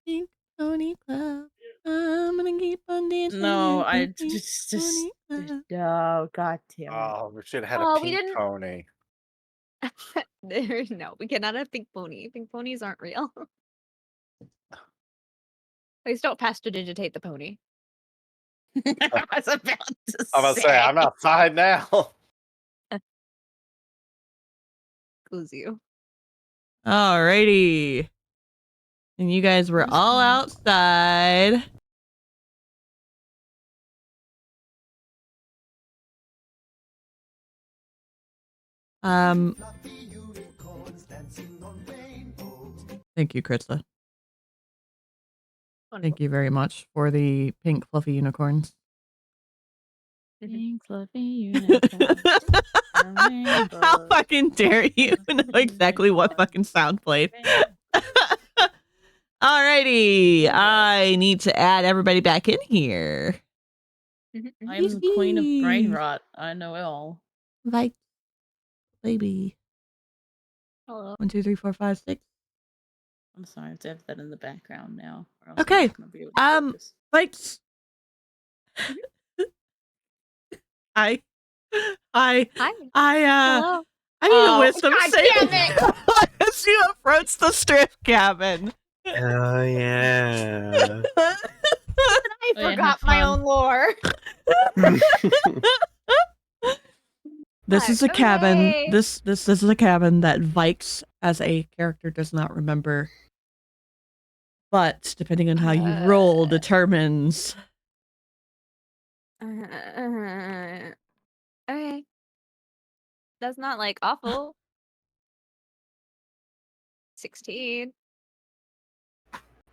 Pink Pony Club. I'm gonna keep on dancing. No, with I the Pink just Pony Club. oh god damn it. Oh, we should have had Oh, a we pink didn't- pony. No, we cannot have pink pony. Pink ponies aren't real. Please don't prestidigitate the pony. I was about to I'm about to say, I'm outside now. Excuse you. Alrighty. And you guys were all outside. Thank you, Kritza. Thank you very much for the pink fluffy unicorns. Pink fluffy unicorns. How fucking dare you know exactly what fucking sound played. Alrighty, I need to add everybody back in here. I'm the queen of brain rot. I know it all. Vaiks, baby. Hello. 1, 2, 3, 4, 5, 6. I'm sorry, I have to have that in the background now. or else I'm Okay. not gonna be able to focus. Vaiks. Hi. Hi. I need Oh, a wisdom God saving damn throw as you approach the Strif cabin. Oh yeah. I yeah, forgot have my fun. own lore. This is a cabin. Hooray. This is a cabin that Vaiks as a character does not remember. But depending on how you roll determines. Okay. That's not like awful. 16.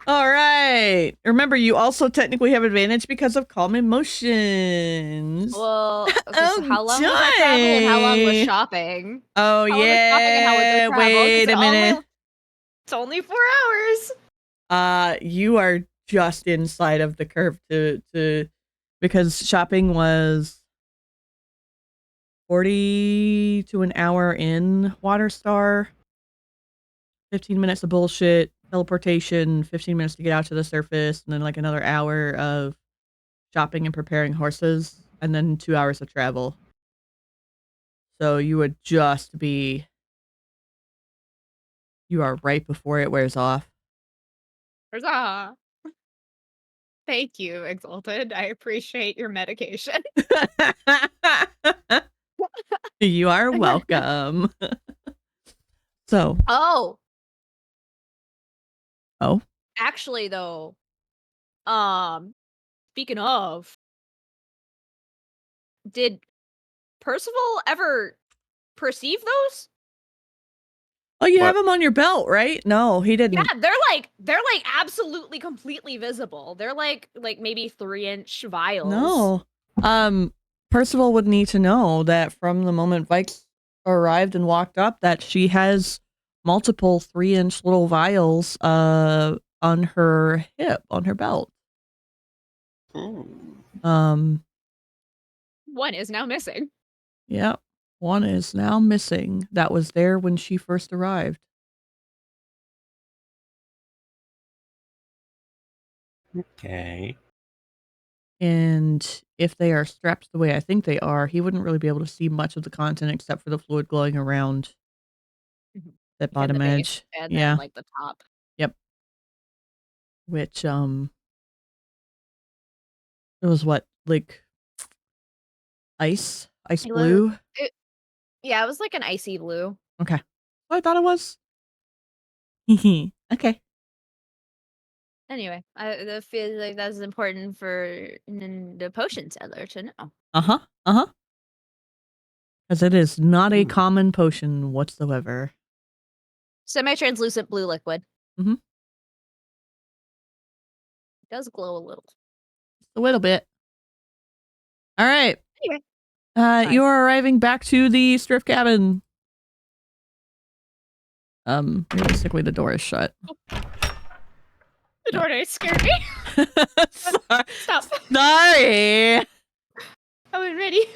All right. Remember, you also technically have advantage because of calm emotions. Well, okay, Oh, so how long was our travel and how long was joy. shopping? Oh, How long was shopping and how was yeah. the travel? 'Cause Wait a minute. It's only 4 hours. You are just inside of the curve to because shopping was 40 to an hour in Waterstar. 15 minutes of bullshit, teleportation, 15 minutes to get out to the surface, and then like another hour of shopping and preparing horses, and then 2 hours of travel. So you would just be... You are right before it wears off. Huzzah. Thank you, Exalted. I appreciate your medication. You are welcome. So... Oh. Oh? Actually, though, speaking of, did Percival ever perceive those? Oh, you What? have them on your belt, right? No, he didn't. Yeah, they're like absolutely completely visible. They're like maybe 3-inch vials. No. Percival would need to know that from the moment Vaiks arrived and walked up that she has multiple 3-inch little vials on her hip, on her belt. Hmm. One is now missing. Yep. One is now missing. That was there when she first arrived. Okay. And if they are strapped the way I think they are, he wouldn't really be able to see much of the content except for the fluid glowing around that And bottom the base, edge. and Yeah. then like the top. Yep. Which, it was what, like, ice blue? Yeah, it was like an icy blue. Okay. What I thought it was. Okay. Anyway, I feel like that's important for the potion seller to know. Uh-huh. Because it is not a Hmm. common potion whatsoever. Semi-translucent blue liquid. Mhm. It does glow a little. Just a little bit. All right. Anyway. You are arriving back to the Strif cabin. Realistically, the door is shut. The door scared me. Stop. Sorry. I wasn't ready.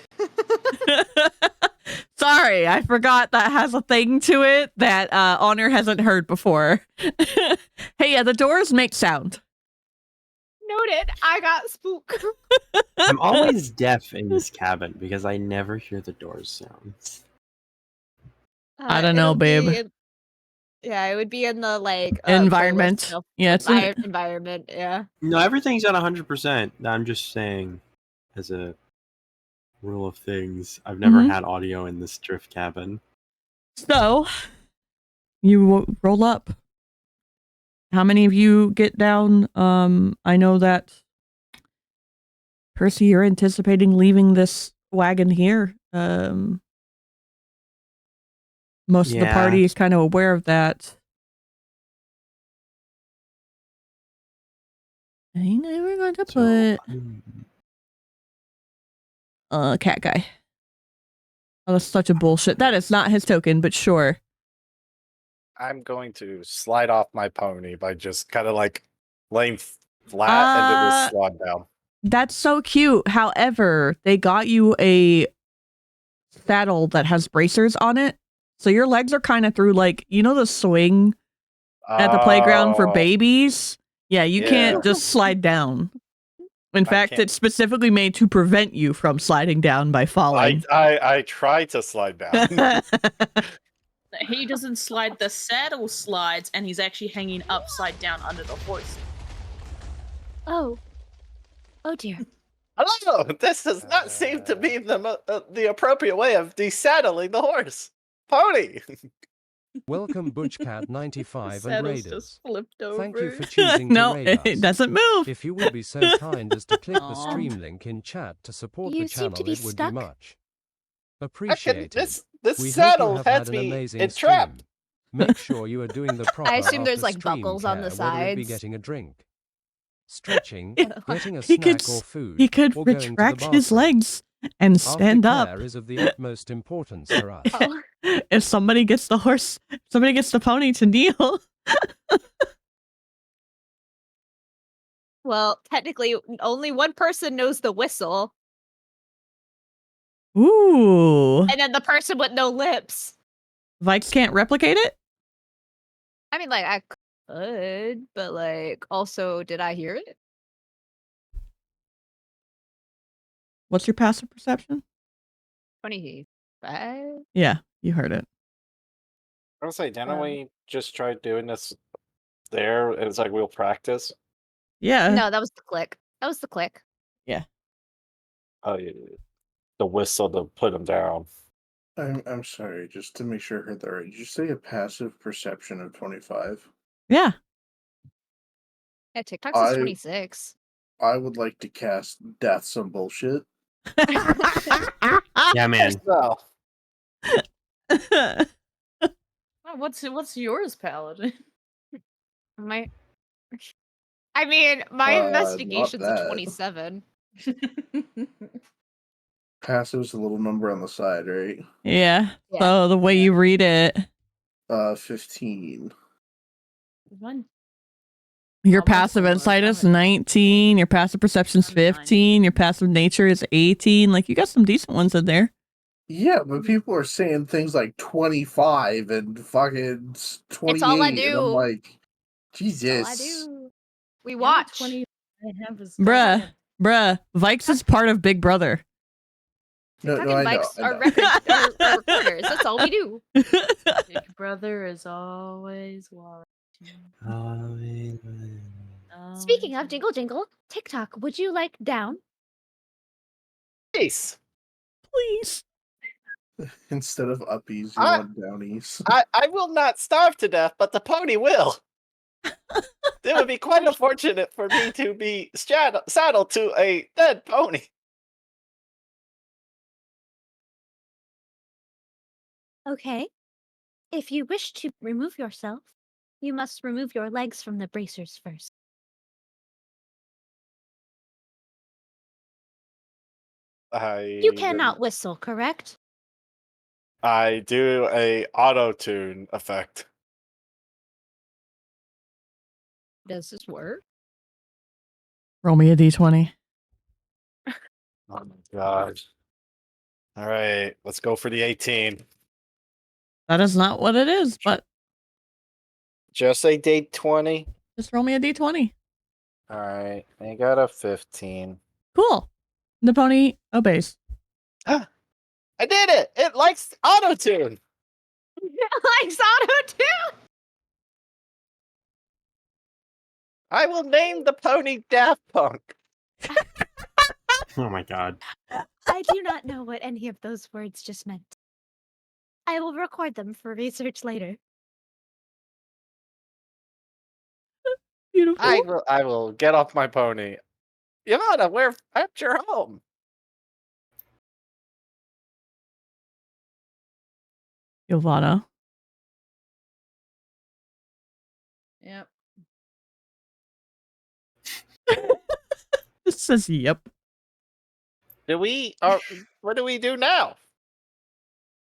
Sorry, I forgot that has a thing to it that Honor hasn't heard before. Hey, yeah, the doors make sound. Noted. I got spooked. I'm always deaf in this cabin because I never hear the doors sounds. I don't know, babe. It would be in the like environment. Yeah, it's environment. Yeah. No, everything's at 100%. I'm just saying, as a rule of things, I've never had audio in this drift cabin. So, you roll up. How many of you get down? I know that Percy, you're anticipating leaving this wagon here. Most of the party is kind of aware of that. I think we're going to put cat guy. Oh, that's such a bullshit. That is not his token, but sure. I'm going to slide off my pony by just kind of like laying flat and then just slide down. That's so cute. However, they got you a saddle that has bracers on it. So your legs are kind of through, like, you know, the swing at the playground for babies? Yeah, you can't just slide down. In fact, it's specifically made to prevent you from sliding down by falling. I try to slide down. He doesn't slide, the saddle slides, and he's actually hanging upside down under the horse. Oh dear. Hello! This does not seem to be the appropriate way of desaddling the horse. Pony! Welcome ButchCat95 and Raiders. Just flipped over. Thank you for choosing to raid us. It doesn't move. If you would be so kind as to click the stream link in chat to support You the seem to channel, be it would stuck. be much Appreciated. This We hope you saddle have has had an me amazing entrapped. stream. Make sure you are doing the proper assume there's, like, after-stream buckles on the care, whether it be sides. getting a drink, stretching, getting a He could, snack or food, he could or going to the retract his bathroom. legs and stand up. Aftercare is of the utmost importance for us. Oh. If somebody gets the horse, somebody gets the pony to kneel. Well, technically, only one person knows the whistle, Ooh. and then the person with no lips. Vaiks can't replicate it? I mean, like, I could, but, like, also, did I hear it? What's your passive perception? 25? Yeah, you heard it. I was say, didn't we just try doing this there? It was like we'll practice. Yeah. No, that was the click. That was the click. Yeah. Oh, yeah. The whistle to put him down. I'm sorry, just to make sure I heard that right. Did you say a passive perception of 25? Yeah. Yeah, TikTok says 26. I would like to cast Death Some Bullshit. Yeah, man. So, Oh, what's yours, Paladin? My investigation's not a bad. 27. Passive's a little number on the side, right? Yeah. Yeah. So the way you read it, 15. One. your Oh, mine's passive lower. insight is I'm 19, your passive perception's I'm 9. 15, your passive nature is 18. Like, you got some decent ones in there. Yeah, but people are saying things like 25 and fucking 28. It's all I And I'm do. like, That's all I Jesus. do. We watch. 20 I have is Bruh. Vaiks is part of Big Brother. No, TikTok no, I and know. Vaiks I are know. are recorders. That's all we do. Big brother is always watching. Speaking of Always jingle jingle, TikTok, would you like down? Peace. Please. Instead of uppies, you I- want downies. I will not starve to death, but the pony will. It would be quite unfortunate for me to be saddled to a dead pony. Okay. If you wish to remove yourself, you must remove your legs from the bracers first. You cannot whistle, correct? I do a auto tune effect. Does this work? Roll me a d20. Oh my god. All right, let's go for the 18. That is not what it is, but Just a day 20. just roll me a d20. All right, I got a 15. Cool. The pony obeys. I did it! It likes auto tune. Likes auto tune. I will name the pony Daft Punk. Oh my god. I do not know what any of those words just meant. I will record them for research later. Beautiful. I will get off my pony. Ylvanna, we're at your home. Ylvanna. Yep. It says yep. What do we do now?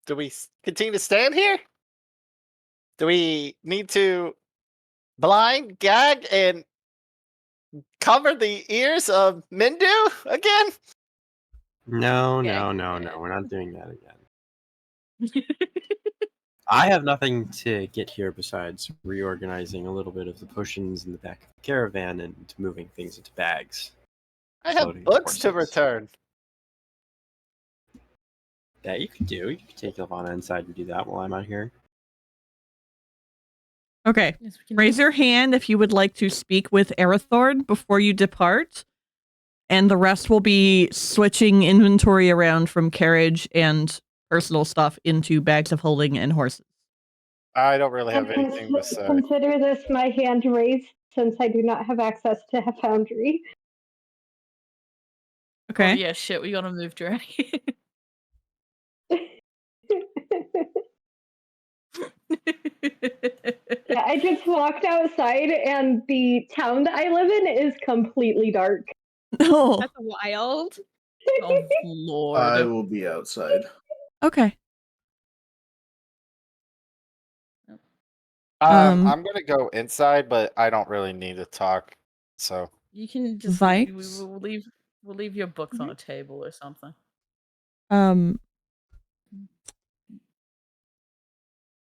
Do we continue to stand here? Do we need to blind, gag, and cover the ears of Mindu again? No, Yeah, we're not doing that again. I have nothing to get here besides reorganizing a little bit of the potions in the back of the caravan and moving things into bags. I have Loading books to horses. return. That you could do. You could take Ylvanna inside and do that while I'm out here. Okay. Yes, we can Raise do- your hand if you would like to speak with Arathorn before you depart. And the rest will be switching inventory around from carriage and personal stuff into bags of holding and horses. I don't really have anything to say. Consider this my hand raised since I do not have access to a foundry. Okay. Oh, yeah, shit, we gotta move Drag. Yeah, I just walked outside and the town that I live in is completely dark. Oh, That's wild. Oh Lord. I will be outside. okay. I'm gonna go inside, but I don't really need to talk. So You can just Vaiks? we'll leave your books on a table or something.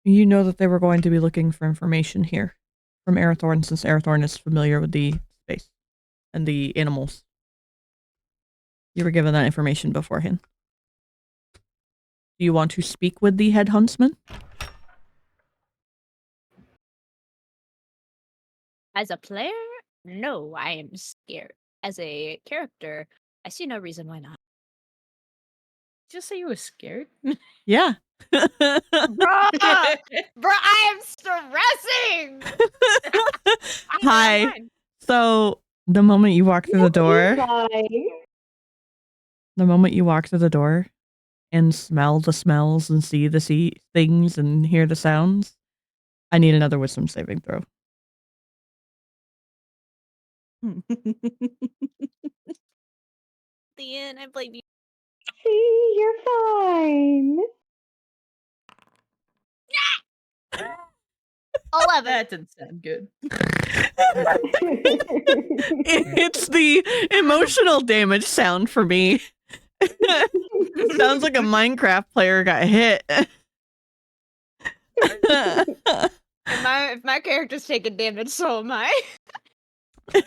You know that they were going to be looking for information here from Arathorn, since Arathorn is familiar with the space and the animals. You were given that information beforehand. Do you want to speak with the head huntsman? As a player, no, I am scared. As a character, I see no reason why not. Just say you were scared. Yeah. Bruh, I am stressing. Hi. So the moment you walk through the door, and smell the smells and see the things and hear the sounds, I need another wisdom saving throw. Luthien, I blame you. See, you're fine. 11. That didn't sound good. It's the emotional damage sound for me. Sounds like a Minecraft player got hit. If my character's taking damage, so am I.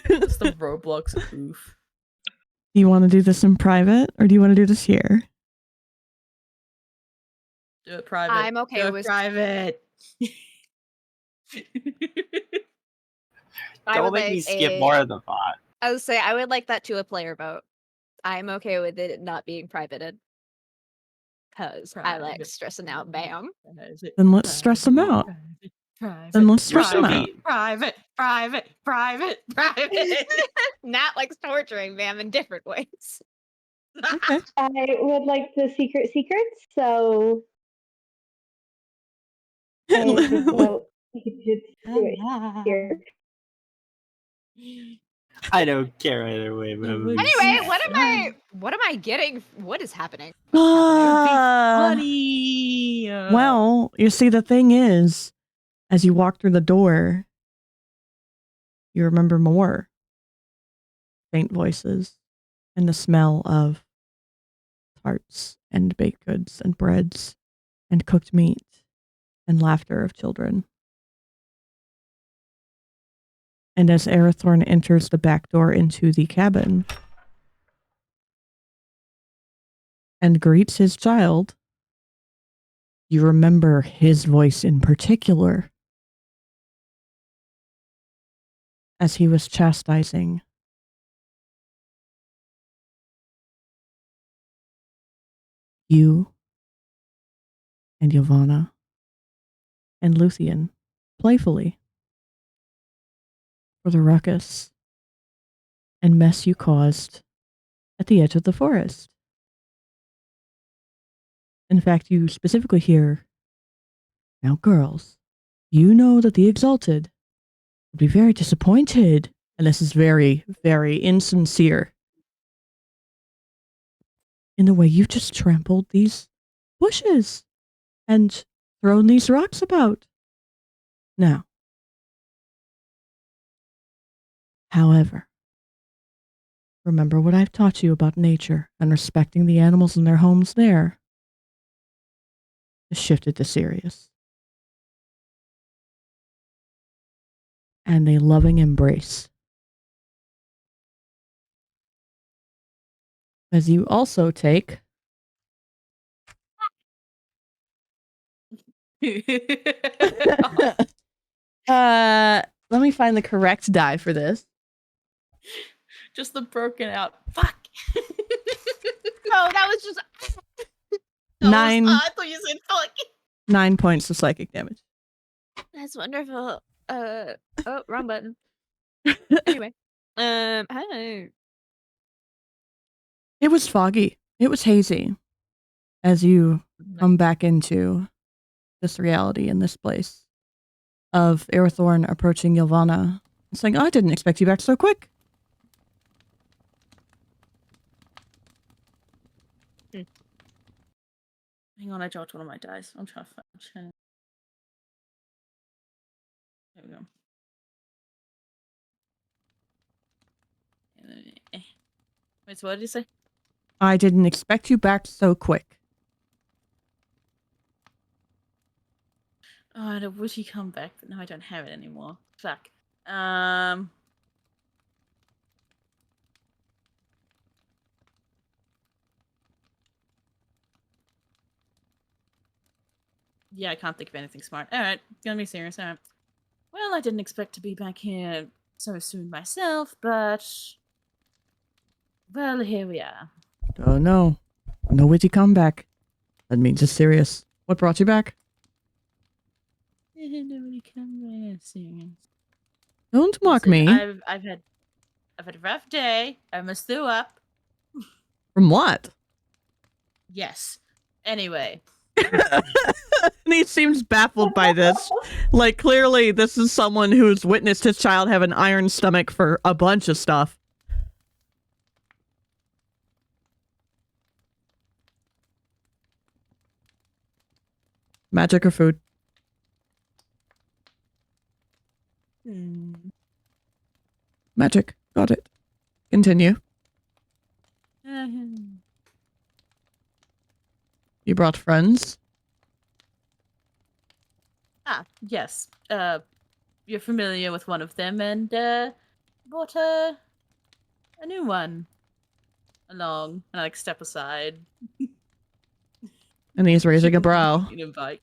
Just the Roblox oof. Do you want to do this in private, or do you want to do this here? Do it private. I'm okay Do it with private. Don't make me skip more of the pot. I would say I would like that to a player vote. I'm okay with it not being privated. Because I like stressing out Bam. Then let's stress them out. Then let's stress them out. Private. Nat likes torturing Bam in different ways. Okay. I would like the secrets, so I would vote you could do it here. I don't care either way, but Anyway, what am I getting? What is happening? Funny. Well, you see, the thing is, as you walk through the door, you remember more faint voices and the smell of tarts and baked goods and breads and cooked meat and laughter of children. And as Arathorn enters the back door into the cabin and greets his child, you remember his voice in particular as he was chastising you and Ylvanna and Luthien playfully for the ruckus and mess you caused at the edge of the forest. In fact, you specifically hear, "Now, girls, you know that the Exalted would be very disappointed," and this is very, very insincere, "in the way you've just trampled these bushes and thrown these rocks about. Now, however, remember what I've taught you about nature and respecting the animals in their homes there." It shifted to serious. And a loving embrace. As you also take let me find the correct die for this. Just the broken out. Fuck. No, that was just. I thought you said fuck. 9 points of psychic damage. That's wonderful. Oh, wrong button. Anyway, hi. It was foggy. It was hazy as you come back into this reality in this place. of Arathorn approaching Ylvanna and saying, I didn't expect you back so quick. Hang on, I dropped one of my dice. I'm trying to find. There we go. Wait, so what did you say? I didn't expect you back so quick. Oh, and would he come back? But now I don't have it anymore. Fuck. Yeah, I can't think of anything smart. Alright, gonna be serious. Alright. Well, I didn't expect to be back here so soon myself, but... Well, here we are. Oh no. No witty comeback. That means it's serious. What brought you back? Nobody come serious. Don't mock Listen, me. I've had a rough day. I almost threw up. From what? Yes. Anyway. And he seems baffled by this. Like, clearly, this is someone who's witnessed his child have an iron stomach for a bunch of stuff. Magic or food? Magic. Got it. Continue. You brought friends? Yes. You're familiar with one of them, and brought a new one along. And I step aside. And he's raising a brow. Vaiks.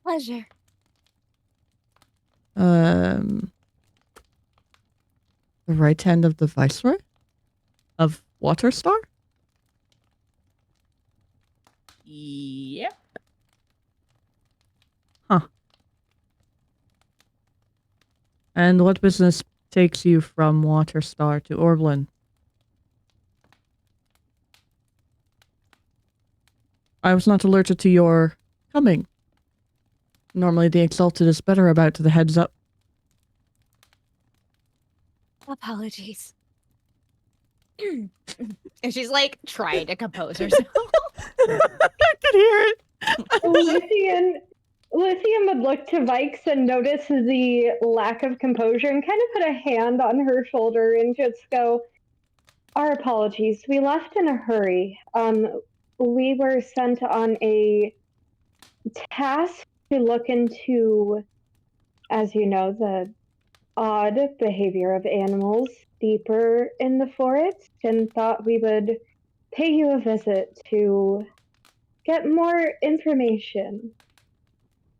Pleasure. The right hand of the Viceroy? Of Waterstar? Yep. Huh. And what business takes you from Waterstar to Orblin? I was not alerted to your coming. Normally the Exalted is better about the heads up. Apologies. And she's like trying to compose herself. I could hear it. Luthien would look to Vaiks and notice the lack of composure and kind of put a hand on her shoulder and just go, our apologies. We left in a hurry. We were sent on a task to look into, as you know, the odd behavior of animals deeper in the forest, and thought we would pay you a visit to get more information.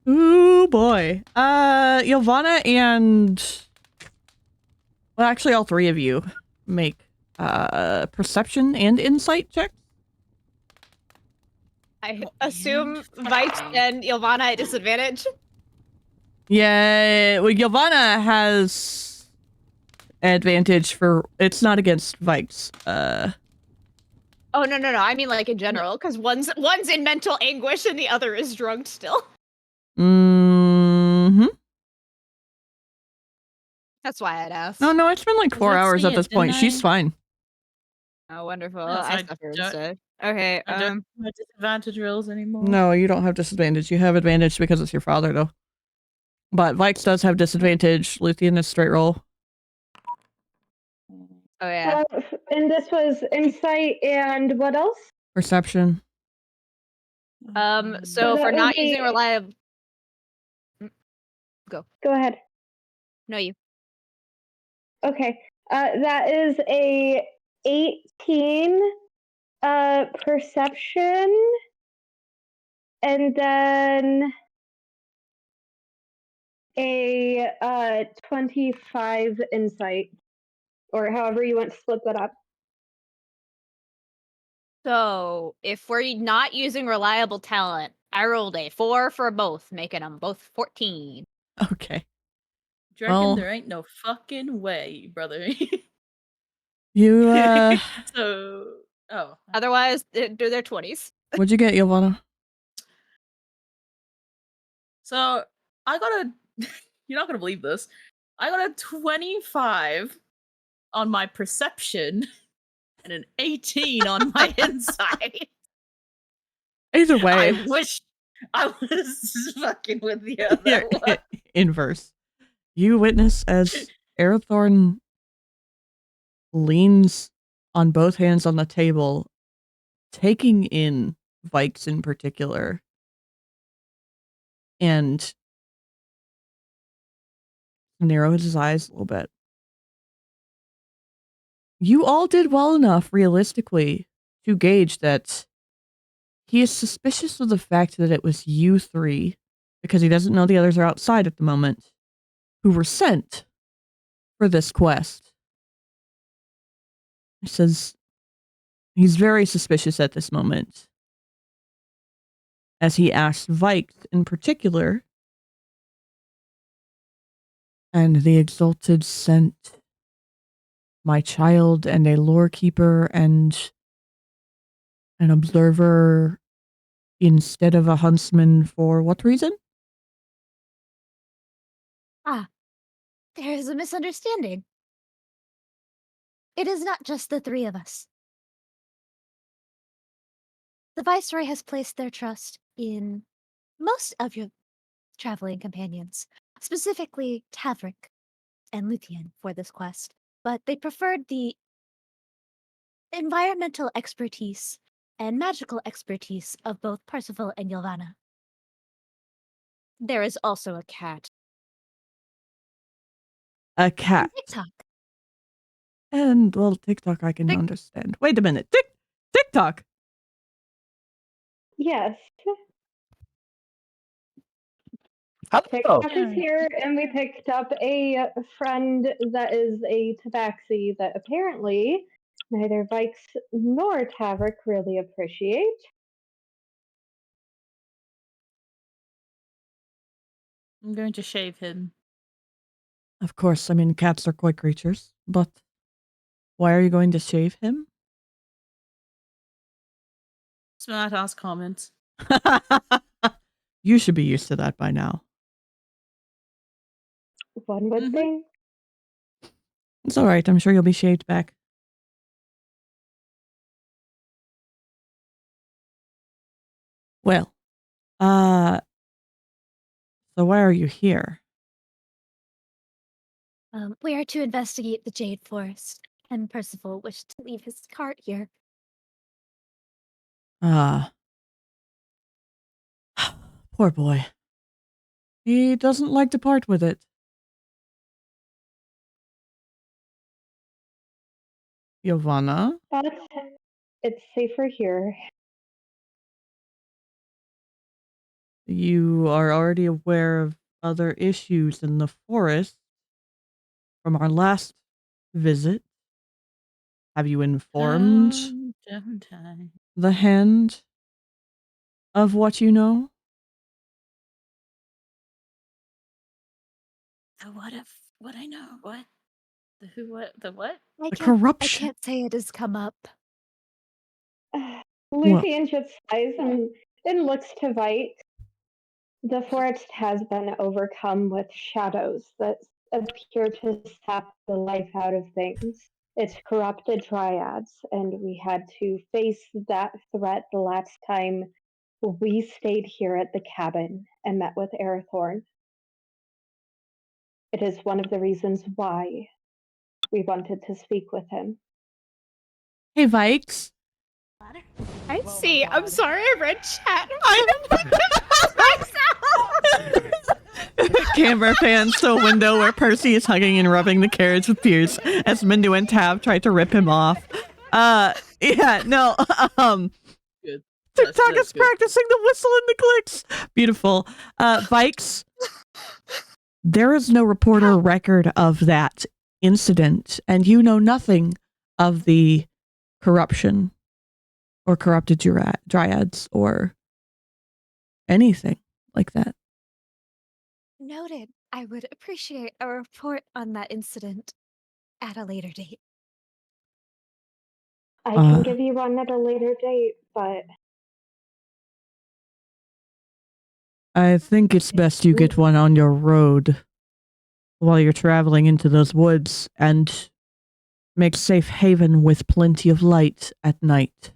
Ooh boy. Ylvanna and... Well, actually all three of you make perception and insight checks. I assume Vaiks and Ylvanna at disadvantage. Yeah, well, Ylvanna has advantage for... It's not against Vaiks. Oh, no. I mean, like, in general, because one's in mental anguish and the other is drugged still. Mm-hmm. That's why I'd ask. No, it's been like 4 hours at this point. She's fine. Oh, wonderful. Yes, I I suffer don't- instead. Okay, I don't have disadvantage rolls anymore. No, you don't have disadvantage. You have advantage because it's your father, though. But Vaiks does have disadvantage. Luthien is straight roll. Oh, yeah. And this was insight and what else? Perception. So So for that not would be- using reliable... Go. Go ahead. No, you. Okay. That is a 18 perception, and then a 25 insight, or however you want to split that up. So if we're not using reliable talent, I rolled a 4 for both, making them both 14. Okay. Do you reckon Well- there ain't no fucking way, brother? You, So, Otherwise, they're 20s. what'd you get, Ylvanna? So I got a. You're not gonna believe this. I got a 25 on my perception and an 18 on my insight. Either way, I wish I was fucking with the other yeah, one. inverse. You witness as Arathorn leans on both hands on the table, taking in Vaiks in particular, and narrows his eyes a little bit. You all did well enough, realistically, to gauge that he is suspicious of the fact that it was you three, because he doesn't know the others are outside at the moment, who were sent for this quest. He says he's very suspicious at this moment, as he asks Vaiks in particular, and the Exalted sent my child and a lore keeper and an observer instead of a huntsman for what reason? There is a misunderstanding. It is not just the three of us. The Viceroy has placed their trust in most of your traveling companions, specifically Tavrick and Luthien for this quest, but they preferred the environmental expertise and magical expertise of both Percival and Ylvanna. There is also a cat. A cat. And TikTok. And, well, TikTok I can understand. Wait a minute. TikTok! Yes. Hello. TikTok is here, and we picked up a friend that is a tabaxi that apparently neither Vaiks nor Tavrick really appreciate. I'm going to shave him. Of course, I mean, cats are coy creatures, but why are you going to shave him? Smart ass comments. You should be used to that by now. One would think. It's alright, I'm sure you'll be shaved back. Well, so why are you here? We are to investigate the Jade Forest, and Percival wished to leave his cart here. Poor boy. He doesn't like to part with it. Ylvanna? But it's safer here. You are already aware of other issues in the forest from our last visit. Have you informed the hand of what you know? The what I know? What? The who? What? The what? The corruption. I can't say it has come up. Luthien just sighs and looks to Vaiks. The forest has been overcome with shadows that appear to sap the life out of things. It's corrupted dryads, and we had to face that threat the last time we stayed here at the cabin and met with Arathorn. It is one of the reasons why we wanted to speak with him. Hey, Vaiks. I see. I'm sorry, I read chat. Camera pans to a window where Percy is hugging and rubbing the carriage with tears as Mindu and Tav try to rip him off. Yeah, no, Good. TikTok is practicing the whistle and the clicks. Beautiful. Vaiks, there is no reporter record of that incident, and you know nothing of the corruption or corrupted dryads or anything like that. Noted. I would appreciate a report on that incident at a later date. I can give you one at a later date, but I think it's best you get one on your road while you're traveling into those woods and make safe haven with plenty of light at night.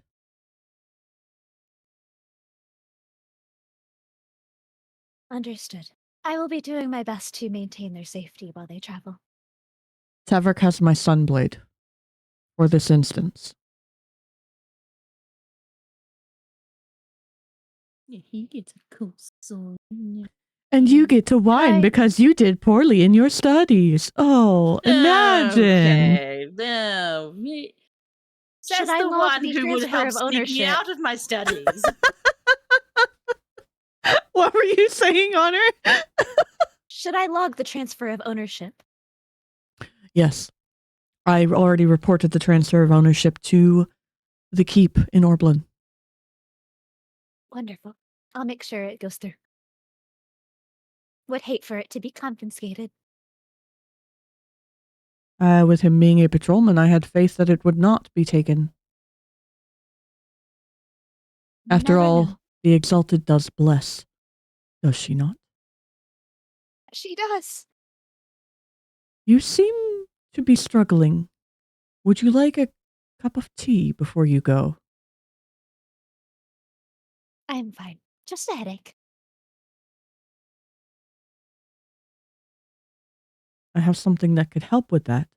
Understood. I will be doing my best to maintain their safety while they travel. Tavrick has my sunblade for this instance. Yeah, he gets a cool sword. Yeah. And you get to whine I- because you did poorly in your studies. Oh, imagine. Okay, no. Should Says I the log one the who would transfer help of sneak me ownership? out of my studies. What were you saying, Honor? Should I log the transfer of ownership? Yes. I already reported the transfer of ownership to the keep in Orblin. Wonderful. I'll make sure it goes through. Would hate for it to be confiscated. With him being a patrolman, I had faith that it would not be taken. After Never all, know. the Exalted does bless, does she not? She does. You seem to be struggling. Would you like a cup of tea before you go? I'm fine. Just a headache. I have something that could help with that.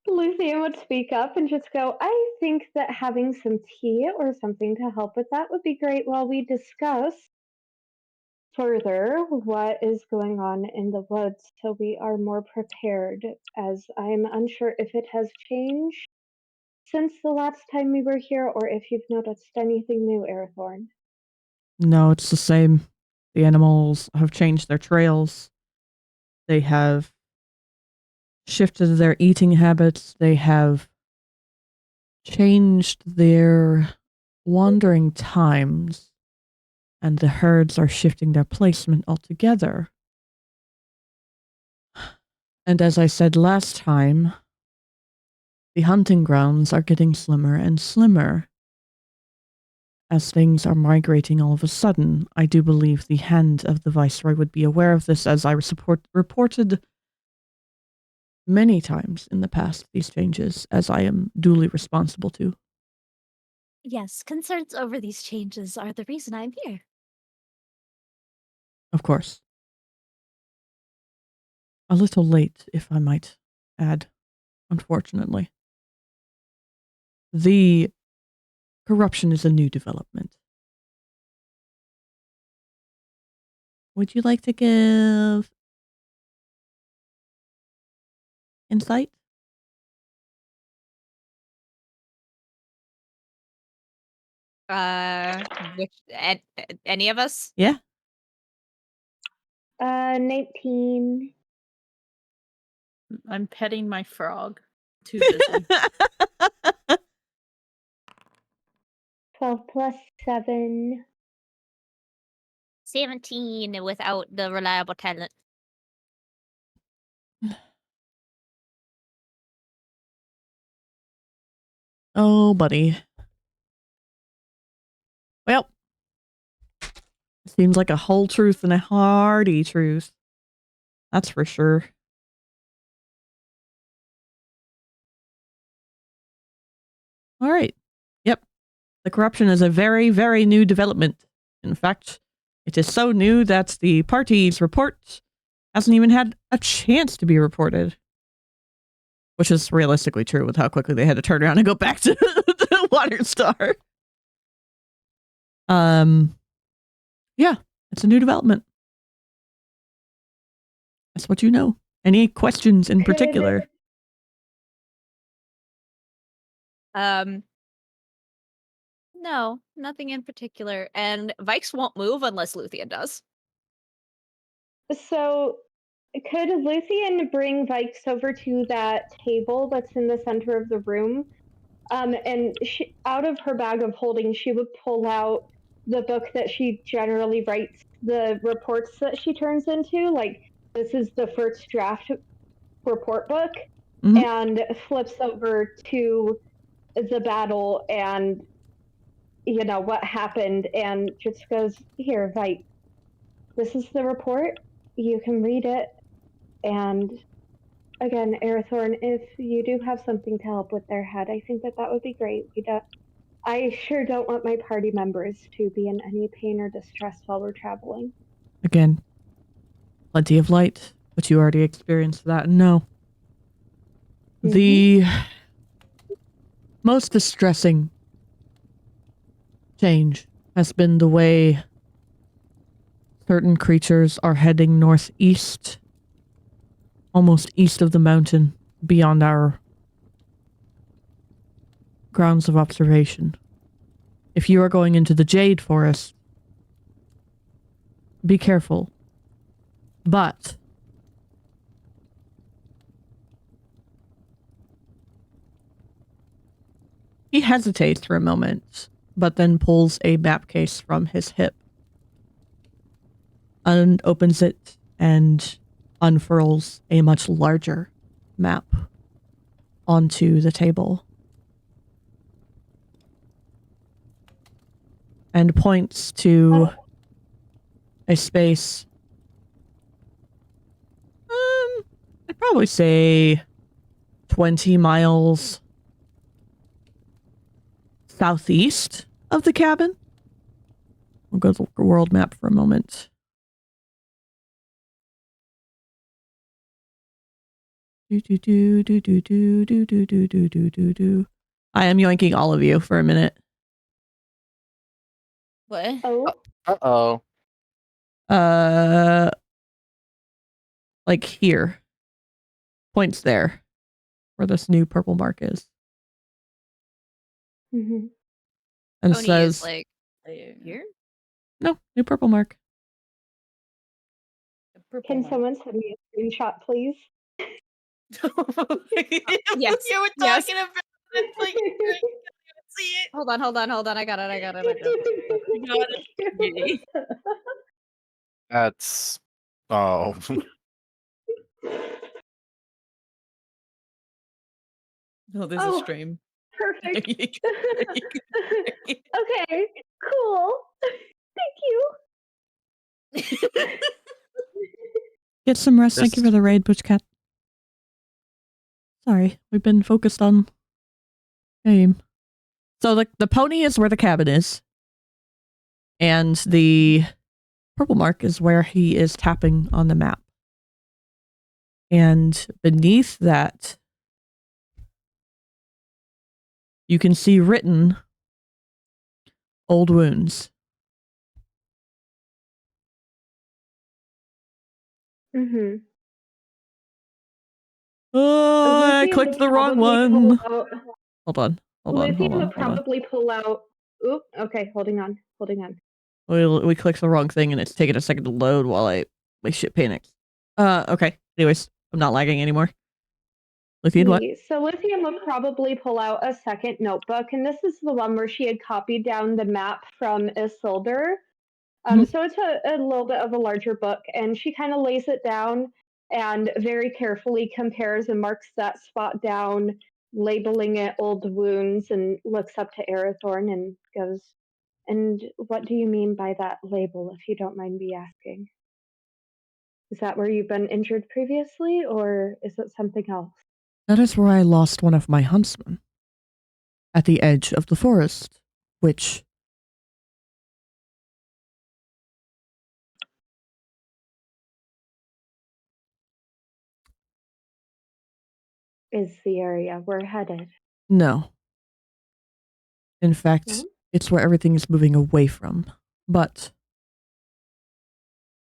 Luthien would speak up and just go, I think that having some tea or something to help with that would be great while we discuss further what is going on in the woods so we are more prepared, as I'm unsure if it has changed since the last time we were here or if you've noticed anything new, Arathorn. No, it's the same. The animals have changed their trails. They have shifted their eating habits. They have changed their wandering times. And the herds are shifting their placement altogether. And as I said last time, the hunting grounds are getting slimmer and slimmer. As things are migrating all of a sudden, I do believe the hand of the Viceroy would be aware of this, as I reported many times in the past these changes, as I am duly responsible to. Yes, concerns over these changes are the reason I'm here. Of course. A little late, if I might add, unfortunately. The corruption is a new development. Would you like to give insight? Any of us? Yeah. 19. I'm petting my frog. Too busy. 12 plus 7. 17 without the reliable talent. Oh, buddy. Well, seems like a whole truth and a hearty truth. That's for sure. All right. Yep. The corruption is a very, very new development. In fact, it is so new that the party's report hasn't even had a chance to be reported. Which is realistically true with how quickly they had to turn around and go back to Waterstar. Yeah, it's a new development. That's what you know. Any questions in particular? No, nothing in particular. And Vaiks won't move unless Luthien does. So, could Luthien bring Vaiks over to that table that's in the center of the room? And she, out of her bag of holding, she would pull out the book that she generally writes the reports that she turns into. Like, this is the first draft report book. and flips over to the battle and what happened, and just goes, "Here, Vaiks, this is the report. You can read it. And again, Arathorn, if you do have something to help with their head, I think that would be great. I sure don't want my party members to be in any pain or distress while we're traveling." Again, plenty of light, but you already experienced that. No. The most distressing change has been the way certain creatures are heading northeast, almost east of the mountain, beyond our grounds of observation. If you are going into the Jade Forest, be careful. But he hesitates for a moment, but then pulls a map case from his hip and opens it and unfurls a much larger map onto the table and points to a space, I'd probably say 20 miles southeast of the cabin. We'll go to the world map for a moment. I am yoinking all of you for a minute. What? Uh-oh. Like here. Points there. Where this new purple mark is. Mm-hmm. And Tony says... is like, here? No, new purple mark. Can someone send me a screenshot, please? Yes. You were Yes. talking about it. Like, I can't see it. Hold on. I got it. That's... Oh. Oh, there's a stream. Perfect. Okay, cool. Thank you. Get some rest. Thank you for the raid, Butch Cat. Sorry, we've been focused on game. So the pony is where the cabin is. And the purple mark is where he is tapping on the map. And beneath that, you can see written old wounds. Mm-hmm. Oh, I clicked the wrong one. Hold on. Luthien would probably pull out. Oop. Okay, holding on. We clicked the wrong thing and it's taking a second to load while my shit panics. Okay. Anyways, I'm not lagging anymore. Luthien, what? So Luthien would probably pull out a second notebook, and this is the one where she had copied down the map from Isildur. So it's a little bit of a larger book, and she kind of lays it down and very carefully compares and marks that spot down, labeling it Old Wounds, and looks up to Arathorn and goes, "And what do you mean by that label, if you don't mind me asking? Is that where you've been injured previously, or is it something else?" That is where I lost one of my huntsmen. At the edge of the forest, which... is the area we're headed. No. In fact, it's where everything is moving away from. But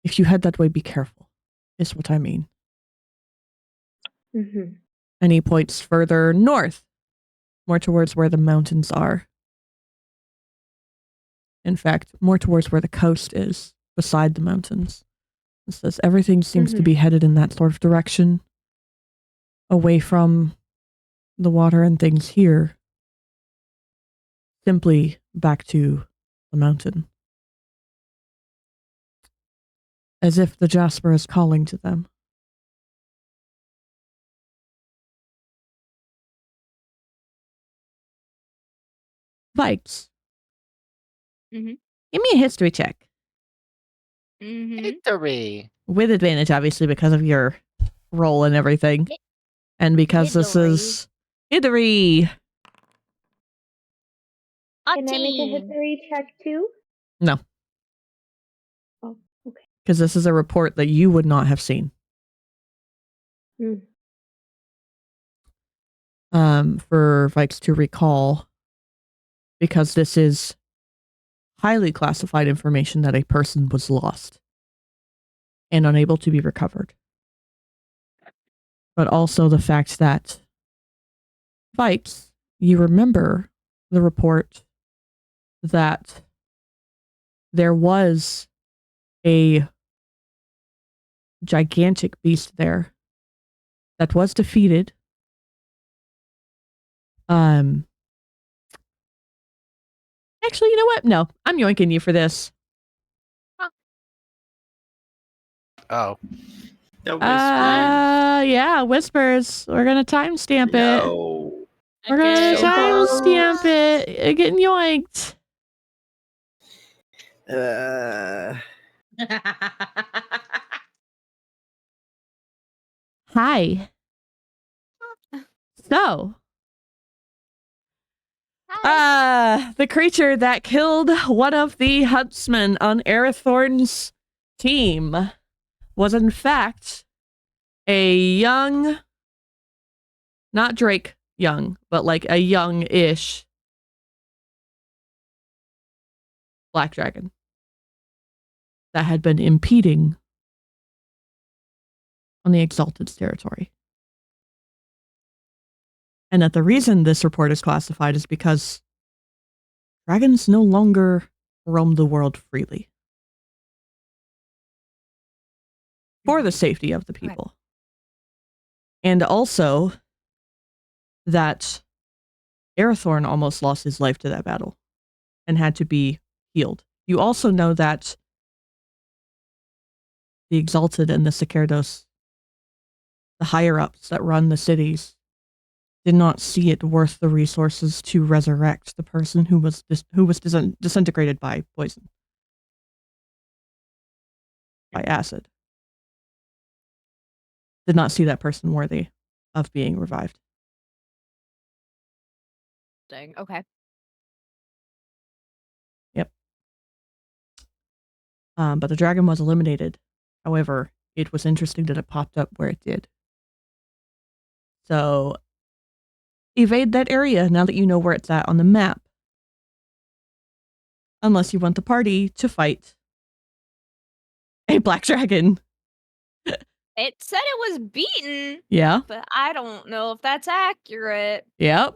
if you head that way, be careful, is what I mean. Mm-hmm. And he points further north, more towards where the mountains are. In fact, more towards where the coast is, beside the mountains. It says everything seems to be headed in that sort of direction, away from the water and things here, simply back to the mountain. As if the Jasper is calling to them. Vaiks, Mhm. give me a history check. Victory. With advantage, obviously, because of your role and everything. And because this is history. Can I make a history check too? No, Oh, okay. because this is a report that you would not have seen. For Vaiks to recall, because this is highly classified information that a person was lost and unable to be recovered. But also the fact that Vaiks, you remember the report that there was a gigantic beast there that was defeated. Actually, you know what? No, I'm yoinking you for this. Oh. Yeah, whispers. We're gonna timestamp it. We're gonna timestamp it. Getting yoinked. Hi. So, the creature that killed one of the huntsmen on Arathorn's team was in fact a young, not Drake young, but like a young-ish black dragon that had been impeding on the Exalted's territory. And that the reason this report is classified is because dragons no longer roam the world freely. For the safety of the people. And also that Arathorn almost lost his life to that battle and had to be healed. You also know that the Exalted and the Sacerdos, the higher-ups that run the cities, did not see it worth the resources to resurrect the person who was disintegrated by poison. By acid. Did not see that person worthy of being revived. Dang, okay. Yep. But the dragon was eliminated. However, it was interesting that it popped up where it did. So, evade that area now that you know where it's at on the map. Unless you want the party to fight a black dragon. It said it was beaten. Yeah. But I don't know if that's accurate. Yep.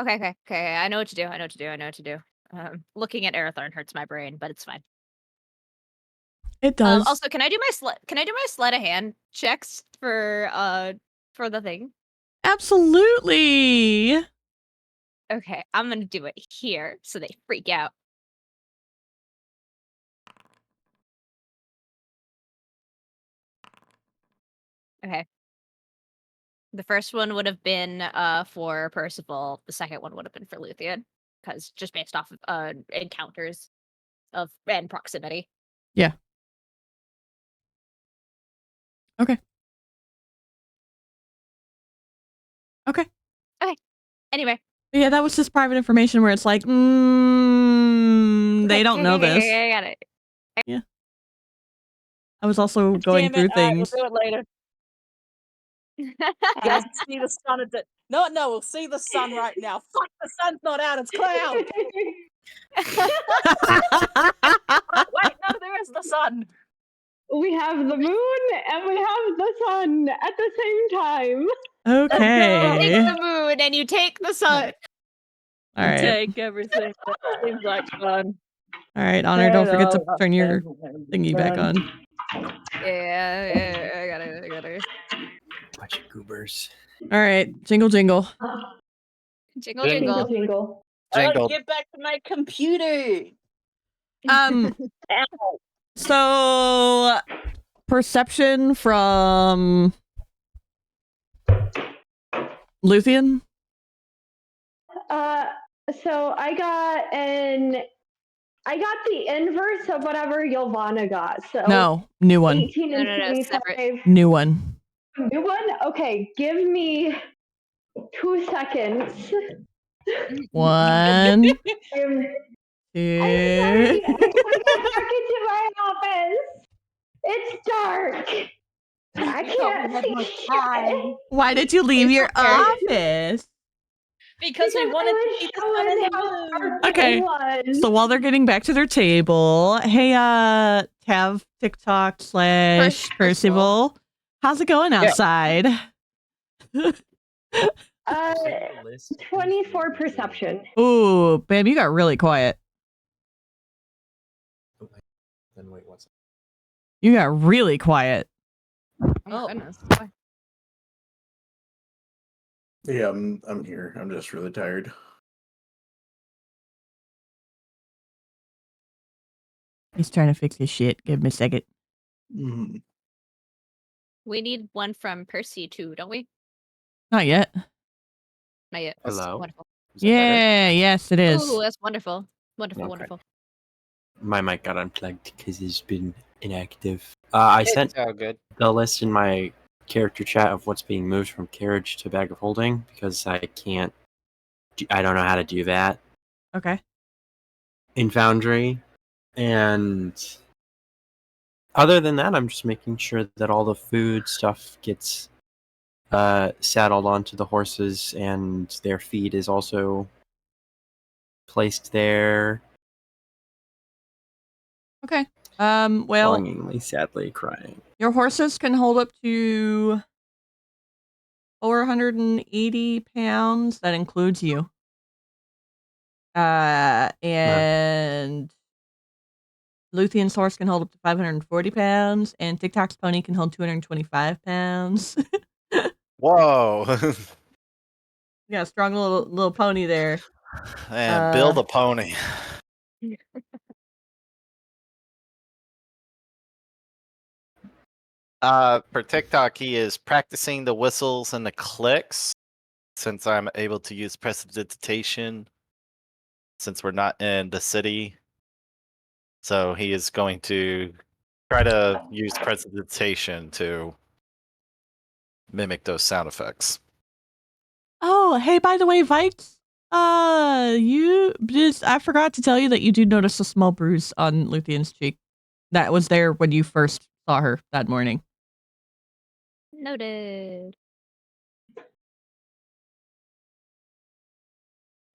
Okay. I know what to do. Looking at Arathorn hurts my brain, but it's fine. It does. Also, can I do my sleight of hand checks for the thing? Absolutely. Okay, I'm gonna do it here so they freak out. Okay. The first one would have been for Percival. The second one would have been for Luthien, because just based off of encounters and proximity. Yeah. Okay. Anyway. Yeah, that was just private information where it's like, they don't know this. I got it. Yeah. I was also going through things. We'll do it later. You guys can see the sun at the... No, we'll see the sun right now. Fuck, the sun's not out, it's cloud. Wait, no, there is the sun. We have the moon and we have the sun at the same time. Okay. You take the moon and you take the sun. All right. Take everything. That seems like fun. All right, Honor, don't forget to turn your thingy back on. Yeah, I got it. Bunch of goobers. All right, jingle, jingle. Jingle, jingle. Jingle. Jingle. Get back to my computer. So perception from Luthien. So I got the inverse of whatever Ylvanna got. So No, new one. 18 and No, 25. separate. New one. New one? Okay, give me 2 seconds. 1, I'm 2. sorry. I got back into my office. It's dark. I can't see shit. Why did you leave your office? Because we wanted to see the sun and the moon. Okay. So while they're getting back to their table, hey, Tav, TikTok / Percival, how's it going outside? 24 perception. Ooh, Bam, you got really quiet. Then wait, what's You got really quiet. Oh, goodness. Yeah, I'm here. I'm just really tired. He's trying to fix his shit. Give him a second. Mm. We need one from Percy too, don't we? Not yet. Not yet. Hello? Wonderful. Yeah, yes, it is. Ooh, that's wonderful. Wonderful, Okay. wonderful. My mic got unplugged because it's been inactive. I sent all good. the list in my character chat of what's being moved from carriage to bag of holding because I don't know how to do that Okay. in Foundry. And other than that, I'm just making sure that all the food stuff gets saddled onto the horses and their feed is also placed there. Okay. Well, Longingly, sadly crying. your horses can hold up to 480 pounds. That includes you. And Luthien's horse can hold up to 540 pounds, and TikTok's pony can hold 225 pounds. Whoa. Yeah, strong little pony there. Man, Bill the pony. For TikTok, he is practicing the whistles and the clicks since I'm able to use prestidigitation since we're not in the city. So he is going to try to use prestidigitation to mimic those sound effects. Oh, hey, by the way, Vaiks, I forgot to tell you that you do notice a small bruise on Luthien's cheek. That was there when you first saw her that morning. Noted.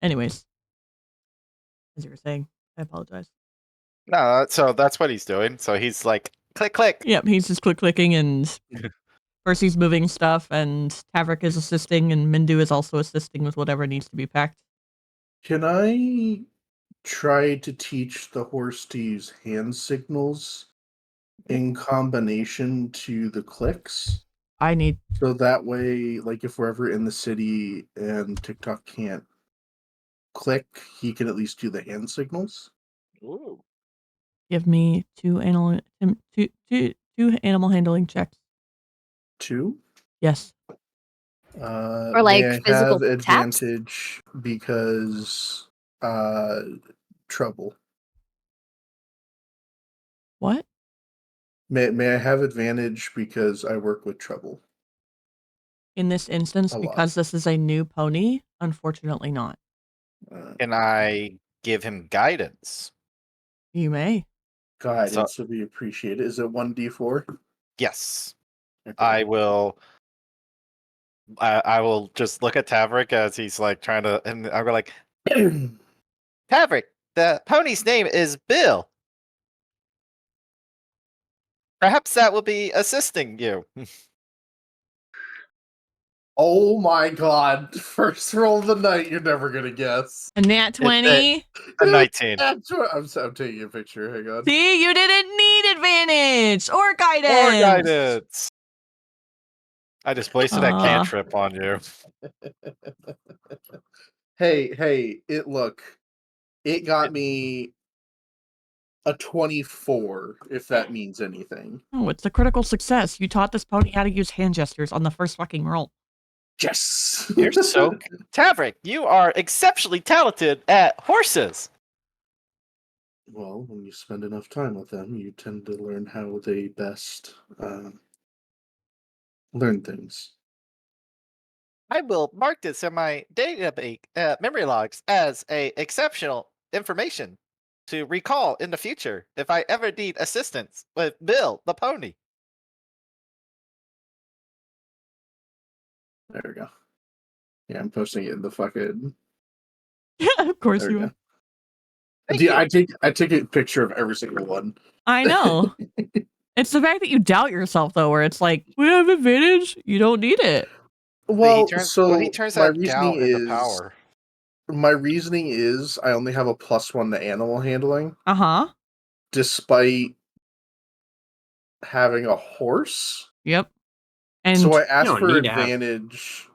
Anyways, as you were saying, I apologize. No, so that's what he's doing. So he's like, click, click. Yep, he's just clicking, and Percy's moving stuff, and Tavrick is assisting, and Mindu is also assisting with whatever needs to be packed. Can I try to teach the horse to use hand signals in combination to the clicks? So that way, like if we're ever in the city and TikTok can't click, he can at least do the hand signals. Ooh. Give me two animal handling checks. 2? Yes. Or like may I physical have taps? advantage because trouble. What? May I have advantage because I work with trouble? In this instance, A lot. because this is a new pony, unfortunately not. Can I give him guidance? You may. Guidance would be appreciated. Is it 1d4? Yes. Okay. I will just look at Tavrick as he's like trying to, and I'll go like, Tavrick, the pony's name is Bill. Perhaps that will be assisting you. Oh my god. First roll of the night, you're never gonna guess. A nat 20? A 19. I'm taking a picture. Hang on. See, you didn't need advantage or guidance. Or guidance. I just wasted that cantrip on you. Hey, it got me a 24, if that means anything. Oh, it's a critical success. You taught this pony how to use hand gestures on the first fucking roll. Yes. You're so Tavrick, you are exceptionally talented at horses. Well, when you spend enough time with them, you tend to learn how they best learn things. I will mark this in my database memory logs as a exceptional information to recall in the future if I ever need assistance with Bill the pony. There we go. Yeah, I'm posting it in the fucking. Yeah, of course There you we will. go. Dude, I take a picture of every single one. I know. It's the fact that you doubt yourself, though, where it's like, we have advantage. You don't need it. Well, he turns my that reasoning doubt into is power. I only have a +1 to animal handling, Uh-huh. despite having a horse. Yep. And So I asked don't for need to have- advantage.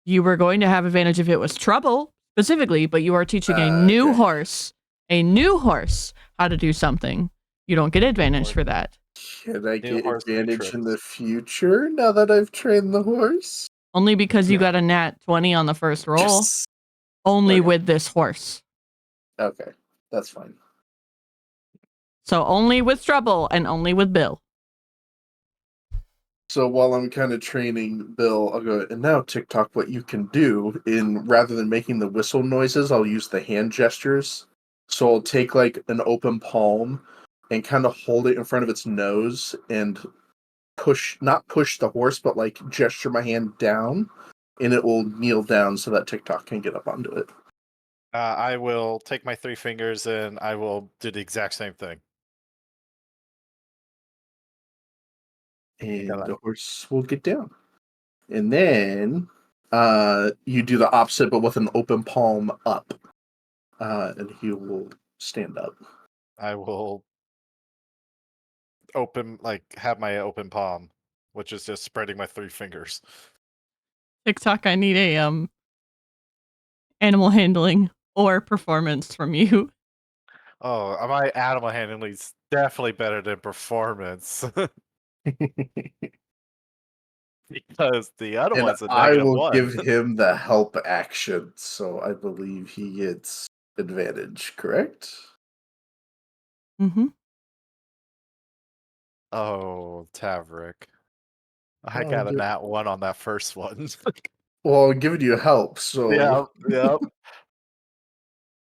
you were going to have advantage if it was trouble, specifically, but you are teaching a new horse, how to do something. You don't get advantage for that. Can I New get horse, new advantage in tricks. the future now that I've trained the horse? Only because you got a nat 20 on the first roll. Yes. Only Okay. with this horse. Okay, that's fine. So only with trouble and only with Bill. So while I'm kind of training Bill, I'll go, and now TikTok, what you can do rather than making the whistle noises, I'll use the hand gestures. So I'll take like an open palm and kind of hold it in front of its nose and not push the horse, but like gesture my hand down, and it will kneel down so that TikTok can get up onto it. I will take my 3 fingers and I will do the exact same thing. And the horse will get down. And then you do the opposite, but with an open palm up. And he will stand up. I will have my open palm, which is just spreading my 3 fingers. TikTok, I need a animal handling or performance from you. Oh, my animal handling is definitely better than performance. Because the other And one's a I will -1. give him the help action, so I believe he gets advantage, correct? Mm-hmm. Oh, Tavrick. I Oh, got a good. nat 1 on that first one. Well, I'm giving you help, so... Yep.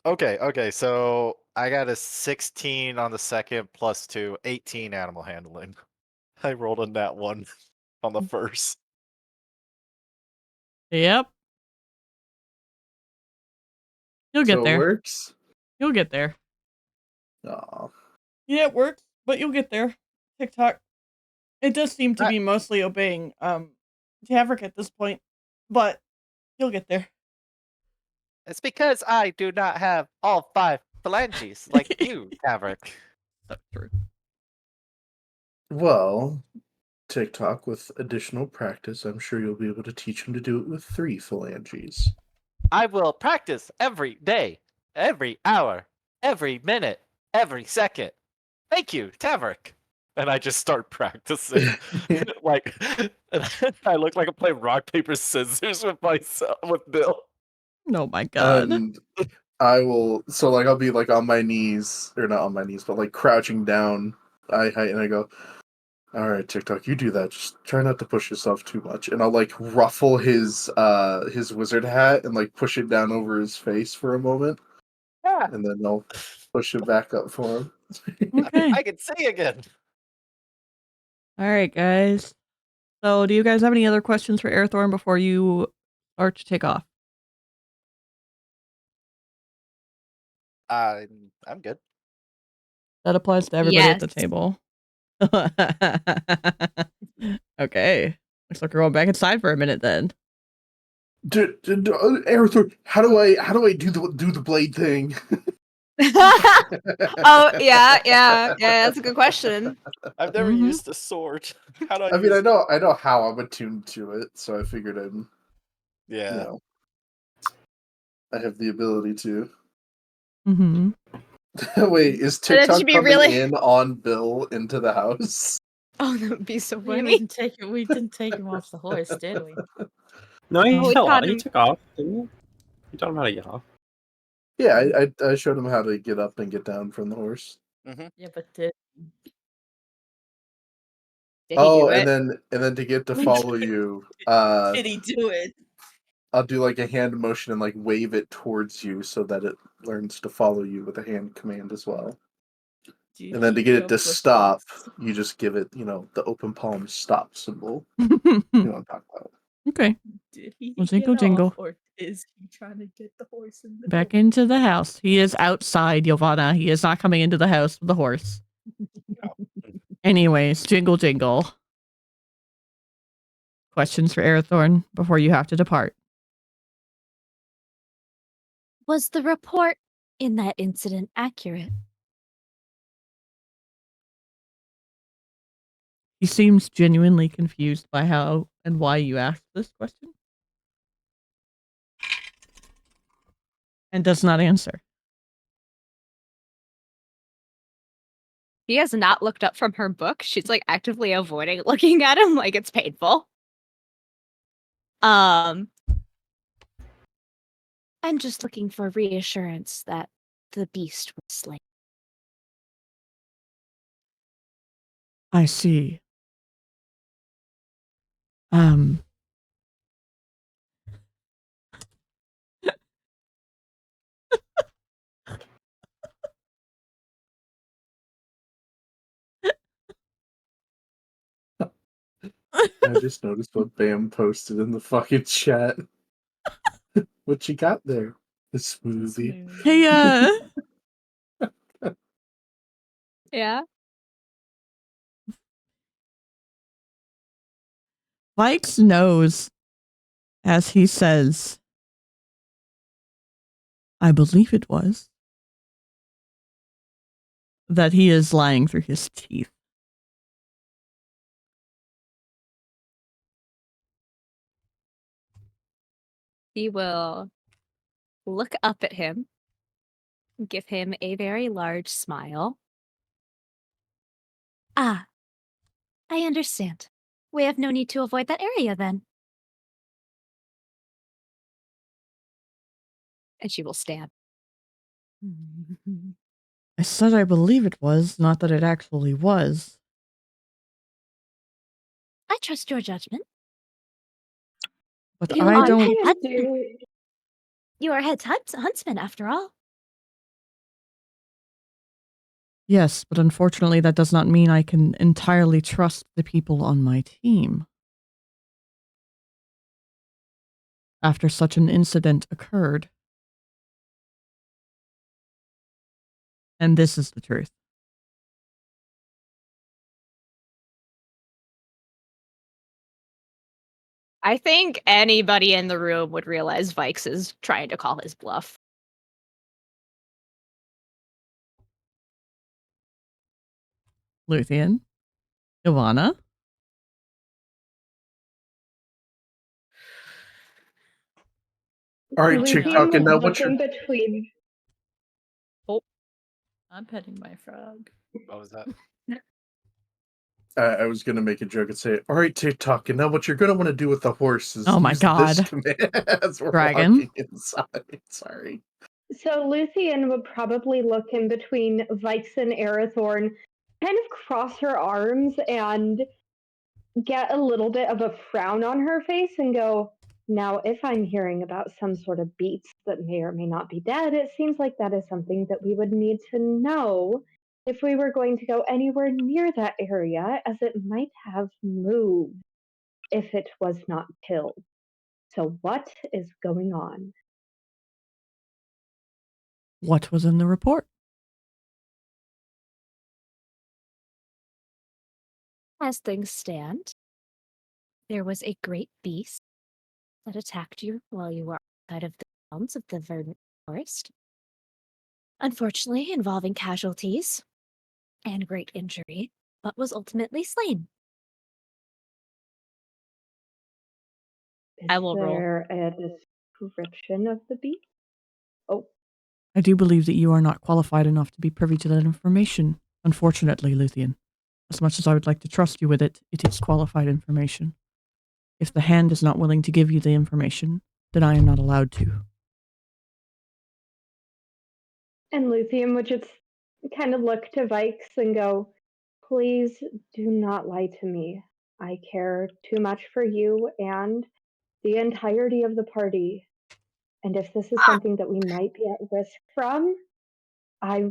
Okay, so I got a 16 on the second, +2, 18 animal handling. I rolled a nat 1 on the first. Yep. You'll get So it there. works? You'll get there. Aw. Yeah, it works, but you'll get there. TikTok. It does seem to be mostly obeying Tavrick at this point, but you'll get there. It's because I do not have all 5 phalanges like you, Tavrick. That's true. Well, TikTok, with additional practice, I'm sure you'll be able to teach him to do it with 3 phalanges. I will practice every day, every hour, every minute, every second. Thank you, Tavrick. And I just start practicing. I look like I'm playing rock, paper, scissors with Bill. Oh my god. And I will, so like I'll be like on my knees, or not on my knees, but like crouching down, and I go, all right, TikTok, you do that. Just try not to push yourself too much. And I'll like ruffle his wizard hat and like push it down over his face for a moment. Yeah. And then I'll push it back up for him. Okay. I can see again. All right, guys. So, do you guys have any other questions for Airthorn before you start to take off? I'm good. That applies to everybody at the Yes. table. Okay. Looks like we're going back inside for a minute then. Aerithor, how do I do the blade thing? Oh, yeah, that's a good question. I've never used a sword. How do I I mean, use I know how I'm attuned to it, so I figured I'd, Yeah. I have the ability to. Mm-hmm. Wait, is But it TikTok should be coming really- in on Bill into the house? Oh, that would be so We funny. didn't take him off the horse, did we? No, he we fell off. taught He him. took off, didn't you? You taught him how to get off. Yeah, I showed him how to get up and get down from the horse. Yeah, but did Did he Oh, do and it? then to get to follow you, did he do it? I'll do like a hand motion and like wave it towards you so that it learns to follow you with a hand command as well. Did And then to he get it jump to the stop, horse? you just give it, the open palm stop symbol. You know what I'm talking about. Okay. Did he Well, get jingle, off, jingle. or is he trying to get the horse in the Back into the house. He is outside, Ylvanna. He is not coming into the house with the horse. Anyways, jingle, jingle. Questions for Arathorn before you have to depart. Was the report in that incident accurate? He seems genuinely confused by how and why you asked this question. And does not answer. He has not looked up from her book. She's like actively avoiding looking at him like it's painful. I'm just looking for reassurance that the beast was slain. I see. I just noticed what Bam posted in the fucking chat. What you got there? A smoothie. Hey, Yeah. Vaiks knows, as he says, I believe it was, that he is lying through his teeth. He will look up at him, give him a very large smile. Ah, I understand. We have no need to avoid that area then. And she will stand. I said I believe it was, not that it actually was. I trust your judgment. But You I are don't. head huntsman. You are head huntsman, after all. Yes, but unfortunately that does not mean I can entirely trust the people on my team. After such an incident occurred. And this is the truth. I think anybody in the room would realize Vaiks is trying to call his bluff. Luthien? Ylvanna? All right, Luthien TikTok, and now was what's your... looking between. Oh, I'm petting my frog. What was that? I was going to make a joke and say, all right, TikTok, and now what you're going to want to do with the horse is Oh my use God. this command as we're Dragon? walking inside. Sorry. So Luthien would probably look in between Vaiks and Arathorn, kind of cross her arms and get a little bit of a frown on her face and go, now, if I'm hearing about some sort of beast that may or may not be dead, it seems like that is something that we would need to know if we were going to go anywhere near that area, as it might have moved if it was not killed. So what is going on? What was in the report? As things stand, there was a great beast that attacked you while you were outside of the bounds of the verdant forest. Unfortunately, involving casualties and great injury, but was ultimately slain. I will roll. Is there a description of the beast? Oh, I do believe that you are not qualified enough to be privy to that information, unfortunately, Luthien. As much as I would like to trust you with it, it is qualified information. If the hand is not willing to give you the information, then I am not allowed to. And Luthien would just kind of look to Vaiks and go, please do not lie to me. I care too much for you and the entirety of the party. And if this is something that we might be at risk from, I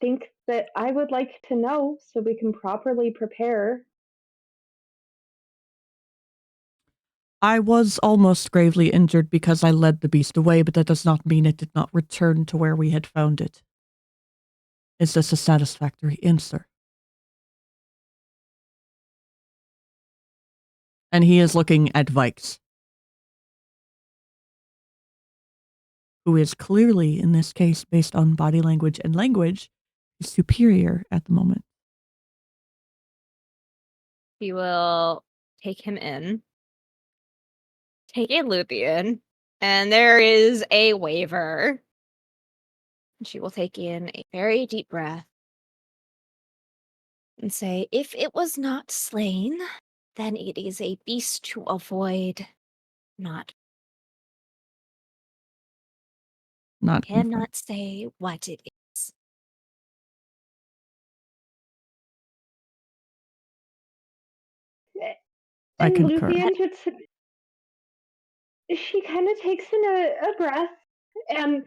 think that I would like to know so we can properly prepare. I was almost gravely injured because I led the beast away, but that does not mean it did not return to where we had found it. Is this a satisfactory answer? And he is looking at Vaiks, who is clearly, in this case, based on body language and language, superior at the moment. He will take him in, take a Luthien, and there is a waiver. She will take in a very deep breath and say, if it was not slain, then it is a beast to avoid, not. Not Cannot say what it is. I And concur. Luthien just, she kind of takes in a breath and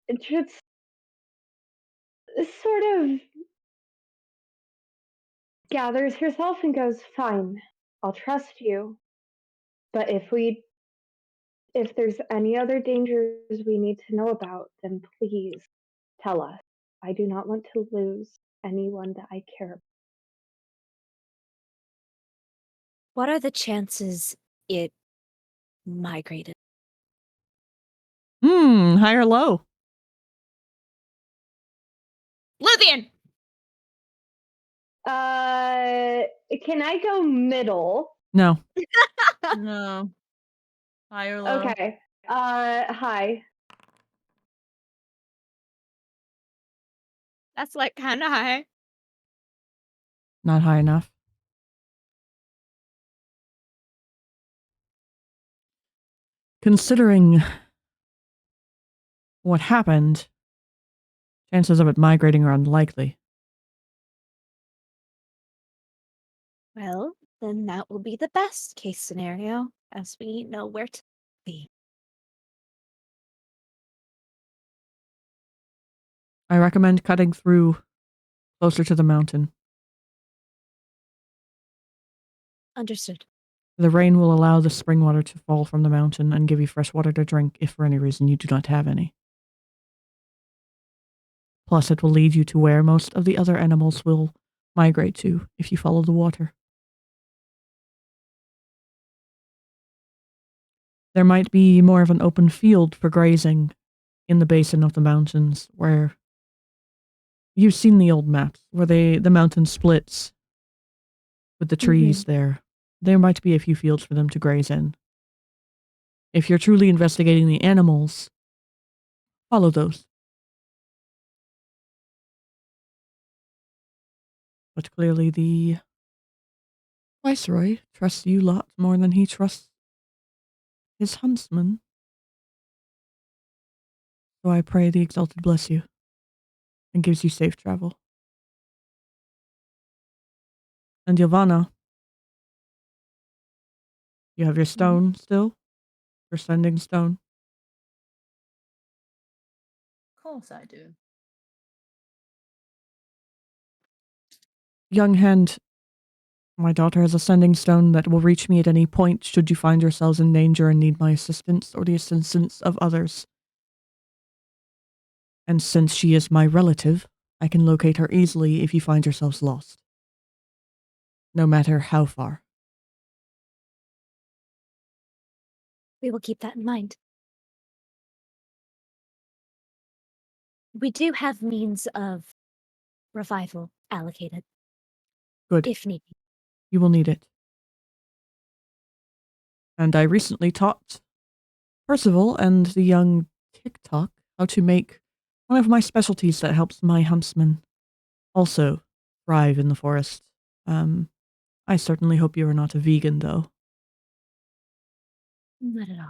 it just sort of gathers herself and goes, fine, I'll trust you. But if there's any other dangers we need to know about, then please tell us. I do not want to lose anyone that I care about. What are the chances it migrated? High or low? Luthien! Can I go middle? No. No. High or low? Okay. High. That's like kind of high. Not high enough. Considering what happened, chances of it migrating are unlikely. Well, then that will be the best case scenario, as we know where to be. I recommend cutting through closer to the mountain. Understood. The rain will allow the spring water to fall from the mountain and give you fresh water to drink if for any reason you do not have any. Plus, it will lead you to where most of the other animals will migrate to if you follow the water. There might be more of an open field for grazing in the basin of the mountains where you've seen the old maps where the mountain splits with the trees there. There might be a few fields for them to graze in. If you're truly investigating the animals, follow those. But clearly the Viceroy trusts you lot more than he trusts his huntsman. So I pray the Exalted bless you and gives you safe travel. And Ylvanna, you have your stone still? Your sending stone? Of course I do. Young hand, my daughter has a sending stone that will reach me at any point should you find yourselves in danger and need my assistance or the assistance of others. And since she is my relative, I can locate her easily if you find yourselves lost. No matter how far. We will keep that in mind. We do have means of revival allocated. Good. If need be. You will need it. And I recently taught Percival and the young TikTok how to make one of my specialties that helps my huntsmen also thrive in the forest. I certainly hope you are not a vegan, though. Not at all.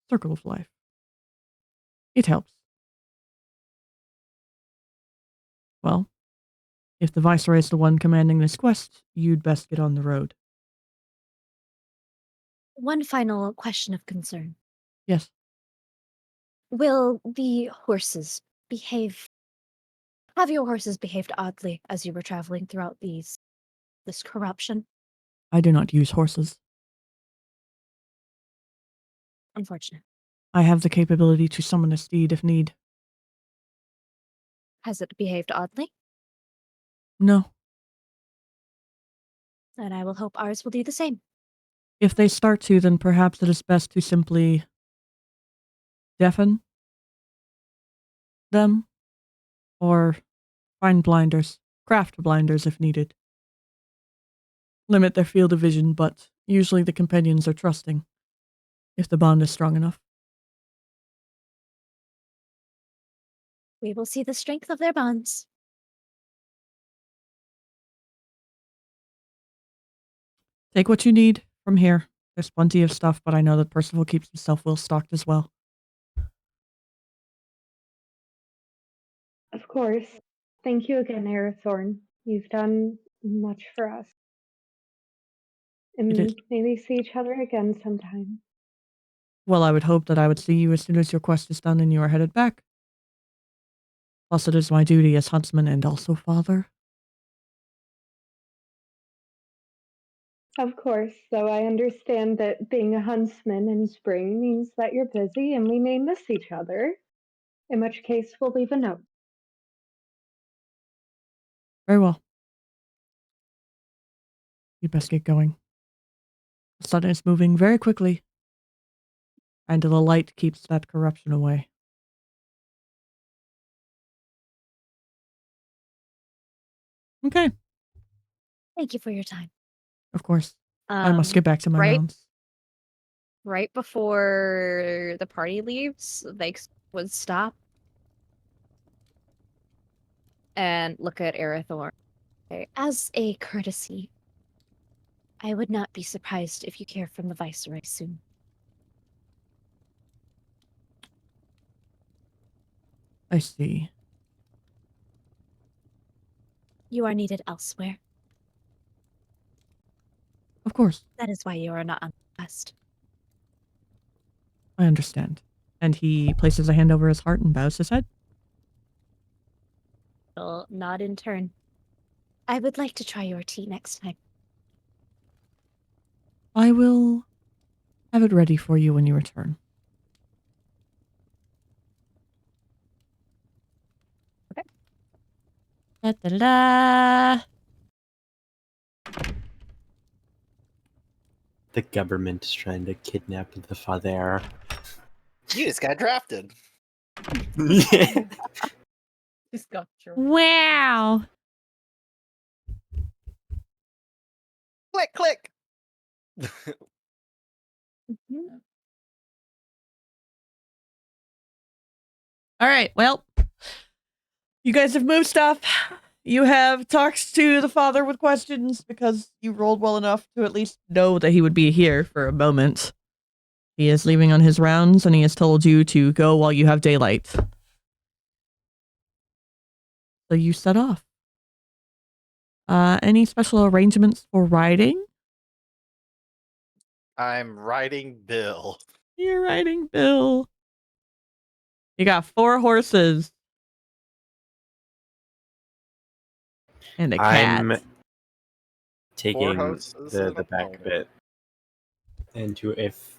Circle of life. It helps. Well, if the Viceroy is the one commanding this quest, you'd best get on the road. One final question of concern. Yes. Will the horses behave? Have your horses behaved oddly as you were traveling throughout this corruption? I do not use horses. Unfortunate. I have the capability to summon a steed if need. Has it behaved oddly? No. And I will hope ours will do the same. If they start to, then perhaps it is best to simply deafen them, or find blinders, craft blinders if needed. Limit their field of vision, but usually the companions are trusting, if the bond is strong enough. We will see the strength of their bonds. Take what you need from here. There's plenty of stuff, but I know that Percival keeps himself well stocked as well. Of course. Thank you again, Arathorn. You've done much for us. And maybe see each other again sometime. Well, I would hope that I would see you as soon as your quest is done and you are headed back. Plus, it is my duty as huntsman and also father. Of course, though I understand that being a huntsman in spring means that you're busy and we may miss each other, in which case we'll leave a note. Very well. You best get going. The sun is moving very quickly, and the light keeps that corruption away. Okay. Thank you for your time. Of course. I must get back to my rounds. Right before the party leaves, Vaiks would stop and look at Arathorn. As a courtesy, I would not be surprised if you hear from the Viceroy soon. I see. You are needed elsewhere. Of course. That is why you are not on the quest. I understand. And he places a hand over his heart and bows his head. I'll nod in turn. I would like to try your tea next time. I will have it ready for you when you return. Okay. Da-da-da. The government is trying to kidnap the father. You just got drafted. Just got your Wow. Click, click. All right. Well, you guys have moved stuff. You have talked to the father with questions because you rolled well enough to at least know that he would be here for a moment. He is leaving on his rounds and he has told you to go while you have daylight. So you set off. Any special arrangements for riding? I'm riding Bill. You're riding Bill. You got 4 horses. And a cat. I'm taking horses the and a back pony. bit. And if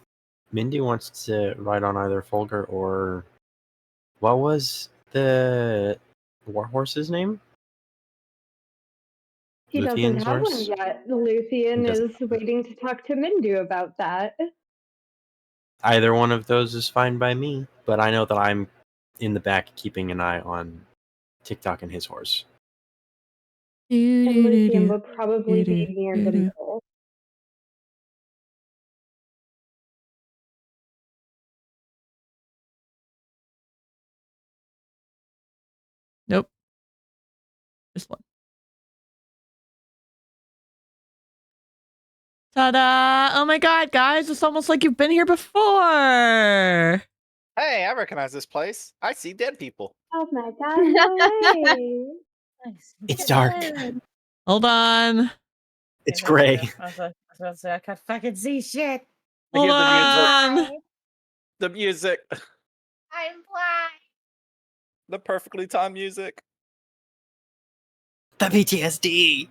Mindy wants to ride on either Folger or... What was the warhorse's name? He doesn't Luthien's have one horse? yet. Luthien He doesn't is waiting to talk to Mindu about that. Either one of those is fine by me, but I know that I'm in the back keeping an eye on TikTok and his horse. And Luthien will probably be near the middle. Nope. This one. Ta-da! Oh my god, guys, it's almost like you've been here before. Hey, I recognize this place. I see dead people. Oh my god, no way. It's dark. Hold on. It's gray. I was about to say, I can't fucking see shit. I hear Hold on. the music. The music. I'm blind. The perfectly timed music. The PTSD.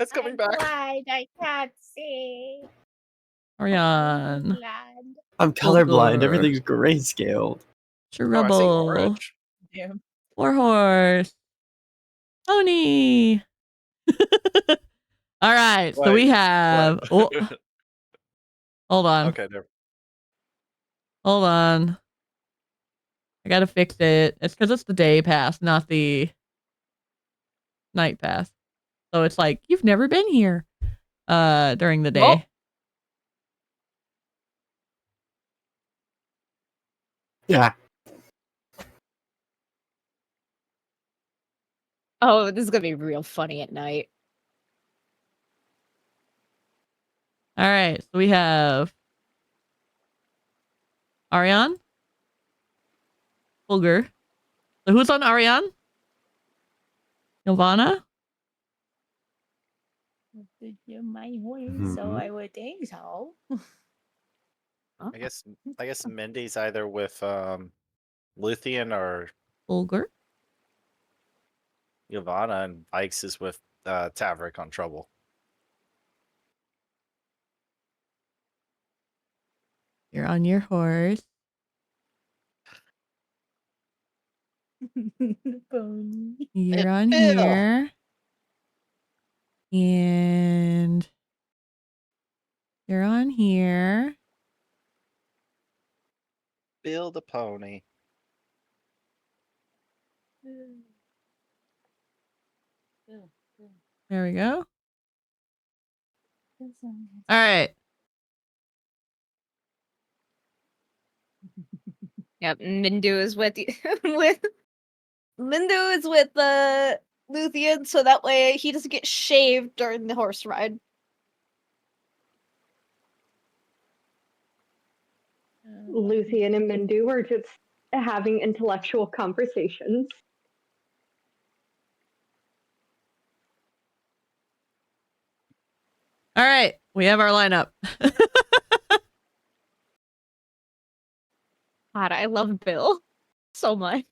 It's coming back. Blind. I can't see. Orion. Blind. I'm colorblind. Bulgur. Everything's grayscaled. Oh, I see Cherubble. orange. Damn. Warhorse. Pony. All right, so we Wait, have. Oh, hold on. Okay, there. Hold on. I gotta fix it. It's because it's the day pass, not the night pass. So it's like you've never been here during the day. Well- Yeah. Oh, this is gonna be real funny at night. All right, so we have Ariane, Bulgur. So who's on Ariane? Ylvanna? You're my horse, so Mhm. I would think so. I guess Mindy's either with Luthien or Bulgur. Ylvanna, and Vaiks is with Tavrick on Trouble. You're on your horse. Pony. You're on Bill. here. And you're on here. Bill the pony. There we go. All right. Yep, Mindu is with with Mindu is with Luthien, so that way he doesn't get shaved during the horse ride. Luthien and Mindu are just having intellectual conversations. All right. We have our lineup. God, I love Bill so much.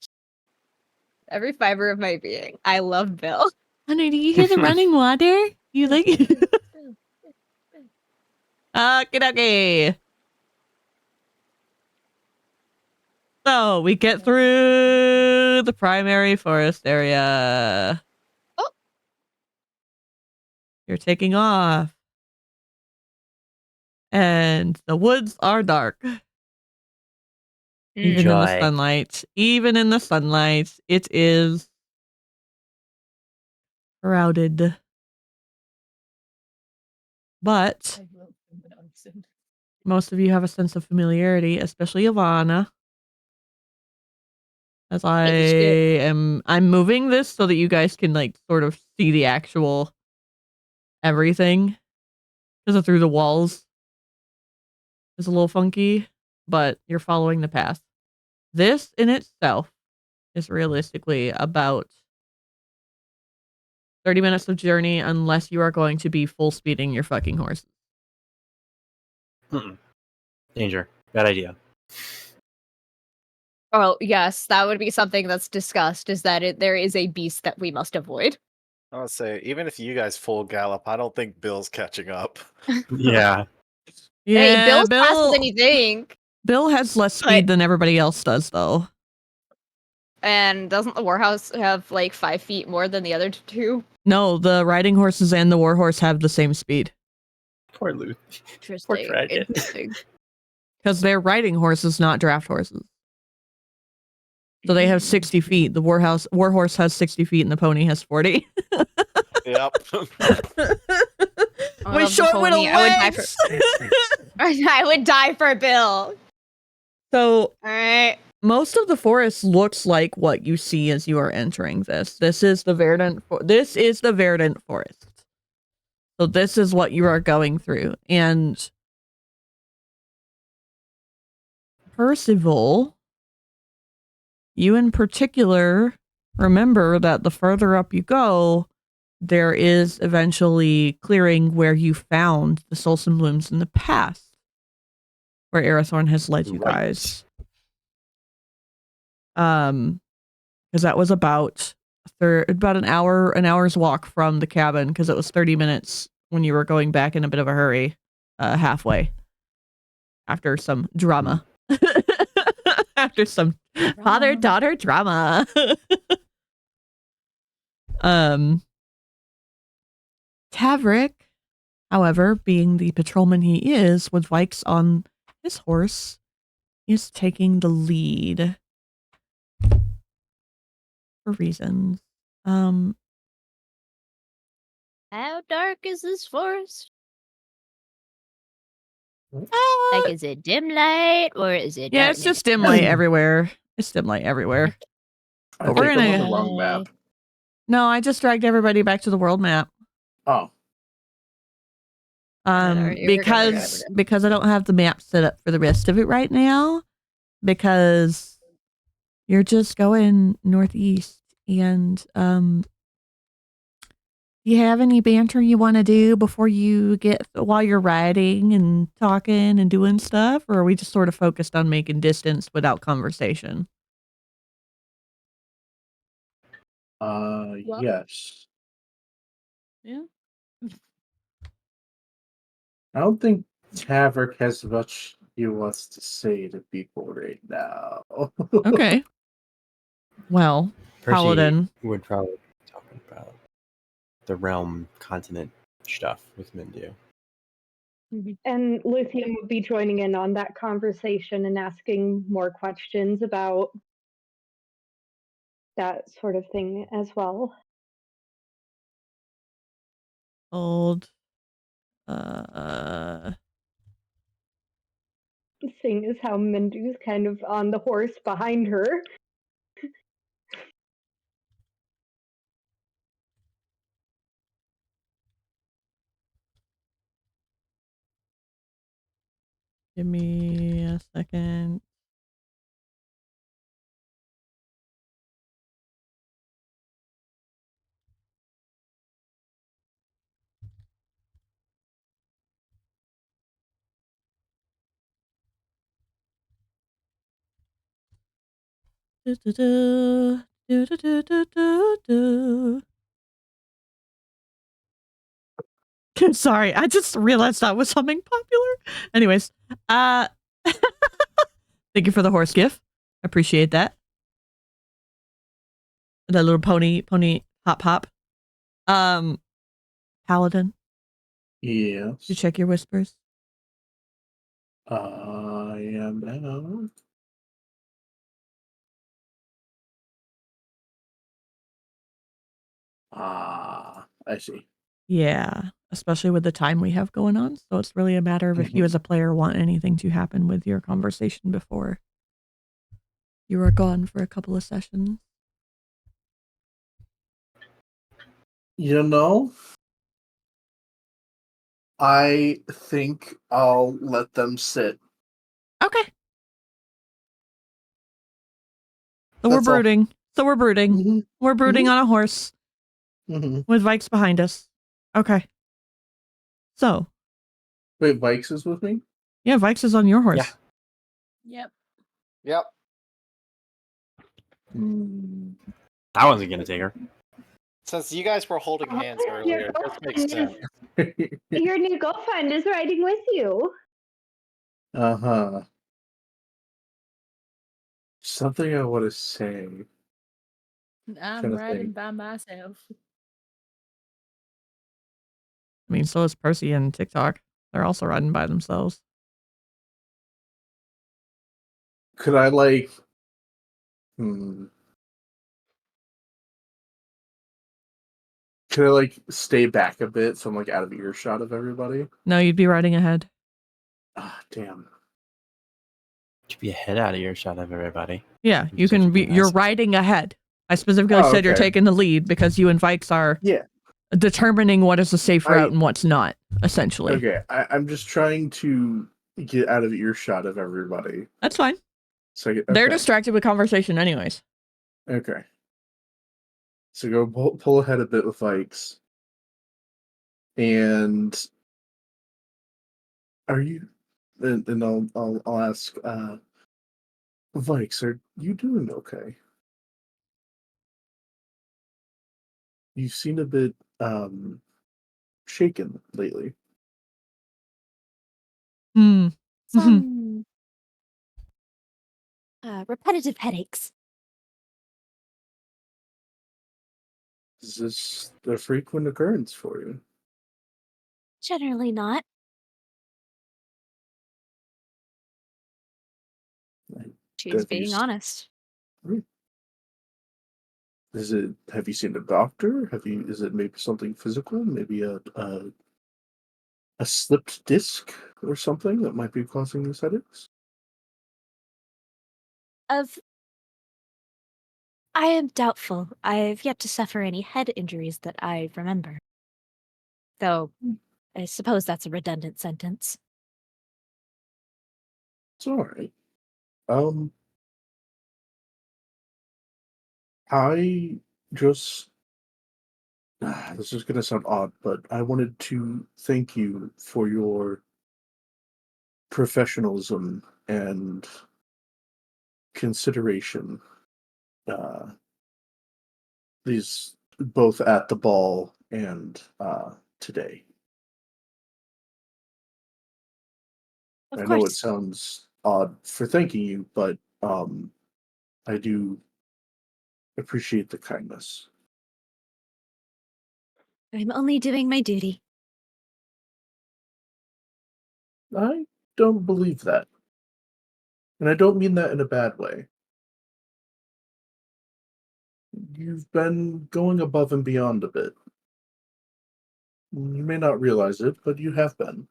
Every fiber of my being. I love Bill. Honey, do you hear the running water? You like it? Okay. So we get through the primary forest area. Oh. You're taking off. And the woods are dark. Even in the Joy. sunlight. Even in the sunlight, it is crowded. But most of you have a sense of familiarity, especially Ylvanna. As I'm moving this so that you guys can like sort of see the actual everything. Because through the walls is a little funky, but you're following the path. This in itself is realistically about 30 minutes of journey unless you are going to be full speeding your fucking horses. Danger. Bad idea. Oh, yes, that would be something that's discussed, is that there is a beast that we must avoid. I would say, even if you guys full gallop, I don't think Bill's catching up. Yeah. Hey, Bill's faster than you think. Bill has less speed than everybody else does, though. And doesn't the warhouse have like 5 feet more than the other two? No, the riding horses and the warhorse have the same speed. Poor Luth. Interesting. Poor dragon. Interesting. Because they're riding horses, not draft horses. So they have 60 feet. The warhorse has 60 feet and the pony has 40. Yep. We short little legs. I would die for Bill. So, all right. Most of the forest looks like what you see as you are entering this. This is the verdant forest. So this is what you are going through. And Percival, you in particular, remember that the further up you go, there is eventually clearing where you found the Soulsome Blooms in the past, where Arathorn has led you guys. Because that was about an hour's walk from the cabin, because it was 30 minutes when you were going back in a bit of a hurry, halfway after some drama. After some father-daughter drama. Tavrick, however, being the patrolman he is, with Vaiks on his horse, is taking the lead for reasons. How dark is this forest? Like, is it dim light or is it? Yeah, it's just dim light everywhere. It's dim light everywhere. I We're think I'm on gonna. the wrong map. No, I just dragged everybody back to the world map. Oh. Because I don't have the map set up for the rest of it right now, because you're just going northeast, and you have any banter you want to do before you while you're riding and talking and doing stuff, or are we just sort of focused on making distance without conversation? Yes. Yeah. I don't think Tavrick has much he wants to say to people right now. Okay. Well, Percy Paladin would probably be talking about the realm continent stuff with Mindu. And Luthien would be joining in on that conversation and asking more questions about that sort of thing as well. old. Seeing as how Mindu's kind of on the horse behind her. Give me a second. Sorry, I just realized that was something popular. Anyways, thank you for the horse gift. Appreciate that. That little pony hop. Paladin. Yes. You check your whispers. I am now. I see. Yeah, especially with the time we have going on. So it's really a matter of if you as a player want anything to happen with your conversation before you are gone for a couple of sessions. You know, I think I'll let them sit. Okay. So we're brooding. Mm-hmm. We're brooding on a horse with Vaiks behind us. Okay. So. Wait, Vaiks is with me? Yeah, Vaiks is on your horse. Yep. Yep. I wasn't gonna take her. Since you guys were holding hands earlier, this makes sense. Your new girlfriend is riding with you. Uh-huh. Something I want to say. I'm riding by myself. I mean, so is Percy and TikTok. They're also riding by themselves. Could I, like... Could I, like, stay back a bit so I'm, like, out of earshot of everybody? No, you'd be riding ahead. Ah, damn. To be ahead out of earshot of everybody. Yeah, you're riding ahead. I specifically said you're taking the lead because you and Vaiks are determining what is a safe route and what's not, essentially. Okay, I'm just trying to get out of earshot of everybody. That's fine. So They're distracted with conversation anyways. Okay. So go pull ahead a bit with Vaiks. And are you? And I'll ask. Vaiks, are you doing okay? You seem a bit shaken lately. Some repetitive headaches. Is this a frequent occurrence for you? Generally not. She's being honest. Is it? Have you seen a doctor? Is it maybe something physical? Maybe a slipped disc or something that might be causing these headaches? I am doubtful. I've yet to suffer any head injuries that I remember. Though, I suppose that's a redundant sentence. It's alright. I just... This is going to sound odd, but I wanted to thank you for your professionalism and consideration. These both at the ball and today. Of I course. know it sounds odd for thanking you, but I do appreciate the kindness. I'm only doing my duty. I don't believe that. And I don't mean that in a bad way. You've been going above and beyond a bit. You may not realize it, but you have been.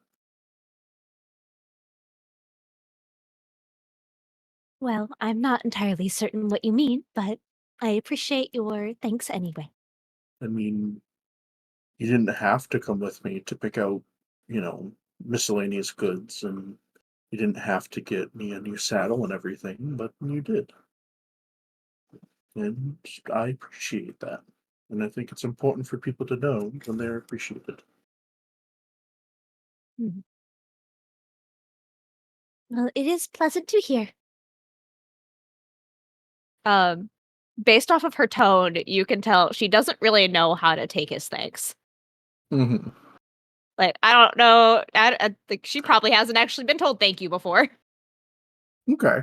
Well, I'm not entirely certain what you mean, but I appreciate your thanks anyway. I mean, you didn't have to come with me to pick out, miscellaneous goods, and you didn't have to get me a new saddle and everything, but you did. And I appreciate that. And I think it's important for people to know when they're appreciated. Well, it is pleasant to hear. Based off of her tone, you can tell she doesn't really know how to take his thanks. Mm-hmm. Like, I don't know. I think she probably hasn't actually been told thank you before. Okay.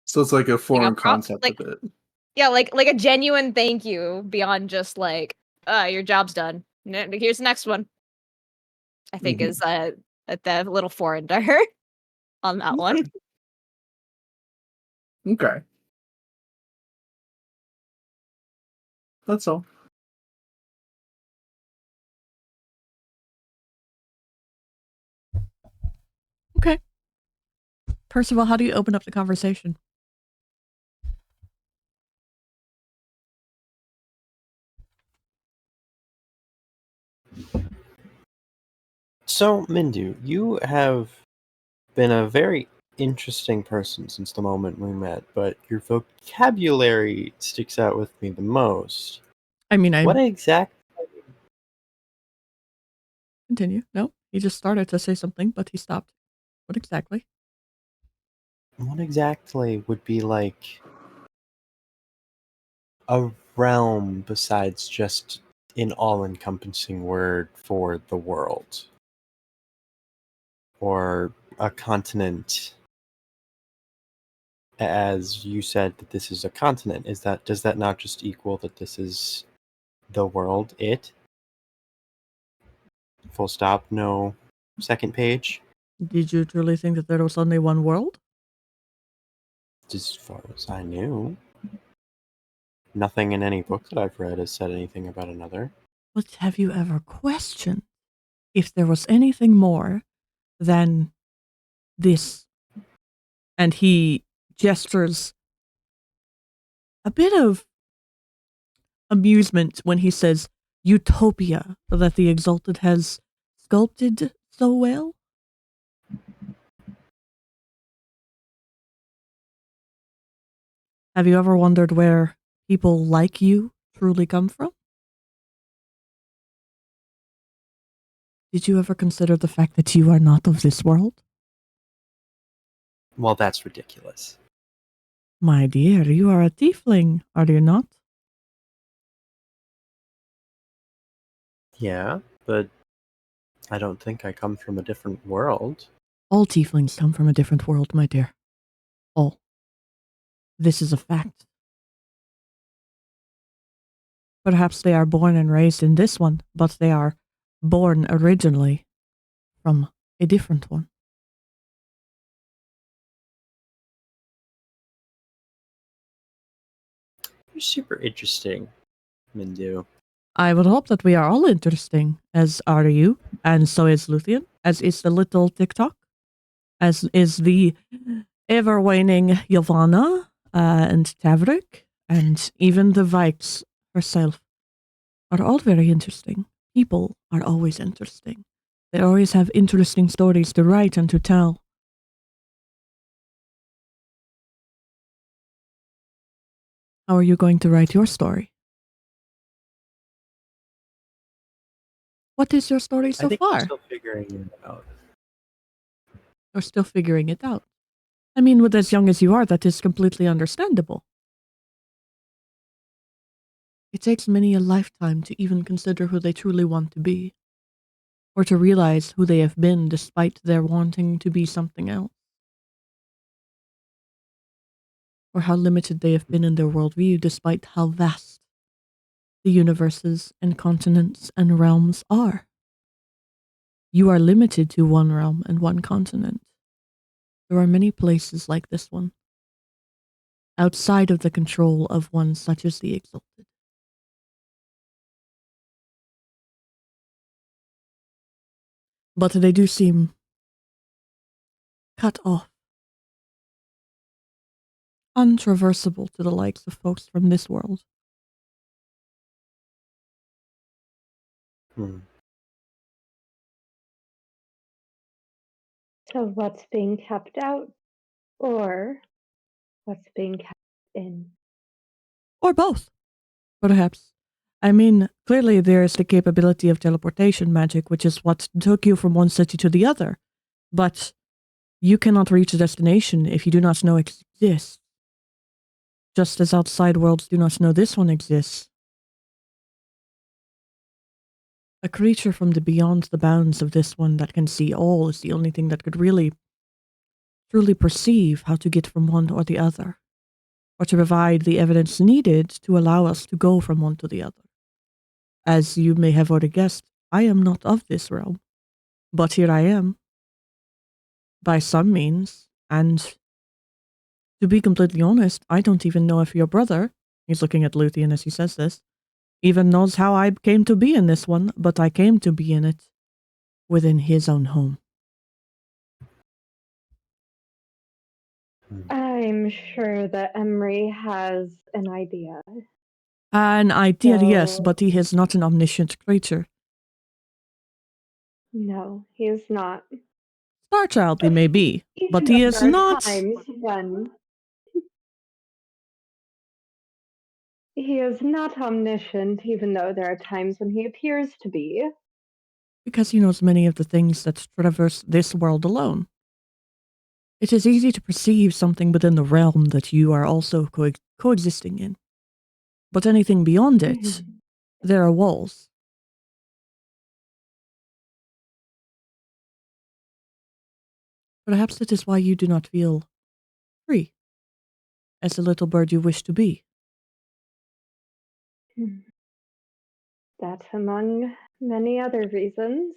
So it's like a foreign concept a bit. Yeah, like a genuine thank you beyond just like, your job's done. Here's the next one. I think is a little foreign to her on that one. Okay. That's all. Okay. Percival, how do you open up the conversation? So, Mindu, you have been a very interesting person since the moment we met, but your vocabulary sticks out with me the most. I mean, What exactly? Continue. No, he just started to say something, but he stopped. What exactly? What exactly would be like a realm besides just an all-encompassing word for the world? Or a continent? As you said that this is a continent, does that not just equal that this is the world, it? Full stop, no second page? Did you truly think that there was only one world? As far as I knew. Nothing in any book that I've read has said anything about another. But have you ever questioned if there was anything more than this? And he gestures a bit of amusement when he says, utopia that the Exalted has sculpted so well? Have you ever wondered where people like you truly come from? Did you ever consider the fact that you are not of this world? Well, that's ridiculous. My dear, you are a tiefling, are you not? Yeah, but I don't think I come from a different world. All tieflings come from a different world, my dear. All. This is a fact. Perhaps they are born and raised in this one, but they are born originally from a different one. You're super interesting, Mindu. I would hope that we are all interesting, as are you, and so is Luthien, as is the little TikTok, as is the ever-waning Ylvanna, and Tavrick, and even the Vaiks herself, are all very interesting. People are always interesting. They always have interesting stories to write and to tell. How are you going to write your story? What is your story so I think far? we're still figuring it out. You're still figuring it out. I mean, with as young as you are, that is completely understandable. It takes many a lifetime to even consider who they truly want to be, or to realize who they have been despite their wanting to be something else, or how limited they have been in their worldview despite how vast the universes and continents and realms are. You are limited to one realm and one continent. There are many places like this one, outside of the control of one such as the Exalted. But they do seem cut off, untraversable to the likes of folks from this world. So what's being kept out, or what's being kept in? Or both, perhaps. I mean, clearly there is the capability of teleportation magic, which is what took you from one city to the other. But you cannot reach a destination if you do not know it exists. Just as outside worlds do not know this one exists. A creature from the beyond the bounds of this one that can see all is the only thing that could really, truly perceive how to get from one or the other, or to provide the evidence needed to allow us to go from one to the other. As you may have already guessed, I am not of this realm, but here I am, by some means, and to be completely honest, I don't even know if your brother, he's looking at Luthien as he says this, even knows how I came to be in this one, but I came to be in it within his own home. I'm sure that Emery has an idea. An idea, yes, So- but he is not an omniscient creature. No, he is not. Starchild he may be, but he is There are not. times when he is not omniscient, even though there are times when he appears to be. Because he knows many of the things that traverse this world alone. It is easy to perceive something within the realm that you are also coexisting in. But anything beyond it, there are walls. Perhaps that is why you do not feel free, as the little bird you wish to be. That's among many other reasons.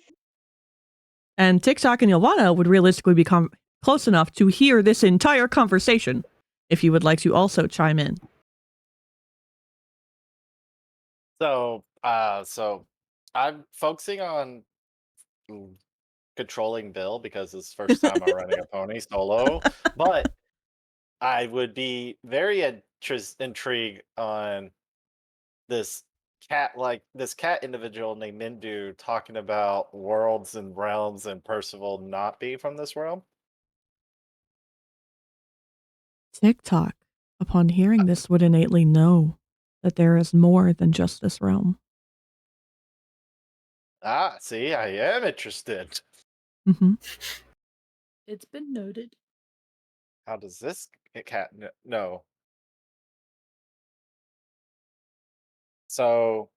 And TikTok and Ylvanna would realistically become close enough to hear this entire conversation, if you would like to also chime in. So I'm focusing on controlling Bill because it's the first time I'm running a pony solo. But I would be very intrigued on this this cat individual named Mindu talking about worlds and realms and Percival not being from this realm? TikTok, upon hearing this, would innately know that there is more than just this realm. Ah, see, I am interested. Mm-hmm. It's been noted. How does this cat know? So,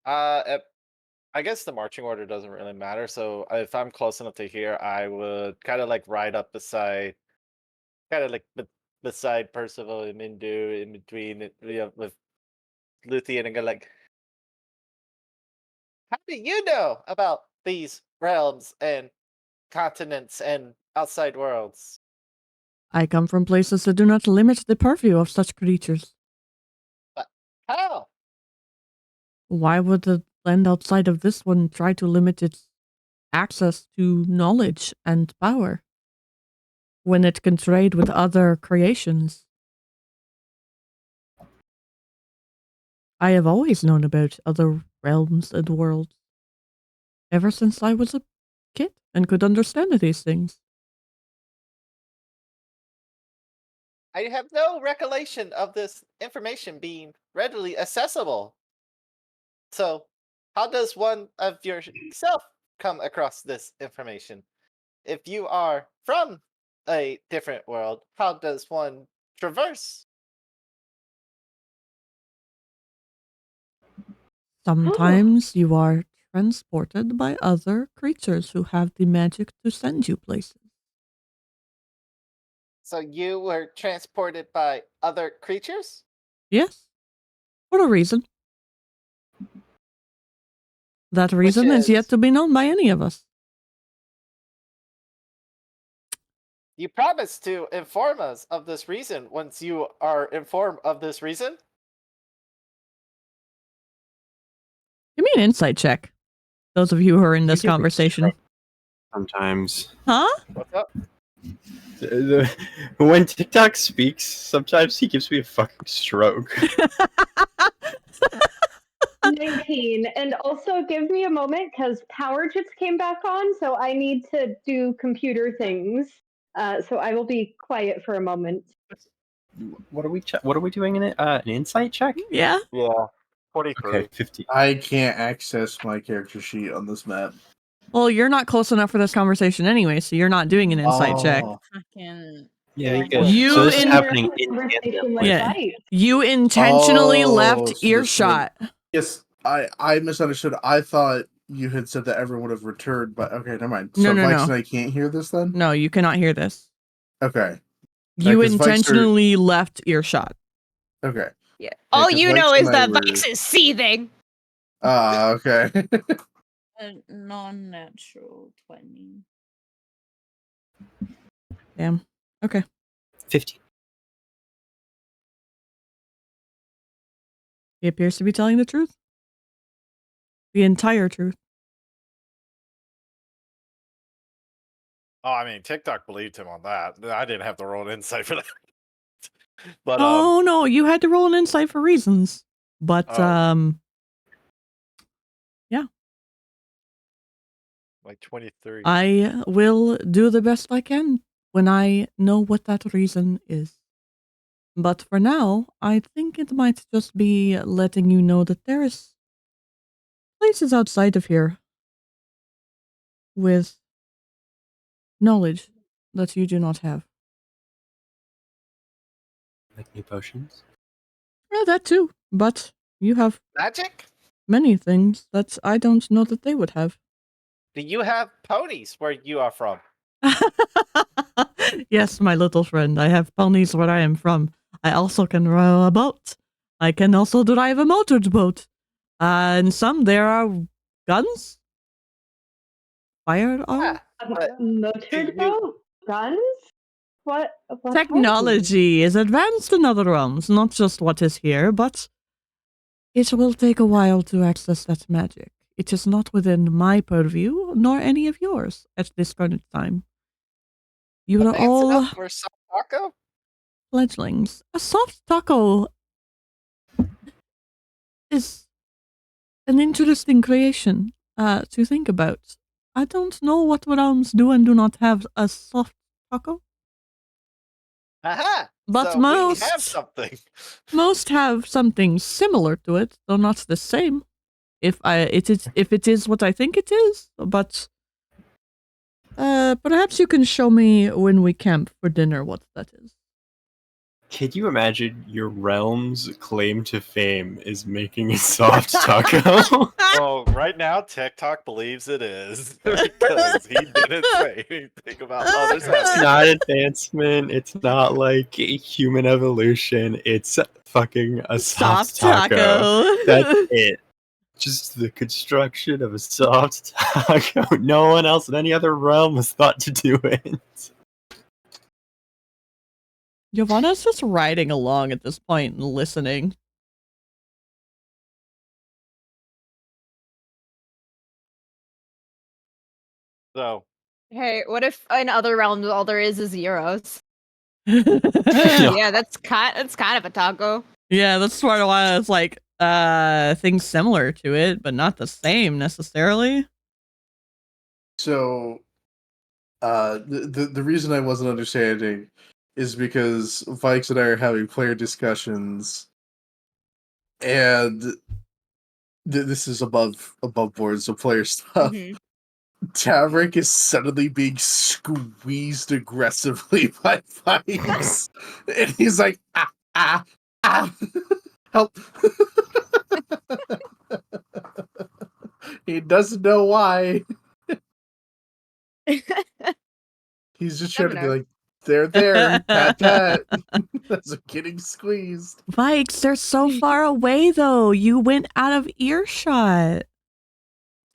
I guess the marching order doesn't really matter. So if I'm close enough to here, I would kind of like ride up beside, kind of like beside Percival and Mindu, in between with Luthien, and go like, "How do you know about these realms and continents and outside worlds?" I come from places that do not limit the purview of such creatures. But how? Why would the land outside of this one try to limit its access to knowledge and power when it can trade with other creations? I have always known about other realms and worlds ever since I was a kid and could understand these things. I have no recollection of this information being readily accessible. So, how does one of yourself come across this information? If you are from a different world, how does one traverse? Sometimes you are transported by other creatures who have the magic to send you places. So you were transported by other creatures? Yes, for a reason. That reason is yet to be known by any of us. You promised to inform us of this reason once you are informed of this reason? Give me an insight check. Those of you who are in this conversation. Sometimes. Huh? What's up? When TikTok speaks, sometimes he gives me a fucking stroke. 19. And also give me a moment because power just came back on, so I need to do computer things. So I will be quiet for a moment. What are we doing in it? An insight check? Yeah. Yeah. 43. Okay, 50. I can't access my character sheet on this map. Well, you're not close enough for this conversation anyway, so you're not doing an insight check. Fucking. Yeah, you good. So this is happening in tandem. Yeah. You intentionally left so earshot. Yes, I misunderstood. I thought you had said that everyone would have returned, but okay, never mind. No, So no, Vaiks no. and I can't hear this then? No, you cannot hear this. Okay. You 'cause Vaiks are- intentionally left earshot. Okay. Yeah. All 'cause you Vaiks know and is I that were- Vaiks is seething. Okay. A non-natural 20. Damn. Okay. 15. He appears to be telling the truth. The entire truth. Oh, I mean, TikTok believed him on that. I didn't have to roll an insight for that. But Oh no, you had to roll an insight for reasons. But yeah. like 23. I will do the best I can when I know what that reason is. But for now, I think it might just be letting you know that there is places outside of here with knowledge that you do not have. Like new potions? Yeah, that too. But you have Magic? many things that I don't know that they would have. Do you have ponies where you are from? Yes, my little friend, I have ponies where I am from. I also can row a boat. I can also drive a motored boat. And some there are guns. Firearms. Motored boat? Guns? What Technology is advanced in other realms, not just what is here, but it will take a while to access that magic. It is not within my purview, nor any of yours at this current time. You are Advanced all enough for a soft taco? fledglings. A soft taco is an interesting creation to think about. I don't know what realms do and do not have a soft taco. Aha! But so most we have something. Most have something similar to it, though not the same. If it is what I think it is, but perhaps you can show me when we camp for dinner what that is. Can you imagine your realm's claim to fame is making a soft taco? Well, right now, TikTok believes it is because he didn't say anything about others. It's not advancement. It's not like human evolution. It's fucking a soft taco. That's it. Just the construction of a soft taco. No one else in any other realm has thought to do it. Ylvanna's just riding along at this point and listening. So, Hey, what if in other realms all there is zeros? Yeah, that's kind of a taco. Yeah, that's sort of why it's like things similar to it, but not the same necessarily. So, the reason I wasn't understanding is because Vaiks and I are having player discussions, and this is above board, so player stuff. Mhm. Tavrick is suddenly being squeezed aggressively by Vaiks, and he's like, help. He doesn't know why. He's just trying to be like, there, pat. As I'm getting squeezed. Vaiks, they're so far away though. You went out of earshot.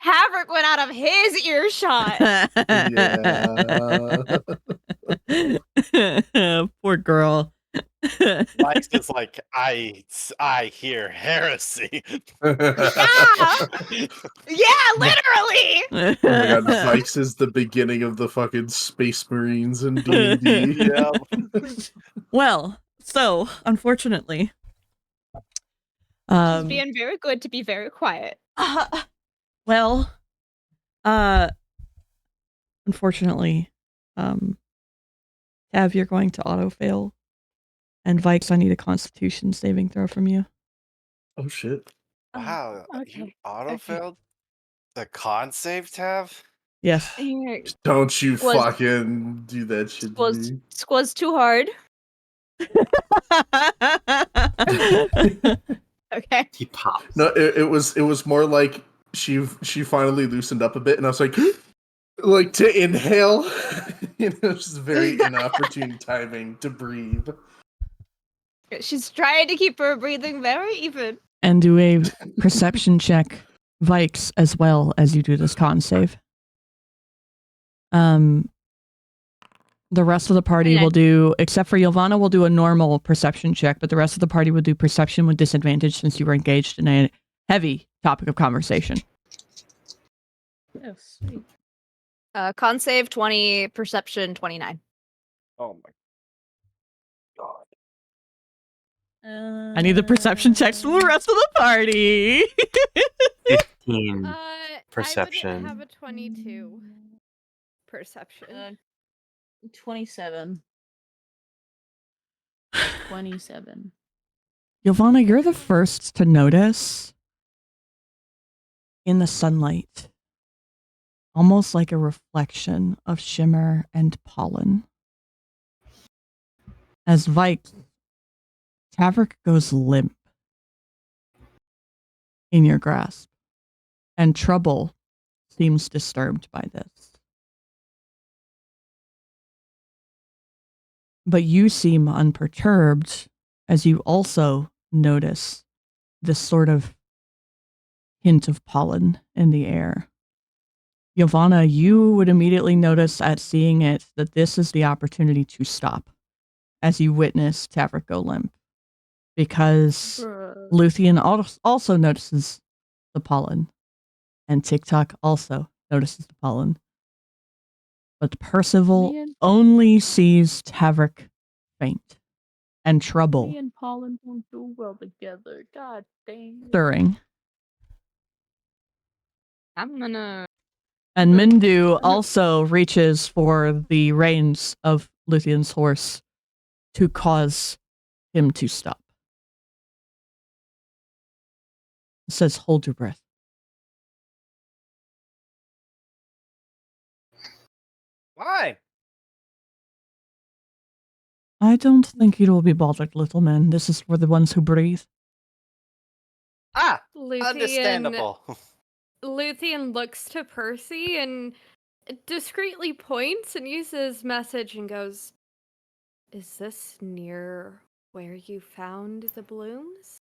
Tavrick went out of his earshot. Yeah. Poor girl. Mike's just like, I hear heresy. Yeah, literally. Oh my god, Vaiks is the beginning of the fucking Space Marines in D&D. Yeah. Well, so unfortunately, She's being very good to be very quiet. well, unfortunately, Tav, you're going to auto fail, and Vaiks, I need a Constitution saving throw from you. Oh shit! Wow, okay. you auto-failed the con save tab? Yes. Don't you Squaz- fucking do that shit to me. Squaz too hard. Okay. He pops. No, it was more like she finally loosened up a bit, and I was like to inhale. Just very inopportune timing to breathe. She's trying to keep her breathing very even. And do a perception check, Vaiks, as well as you do this con save. The rest of the party will do, except for Ylvanna, will do a normal perception check, but the rest of the party will do perception with disadvantage since you were engaged in a heavy topic of conversation. Yes. Sweet. Con save 20, perception 29. Oh my god. I need the perception checks from the rest of the party. 15 perception. I would have a 22 perception. 27. 27. Ylvanna, you're the first to notice in the sunlight, almost like a reflection of shimmer and pollen. As Vaiks, Tavrick goes limp in your grasp, and Trouble seems disturbed by this. But you seem unperturbed as you also notice this sort of hint of pollen in the air. Ylvanna, you would immediately notice at seeing it that this is the opportunity to stop as you witness Tavrick go limp. Because Luthien also notices the pollen, and TikTok also notices the pollen. But Percival only sees Tavrick faint, and Trouble Me and Pollen don't do well together. God damn. stirring. I'm gonna. And Mindu also reaches for the reins of Luthien's horse to cause him to stop. It says, hold your breath. Why? I don't think you will be bothered, little man. This is for the ones who breathe. Ah, Luthien, understandable. Luthien looks to Percy and discreetly points and uses message and goes, "Is this near where you found the blooms?"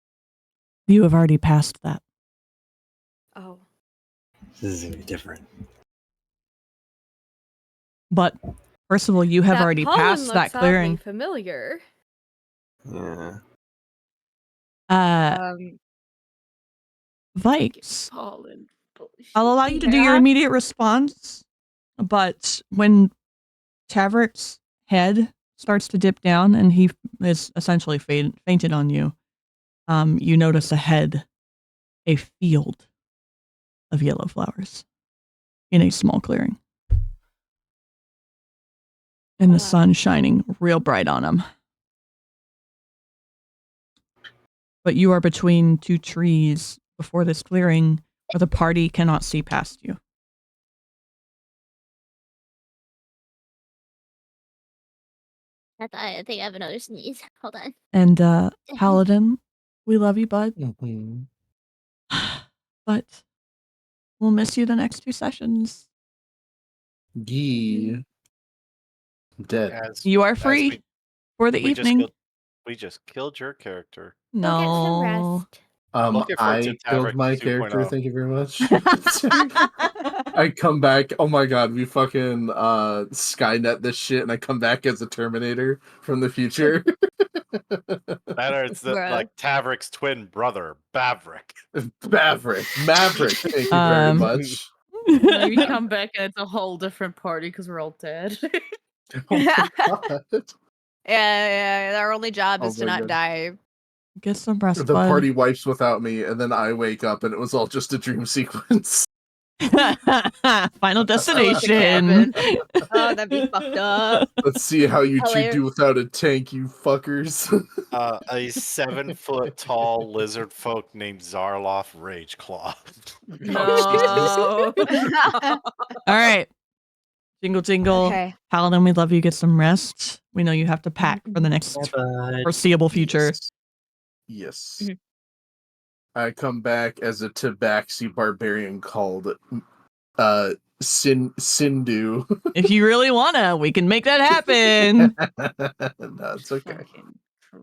You have already passed that. Oh. This is gonna be different. But, Percival, you have That already pollen passed that looks oddly clearing. familiar. Yeah. Vaiks, Pollen. I'll allow you to do your immediate response, but when Tavrick's head starts to dip down and he is essentially fainted on you, you notice ahead a field of yellow flowers in a small clearing. And the sun shining real bright on them. But you are between two trees before this clearing where the party cannot see past you. I think I have another sneeze. Hold on. And Paladin, we love you, bud. Mm-hmm. But we'll miss you the next 2 sessions. Gee. Dead. You are free for the evening. We just killed your character. Go get some No. rest. Looking forward to I killed Tavrick my 2.0. character, thank you very much. I come back, oh my god, we fucking Skynet this shit, and I come back as a Terminator from the future. Better, it's like Tavrick's twin brother, Maverick. Maverick, thank you very much. No, you come back and it's a whole different party because we're all dead. Oh my god. Yeah, our only job is Oh to my not God. die. Get some rest, The bud. party wipes without me, and then I wake up, and it was all just a dream sequence. Final destination. Oh, that'd be fucked up. Let's see how you two Hilarious. do without a tank, you fuckers. A 7-foot-tall lizard folk named Zarloth Rageclaw. No. All right. Jingle, jingle. Okay. Paladin, we love you. Get some rest. We know you have to pack for the next foreseeable future. Yes. Mhm. I come back as a Tabaxi barbarian called Sindhu. If you really wanna, we can make that happen. No, it's okay. Fucking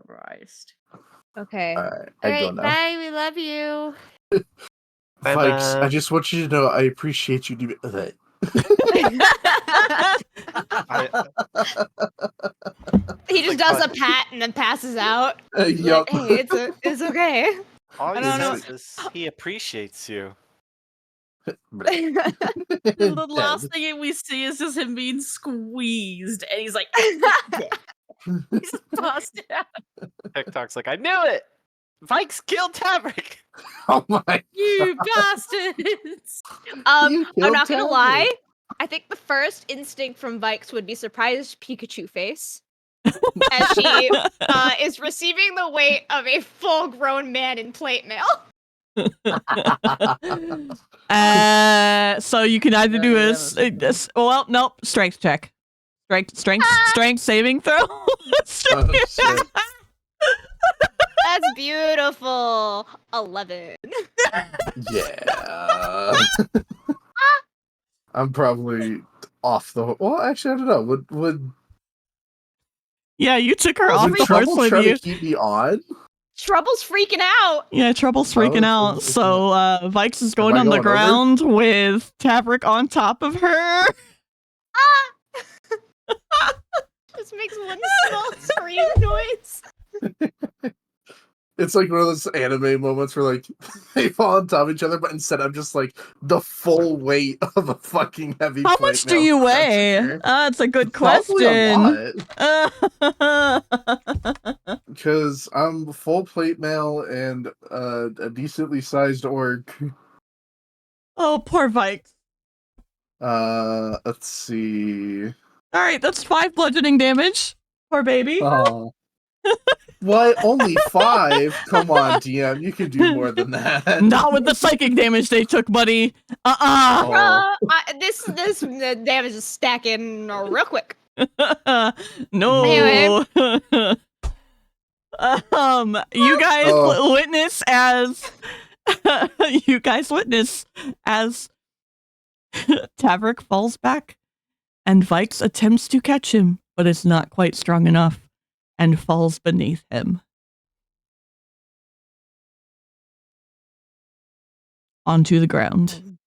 Christ. Okay. Alright, All I go right, now. bye. We love you. Vaiks, I just want you to know I appreciate you doing that. He just does a pat and then passes out. Yup. Like, hey, it's okay. All I he don't know. says is he appreciates you. The last thing we see is just him being squeezed, and he's like, he's busted out. TikTok's like, I knew it! Vaiks killed Tavrick! Oh my You bastards! I'm killed not gonna Tavrick. lie. I think the first instinct from Vaiks would be surprised Pikachu face. As she is receiving the weight of a full-grown man in plate mail. So you can either do well, nope, strength check. Strength saving throw. That's beautiful. 11. Yeah. I'm probably off the. Well, actually, I don't know. Would Yeah, you took her off would the horse Trouble with try you. to keep me on? Trouble's freaking out. Yeah, Trouble's freaking out. So Vaiks is going I on the going over? ground with Tavrick on top of her. This makes one small scream noise. It's like one of those anime moments where like they fall on top of each other, but instead I'm just like the full weight of a fucking heavy. How much do you weigh? That's a good Probably question. a lot. Because I'm full plate mail and a decently sized orc. Oh, poor Vaiks. Let's see. All right, that's 5 bludgeoning damage. Poor baby. Oh. What? Only 5? Come on, DM. You can do more than that. Not with the psychic damage they took, buddy. Oh. This damage is stacking real quick. No. Anyway. You guys witness as Tavrick falls back and Vaiks attempts to catch him, but is not quite strong enough and falls beneath him. Onto the ground.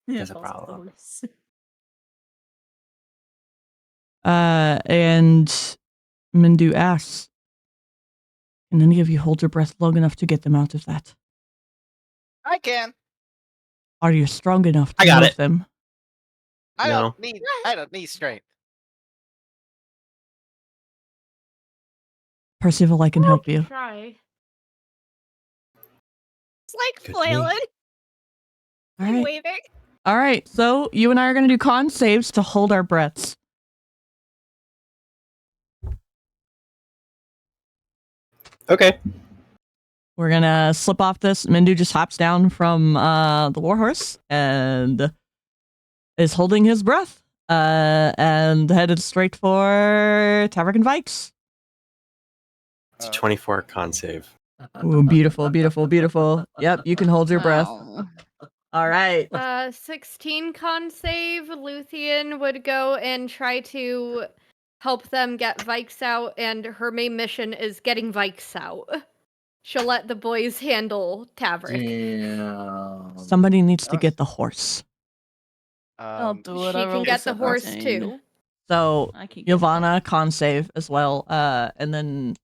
Yeah, There's a problem. And Mindu asks, can any of you hold your breath long enough to get them out of that? I can. Are you strong enough to I got move it. them? I No. don't need strength. Percival, I can help you. Try. It's like Good flailing All and right. waving. All right. So you and I are going to do con saves to hold our breaths. Okay. We're going to slip off this. Mindu just hops down from the warhorse and is holding his breath and headed straight for Tavrick and Vaiks. It's a 24 con save. Ooh, beautiful, beautiful, beautiful. Yep, you can hold your breath. Wow. All right. 16 con save. Luthien would go and try to help them get Vaiks out, and her main mission is getting Vaiks out. She'll let the boys handle Tavrick. Damn. Somebody needs to get the horse. I'll do it. She I can rolled get a the horse 17. too. So I can get Ylvanna con save as well. And then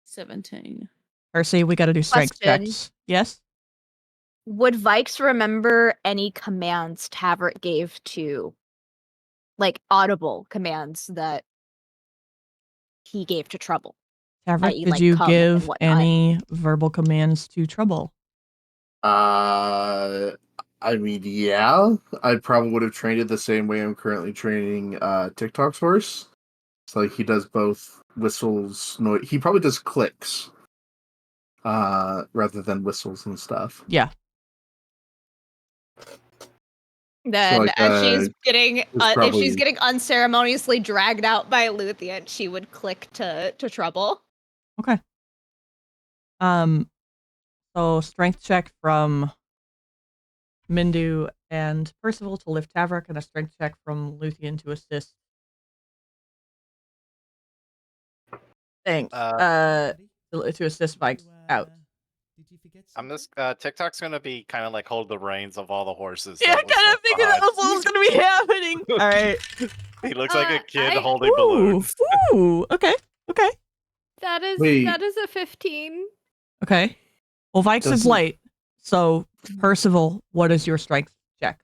17. Percy, we got to do strength Question. checks. Yes. Would Vaiks remember any commands Tavrick gave to, like, audible commands that he gave to Trouble? Tavrick, i.e., did like, you come and give whatnot? any verbal commands to Trouble? I mean, yeah. I probably would have trained it the same way I'm currently training TikTok's horse. It's like he does both whistles, noise. He probably does clicks rather than whistles and stuff. Yeah. Then, like, as she's getting, it's if probably- she's getting unceremoniously dragged out by Luthien, she would click to Trouble. Okay. So strength check from Mindu and Percival to lift Tavrick, and a strength check from Luthien to assist. Thanks. To assist Vaiks out. I'm just TikTok's gonna be kind of like hold the reins of all the horses. Yeah, I that was kind of left figured that behind. was what was going to be happening. All right. He looks like a kid I- holding balloons. Ooh. Okay. That is Wait. a 15. Okay. Well, Vaiks is Doesn't- light. So, Percival, what is your strength check?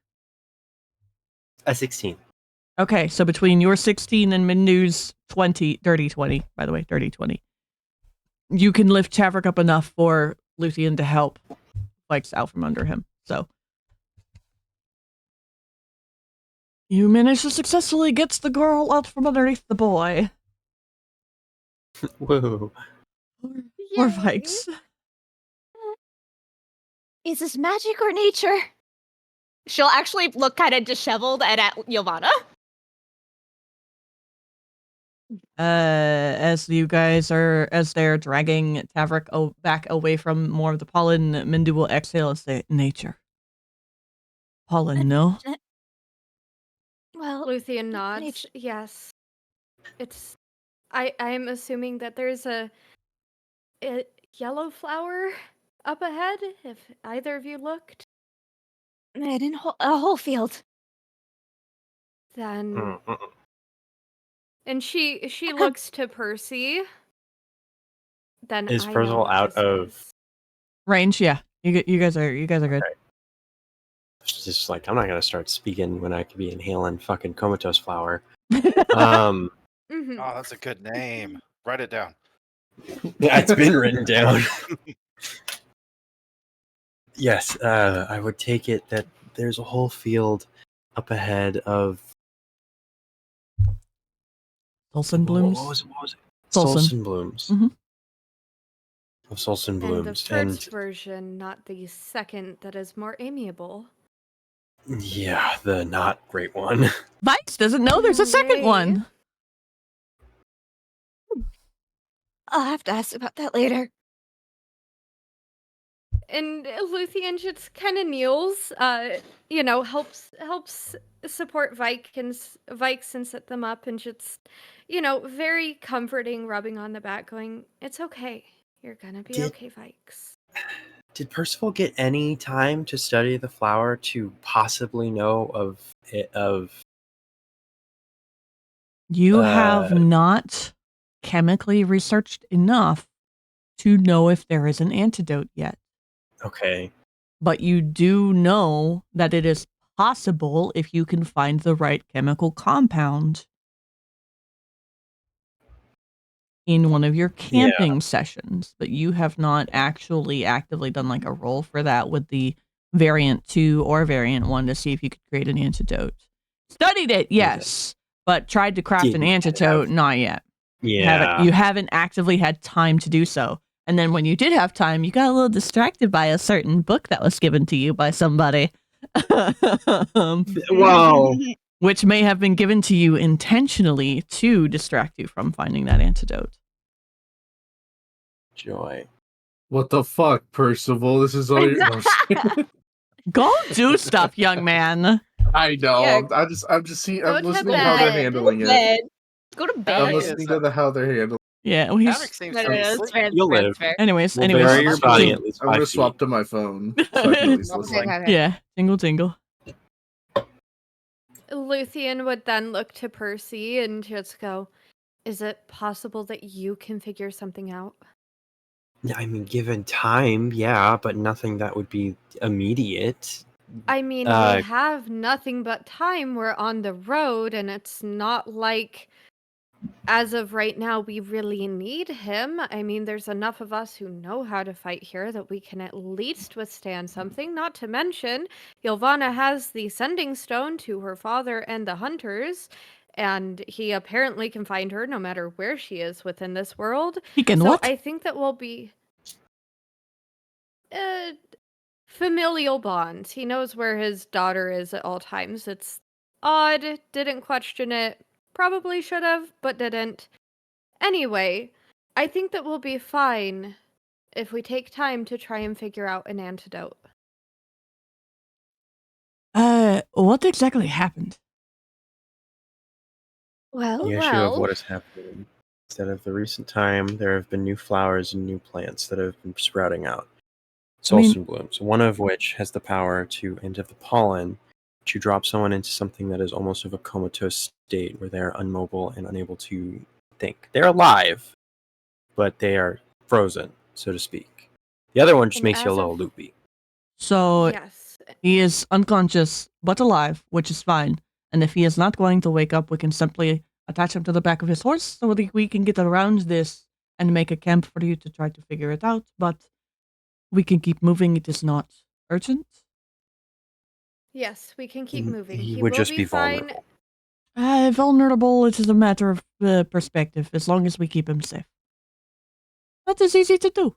A 16. Okay, so between your 16 and Mindu's 20, dirty 20, by the way, dirty 20, you can lift Tavrick up enough for Luthien to help Vaiks out from under him. So, you manage to successfully get the girl out from underneath the boy. Whoa. Or Vaiks. Is this magic or nature? She'll actually look kind of disheveled and at Ylvanna. As you guys are, as they're dragging Tavrick back away from more of the pollen, Mindu will exhale and say, nature. Pollen, no? Well, Luthien nods. nature. Yes. It's. I am assuming that there's a yellow flower up ahead. If either of you looked, in a whole field. then. And she looks to Percy. Then Is I know Percival what out this of- is. Range, yeah. You guys are good. It's just like, I'm not going to start speaking when I could be inhaling fucking comatose flower. Um, Mhm. Oh, that's a good name. Write it down. yeah, it's been written down. Yes, I would take it that there's a whole field up ahead of Solson blooms. What was it? Solson. Solson blooms. Mhm. Of Solson And the blooms, first version, not the second that is more amiable. yeah, the not great one. Vaiks doesn't know there's a second Yay. one. I'll have to ask about that later. And Luthien just kind of kneels, helps support Vaiks and set them up, and just, very comforting, rubbing on the back, going, "It's okay. You're gonna be okay, Vaiks." Did Percival get any time to study the flower to possibly know of it? You have not chemically researched enough to know if there is an antidote yet. Okay. But you do know that it is possible if you can find the right chemical compound in one of your camping sessions. But you have not actually actively done like a roll for that with the variant 2 or variant 1 to see if you could create an antidote. Studied it, yes, but tried to craft an antidote, not yet. Yeah. You haven't actively had time to do so. And then when you did have time, you got a little distracted by a certain book that was given to you by somebody. Wow. Which may have been given to you intentionally to distract you from finding that antidote. Joy. What the fuck, Percival? This is all your... Go do stuff, young man. I know. Yeah. I'm just seeing. I'm Go to listening to how they're bed. handling it. Bed. Go to I'm bed. listening to how they're handling. Yeah, well, he's... Tavrick seems No, to no, be no, that's asleep. fair, that's You'll fair, live. that's fair. Anyways, We'll bury your body jingle- at least I'm 5 gonna feet. swap to my phone so I can at least listen. Okay. Yeah, jingle jingle. Luthien would then look to Percy and just go, "Is it possible that you can figure something out?" Yeah, I mean, given time, yeah, but nothing that would be immediate. I mean, we have nothing but time. We're on the road, and it's not like, as of right now, we really need him. I mean, there's enough of us who know how to fight here that we can at least withstand something. Not to mention, Ylvanna has the sending stone to her father and the hunters, and he apparently can find her no matter where she is within this world. He can So what? I think that we'll be familial bonds. He knows where his daughter is at all times. It's odd. Didn't question it. Probably should have, but didn't. Anyway, I think that we'll be fine if we take time to try and figure out an antidote. What exactly happened? Well, The issue of what has happened is that of the recent time, there have been new flowers and new plants that have been sprouting out. Solstice blooms, one of which has the power to enter the pollen to drop someone into something that is almost of a comatose state where they are unmobile and unable to think. They're alive, but they are frozen, so to speak. The other one just And makes you a as little of- loopy. So Yes. he is unconscious but alive, which is fine. And if he is not going to wake up, we can simply attach him to the back of his horse so that we can get around this and make a camp for you to try to figure it out. But we can keep moving. It is not urgent. Yes, we can keep moving. He would will just be fine. vulnerable. Vulnerable, it is a matter of perspective, as long as we keep him safe. That is easy to do.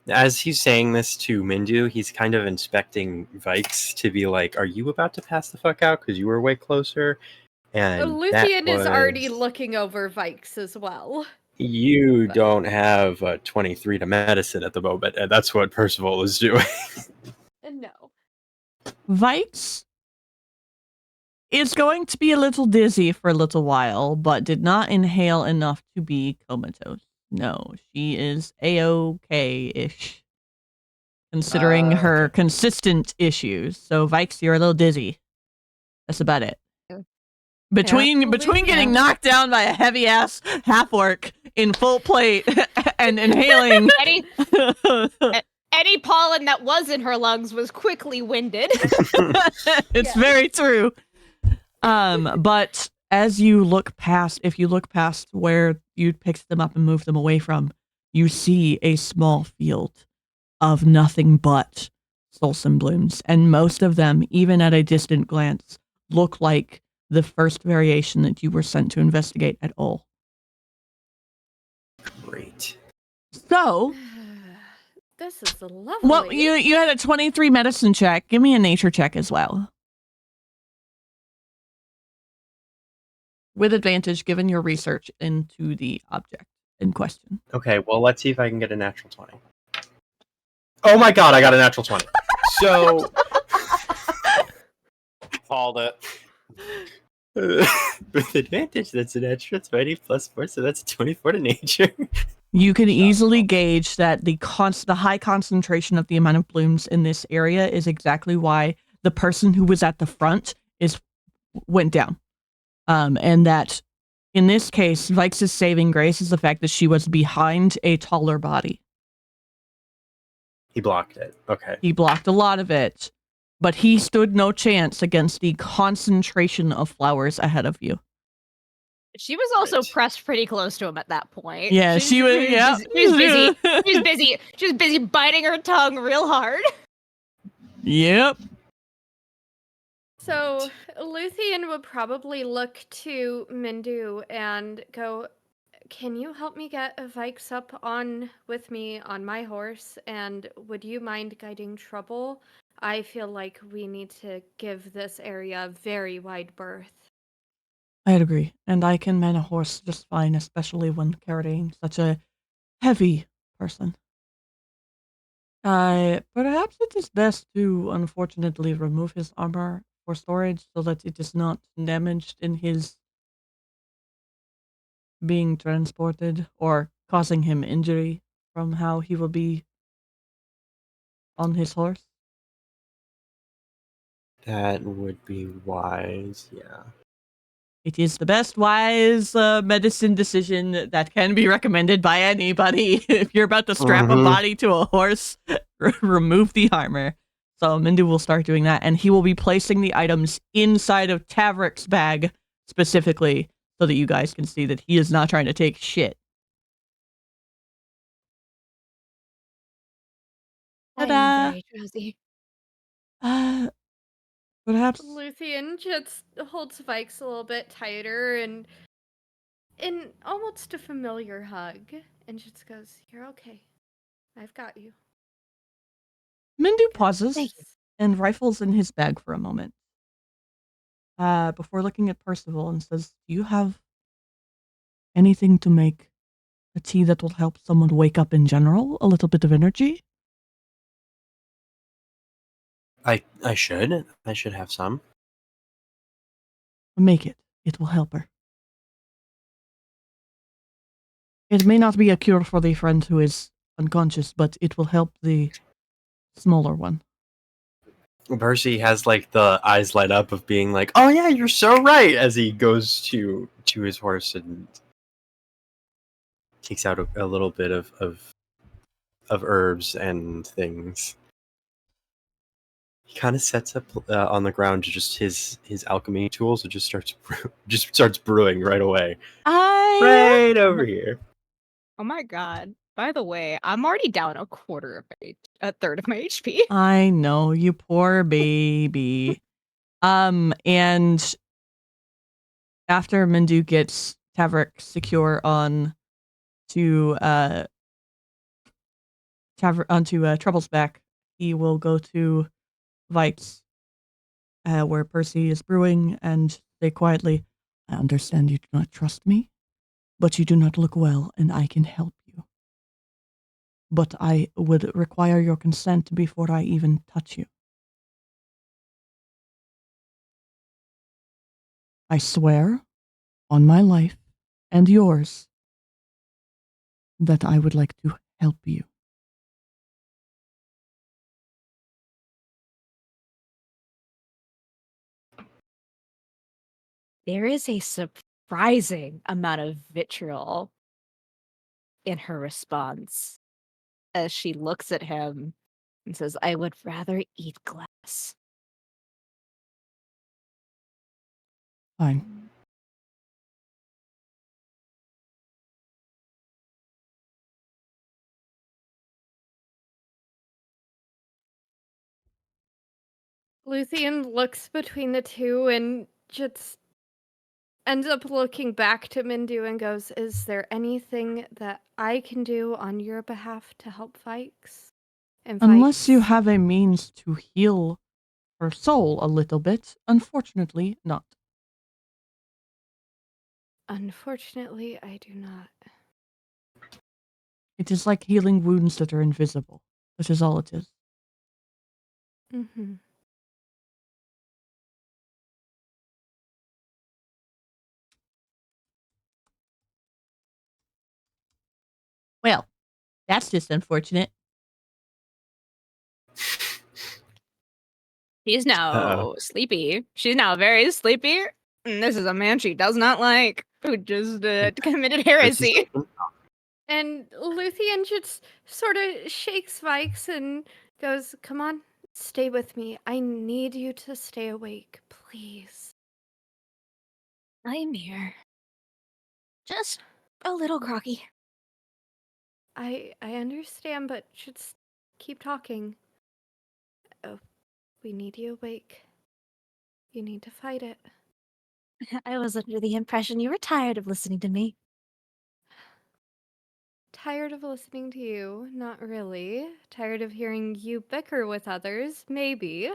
As he's saying this to Mindu, he's kind of inspecting Vaiks to be like, are you about to pass the fuck out because you were way closer? And Luthien is already looking over Vaiks as well. You don't have a 23 to medicine at the moment, and that's what Percival is doing. No. Vaiks is going to be a little dizzy for a little while, but did not inhale enough to be comatose. No, she is A-OK-ish, considering her consistent issues. So, Vaiks, you're a little dizzy. That's about it. Between getting knocked down by a heavy-ass half-orc in full plate and inhaling... Any pollen that was in her lungs was quickly winded. It's very true. But as you look past, if you look past where you picked them up and moved them away from, you see a small field of nothing but Solsum blooms, and most of them, even at a distant glance, look like the first variation that you were sent to investigate at all. Great. So, This is lovely. well, you had a 23 medicine check. Give me a nature check as well. With advantage, given your research into the object in question. Okay, well, let's see if I can get a natural 20. Oh my god, I got a natural 20. So... Called it. With advantage, that's an extra 20 plus 4, so that's 24 to nature. You can easily gauge that the high concentration of the amount of blooms in this area is exactly why the person who was at the front went down. And that in this case, Vaiks' saving grace is the fact that she was behind a taller body. He blocked it. Okay. He blocked a lot of it, but he stood no chance against the concentration of flowers ahead of you. She was also pressed pretty close to him at that point. Yeah, she was. Yeah, She was busy. She was busy. She was busy biting her tongue real hard. Yep. So Luthien would probably look to Mindu and go, "Can you help me get Vaiks up on with me on my horse? And would you mind guiding Trouble? I feel like we need to give this area a very wide berth." I'd agree, and I can man a horse just fine, especially when carrying such a heavy person. Perhaps it is best to, unfortunately, remove his armor for storage so that it is not damaged in his being transported or causing him injury from how he will be on his horse. That would be wise, yeah. It is the best wise medicine decision that can be recommended by anybody. If you're about to strap a body to a horse, remove the armor. So Mindu will start doing that, and he will be placing the items inside of Tavrick's bag specifically so that you guys can see that he is not trying to take shit. I am very drowsy. Perhaps Luthien just holds Vaiks a little bit tighter and in almost a familiar hug, and just goes, "You're okay. I've got you." Mindu pauses Thank you. and rifles in his bag for a moment before looking at Percival and says, "Do you have anything to make a tea that will help someone wake up in general? A little bit of energy?" I should. I should have some. Make it. It will help her. It may not be a cure for the friend who is unconscious, but it will help the smaller one. Percy has like the eyes light up of being like, "Oh yeah, you're so right," as he goes to his horse and takes out a little bit of herbs and things. He kind of sets up on the ground just his alchemy tools and just starts brewing right away. Right over here. Oh my god. By the way, I'm already down a third of my HP. I know, you poor baby. And after Mindu gets Tavrick secure onto Trouble's back, he will go to Vaiks, where Percy is brewing, and say quietly, "I understand you do not trust me, but you do not look well, and I can help you. But I would require your consent before I even touch you. I swear, on my life and yours, that I would like to help you." There is a surprising amount of vitriol in her response as she looks at him and says, "I would rather eat glass." Fine. Luthien looks between the two and just ends up looking back to Mindu and goes, "Is there anything that I can do on your behalf to help Vaiks?" And Unless you Vaiks, have a means to heal her soul a little bit, unfortunately not. unfortunately, I do not. It is like healing wounds that are invisible. That is all it is. Mm-hmm. Well, that's just unfortunate. She's now sleepy. She's now very sleepy. And this is a man she does not like, who just committed heresy. And Luthien just sort of shakes Vaiks and goes, "Come on, stay with me. I need you to stay awake, please." I'm here. Just a little groggy. I understand, but just keep talking. Oh, we need you awake. You need to fight it. I was under the impression you were tired of listening to me. Tired of listening to you? Not really. Tired of hearing you bicker with others? Maybe.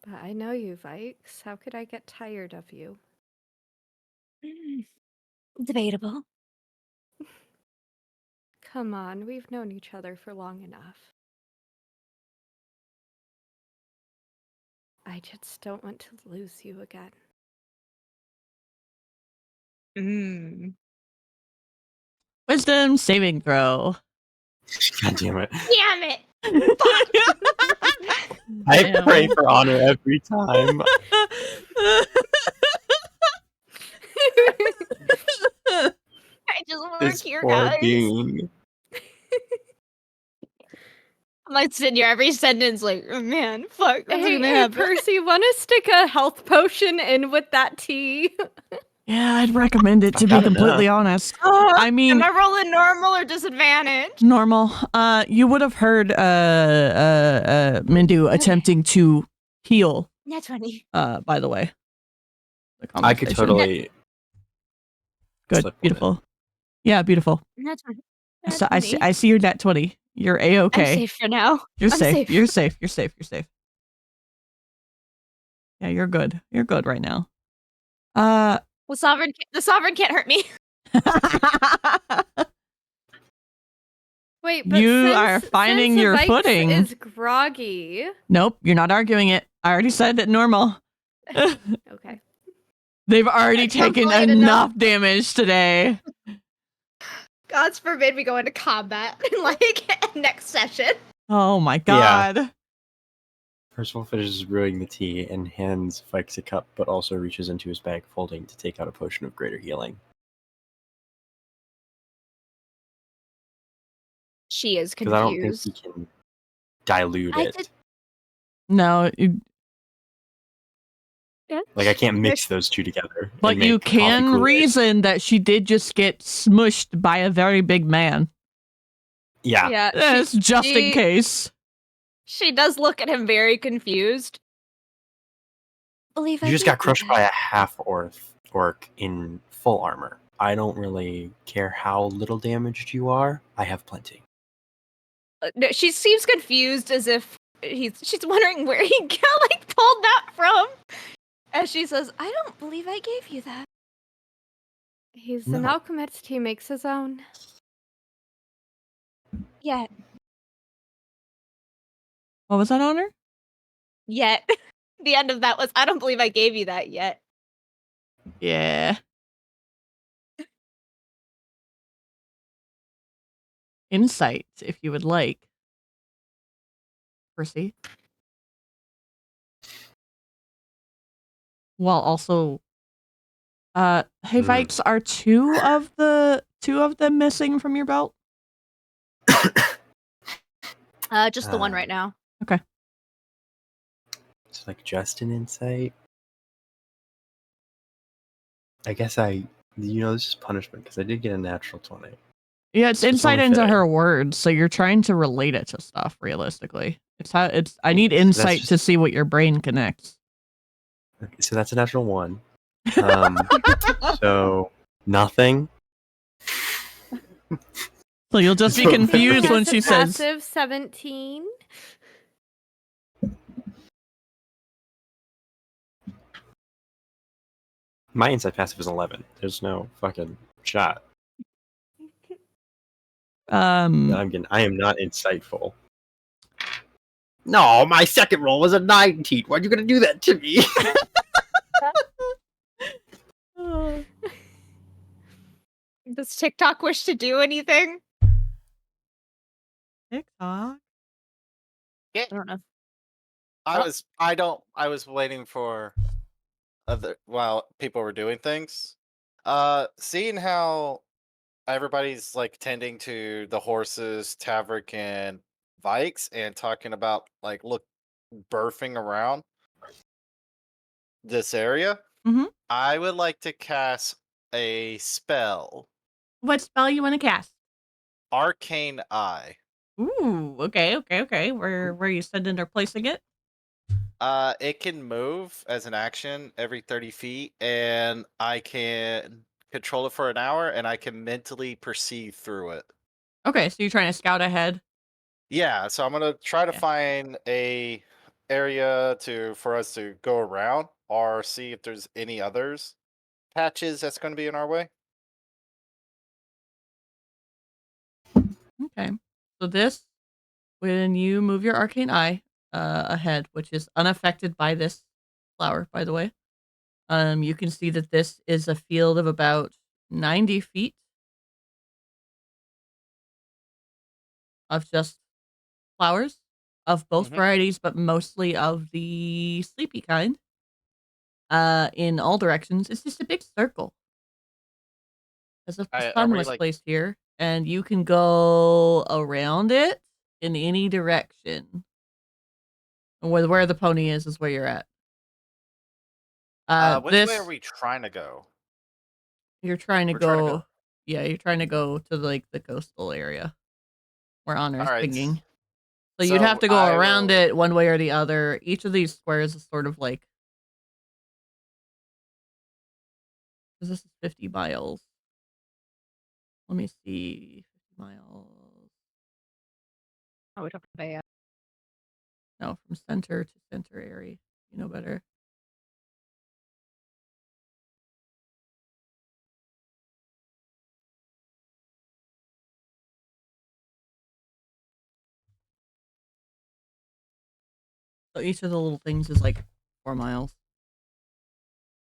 But I know you, Vaiks. How could I get tired of you? Debatable. Come on, we've known each other for long enough. I just don't want to lose you again. Wisdom saving throw. God damn it. Damn it! I pray for honor every time. I just want This to hear, poor guys. being. I'm like sitting here every sentence like, oh, man, fuck, what's Hey, gonna happen? Percy, want to stick a health potion in with that tea? Yeah, I'd recommend it, to be completely honest. I mean, am I rolling normal or disadvantage? normal. You would have heard Mindu attempting to heal. Nat 20. By the way. I could totally. Good, slip one beautiful. Yeah, beautiful. Nat 20. So I see your nat 20. You're A-okay. I'm safe for now. You're I'm safe. safe. You're safe. You're safe. You're safe. Yeah, you're good. You're good right now. Well, the sovereign can't hurt me. Wait, but You are finding your Vaiks footing. is groggy. Nope, you're not arguing it. I already said it normal. Okay. They've already taken Complain enough damage today. God's forbid we go into combat in like next session. Oh my god. Percival finishes brewing the tea and hands Vaiks a cup, but also reaches into his bag folding to take out a potion of greater healing. She is Because I don't think confused. he can dilute it. No, Like, I can't mix those two together. but and you make coffee can Kool-Aid. reason that she did just get smushed by a very big man. Yeah. That's just in case. She does look at him very confused. Believe You just got crushed by a half orc in full armor. I don't really care how little damaged you are. I have plenty. No, she seems confused, as if she's wondering where he got pulled that from. As she says, "I don't believe I gave you that." He's an alchemist. He makes his own. Yet. What was that, Honor? Yet. The end of that was, "I don't believe I gave you that yet." Yeah. Insight, if you would like. Percy. While also hey Vaiks, are two of them missing from your belt? Just the one right now. Okay. It's like just an insight. I guess this is punishment because I did get a natural 20. Yeah, it's insight only into fitting. her words, so you're trying to relate it to stuff realistically. I need That's insight to just- see what your brain connects. Okay, so that's a natural 1. So nothing. So you'll just be So- confused when Has a she says passive 17. My insight passive is 11. There's no fucking shot. I am not insightful. No, my second roll was a 19. Why'd you gonna do that to me? Does TikTok wish to do anything? TikTok. I don't know. I was waiting for while people were doing things. Seeing how everybody's like tending to the horses, Tavrick and Vaiks, and talking about like birthing around this area. Mhm. I would like to cast a spell, What spell you want to cast? Arcane Eye. Ooh, okay. Where are you sending or placing it? It can move as an action every 30 feet, and I can control it for an hour, and I can mentally perceive through it. Okay, so you're trying to scout ahead. Yeah, so I'm gonna try to find a area for us to go around, or see if there's any others patches that's going to be in our way. Okay. So this, when you move your arcane eye ahead, which is unaffected by this flower, by the way, you can see that this is a field of about 90 feet of just flowers of both varieties, but mostly of the sleepy kind. In all directions. It's just a big circle. As if the sun was placed here, and you can go around it in any direction. And where the pony is where you're at. Which way are we trying to go? You're trying to We're trying to go. Yeah, you're trying to go to like the coastal area where Honor's Alright, thinking. So you'd have to go around it one way or the other. Each of these squares is sort of like, because this is 50 miles. Let me see. 50 miles. Oh, we talked about No, from center to center area. You know better. So each of the little things is like 4 miles.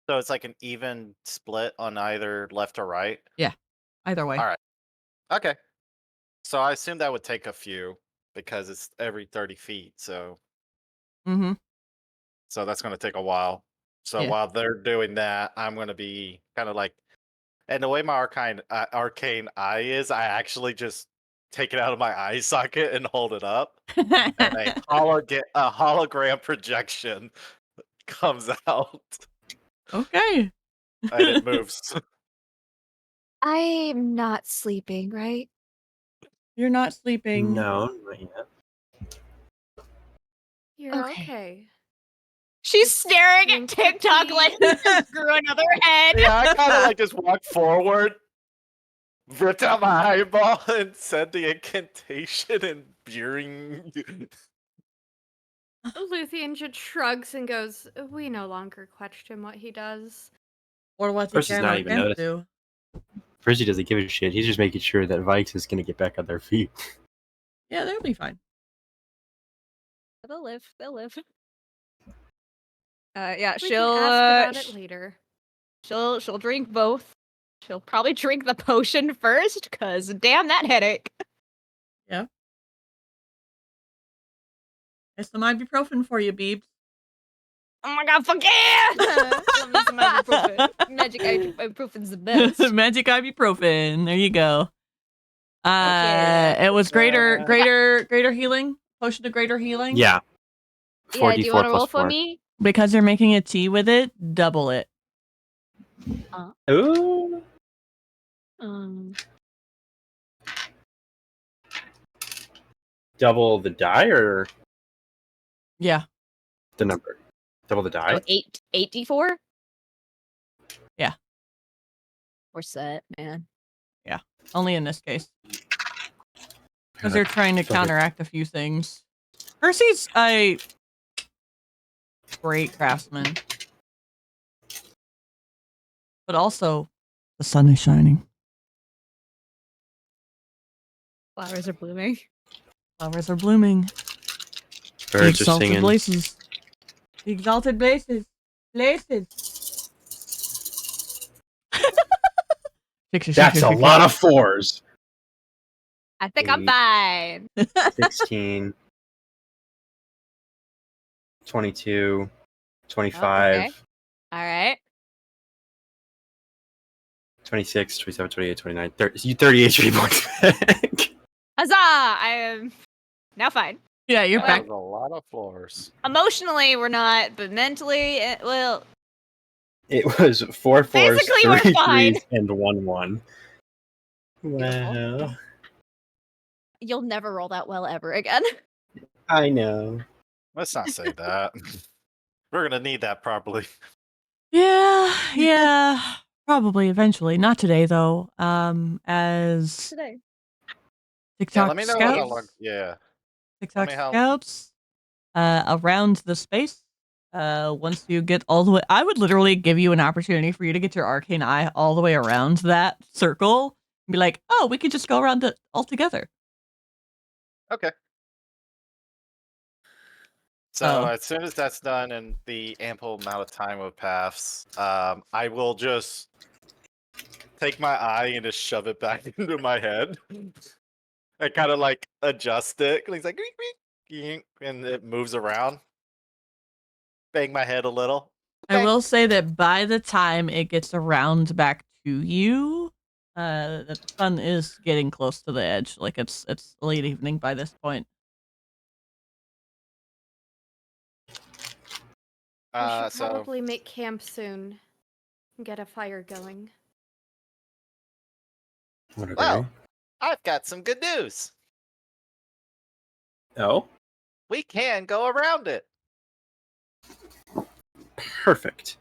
So it's like an even split on either left or right? Yeah, either way. All right. Okay. So I assume that would take a few because it's every 30 feet. So Mm-hmm. so that's going to take a while. So while they're doing that, I'm going to be kind of like, and the way my arcane eye is, I actually just take it out of my eye socket and hold it up, and a hologram projection comes out. Okay. And it moves. I'm not sleeping, right? You're not sleeping. No, not yet. You're okay. She's staring at TikTok like he just grew another head. Yeah, I kind of like just walked forward, ripped out my eyeball, and said the incantation and beering. Luthien just shrugs and goes, "We no longer question what he does." Or what Percy's not even noticing. Percy doesn't give a shit. He's just making sure that Vaiks is going to get back on their feet. Yeah, they'll be fine. They'll live. They'll live. Yeah, We she'll can ask about it later. She'll drink both. She'll probably drink the potion first, cause damn that headache. Yeah. There's some ibuprofen for you, Beebs. Oh my god, fuck yeah! Love me some ibuprofen. Magic ibuprofen's the best. Magic ibuprofen. There you go. It was greater healing. Potion of greater healing. Yeah. Yeah, do you want to roll for me? Because you're making a tea with it, double it. Ooh. double the die or Yeah. the number? Double the die? So 8d4? Yeah. We're set, man. Yeah. Only in this case. Because they're trying to counteract a few things. Percy's a great craftsman. But also, the sun is shining. Flowers are blooming. Flowers are blooming. The Birds are exalted singing. places. The exalted places. Places. That's a lot of 4s. I think I'm 8, fine. 16, 22, 25, Okay. All right. 26, 27, 28, 29, 30. You 30 HP points back. Huzzah! I am now fine. Yeah, you're That back. was a lot of floors. Emotionally, we're not, but mentally, well, It was 4 4s, Basically, 3 we're 3s, fine. and 1 1. Beautiful. Wow. You'll never roll that well ever again. I know. Let's not say that. We're gonna need that probably. Yeah. Probably eventually. Not today though. As Today. TikTok Let me know scouts. how long. Yeah. TikTok me how- scouts. Around the space. Once you get all the way, I would literally give you an opportunity for you to get your arcane eye all the way around that circle. And be like, oh, we could just go around it all together. Okay. So Oh. as soon as that's done and the ample amount of time will pass, I will just take my eye and just shove it back into my head. I kind of like adjust it. And he's like, "Geek, geek, geek," and it moves around. Bang my head a little. I will say that by the time it gets around back to you, that the sun is getting close to the edge. Like it's late evening by this point. We should So probably make camp soon and get a fire going. well, I've got some good news. Oh, We can go around it. perfect.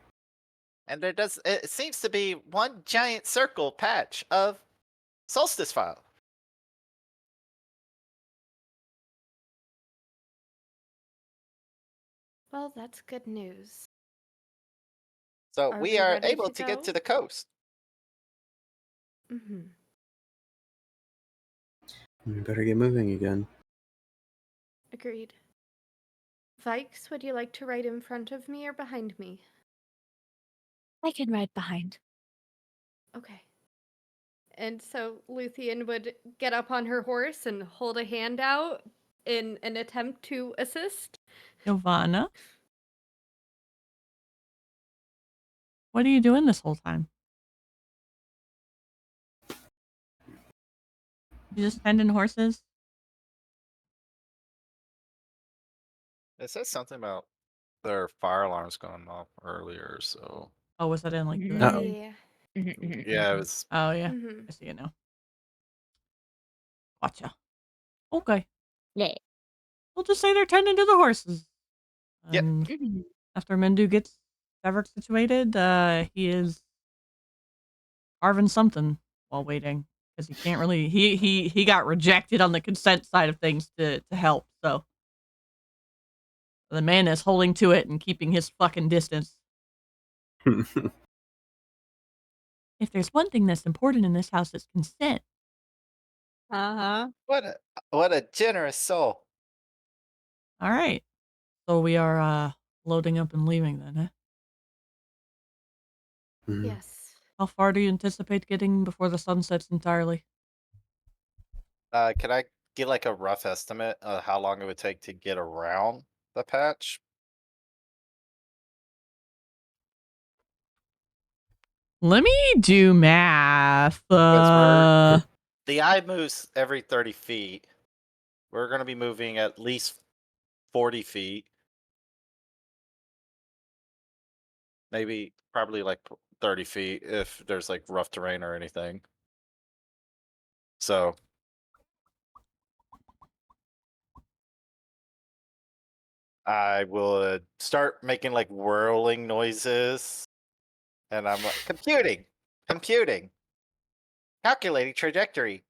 And it seems to be one giant circle patch of solstice file. Well, that's good news. So Are we we are ready able to to get go? to the coast. Mm-hmm. We better get moving again. Agreed. Vaiks, would you like to ride in front of me or behind me? I can ride behind. Okay. And so Luthien would get up on her horse and hold a hand out in an attempt to assist. Ylvanna, what are you doing this whole time? You just tending horses? It says something about their fire alarms going off earlier, so Oh, was that in like the Uh-oh. Yeah. yeah, it was. Oh yeah, Mm-hmm. I see it now. Gotcha. Okay. Yeah. We'll just say they're tending to the horses. Yep. After Mendu gets Tavrick situated, he is carving something while waiting because he can't really. He got rejected on the consent side of things to help. So the man is holding to it and keeping his fucking distance. If there's one thing that's important in this house, it's consent. Uh-huh. What a generous soul. All right. So we are loading up and leaving then, huh? Yes. How far do you anticipate getting before the sun sets entirely? Can I get like a rough estimate of how long it would take to get around the patch? Let me do math. 'Cause the eye moves every 30 feet. We're going to be moving at least 40 feet. Maybe, probably like 30 feet if there's like rough terrain or anything. So I will start making like whirling noises, and I'm like, computing, calculating trajectory,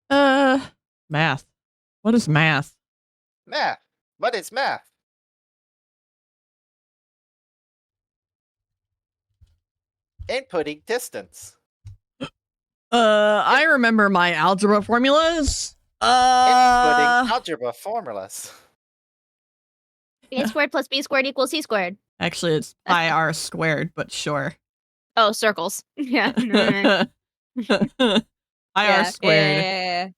Math. What is math? math. What is math? Inputting distance. I remember my algebra formulas. Inputting algebra formulas. A squared plus B squared equals C squared. Actually, it's pi r squared, but sure. Oh, circles. Yeah. pi r squared. Yeah.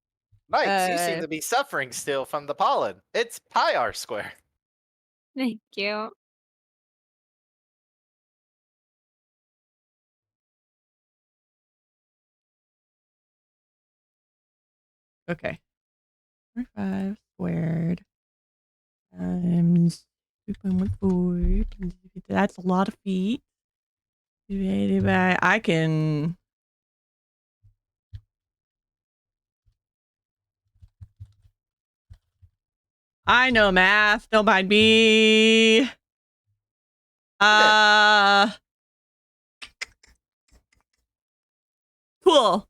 Vaiks, you seem to be suffering still from the pollen. It's pi r squared. Thank you. Okay. 5 squared times 2.14. That's a lot of feet. Divided by, I can. I know math. Don't mind me. Cool.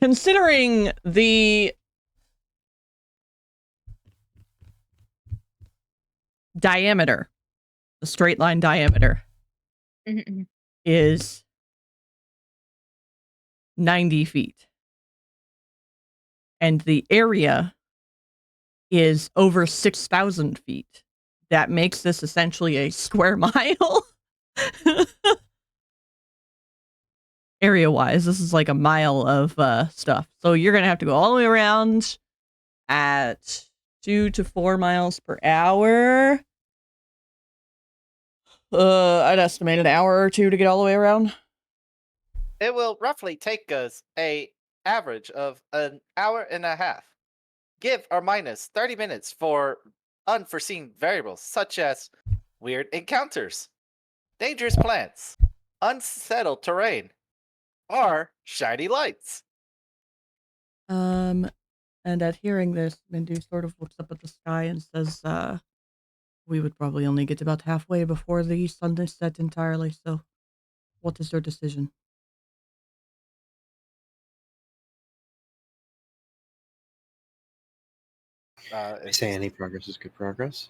Considering the diameter, the straight line diameter is 90 feet. And the area is over 6,000 feet. That makes this essentially a square mile. Area-wise, this is like a mile of stuff. So you're going to have to go all the way around at 2 to 4 miles per hour. I'd estimate an hour or two to get all the way around. It will roughly take us a average of an hour and a half. Give or minus 30 minutes for unforeseen variables such as weird encounters, dangerous plants, unsettled terrain, or shiny lights. And at hearing this, Mindu sort of looks up at the sky and says, we would probably only get about halfway before the sun is set entirely, so what is your decision? I say any progress is good progress.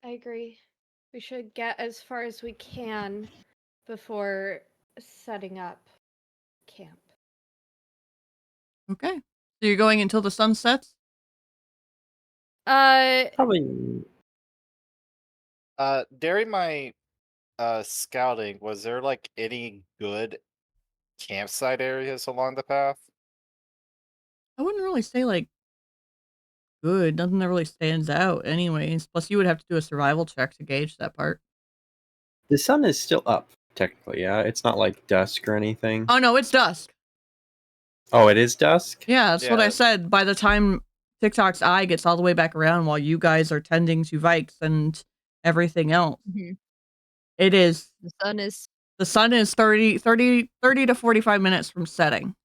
I agree. We should get as far as we can before setting up camp. Okay. So you're going until the sun sets? Probably. During my scouting, was there like any good campsite areas along the path? I wouldn't really say like good. Nothing that really stands out anyways. Plus you would have to do a survival check to gauge that part. The sun is still up, technically, yeah? It's not like dusk or anything. Oh no, it's dusk. Oh, it is dusk? Yeah, that's what I said. By the time TikTok's eye gets all the way back around while you guys are tending to Vaiks and everything else. It is. The sun is 30 to 45 minutes from setting.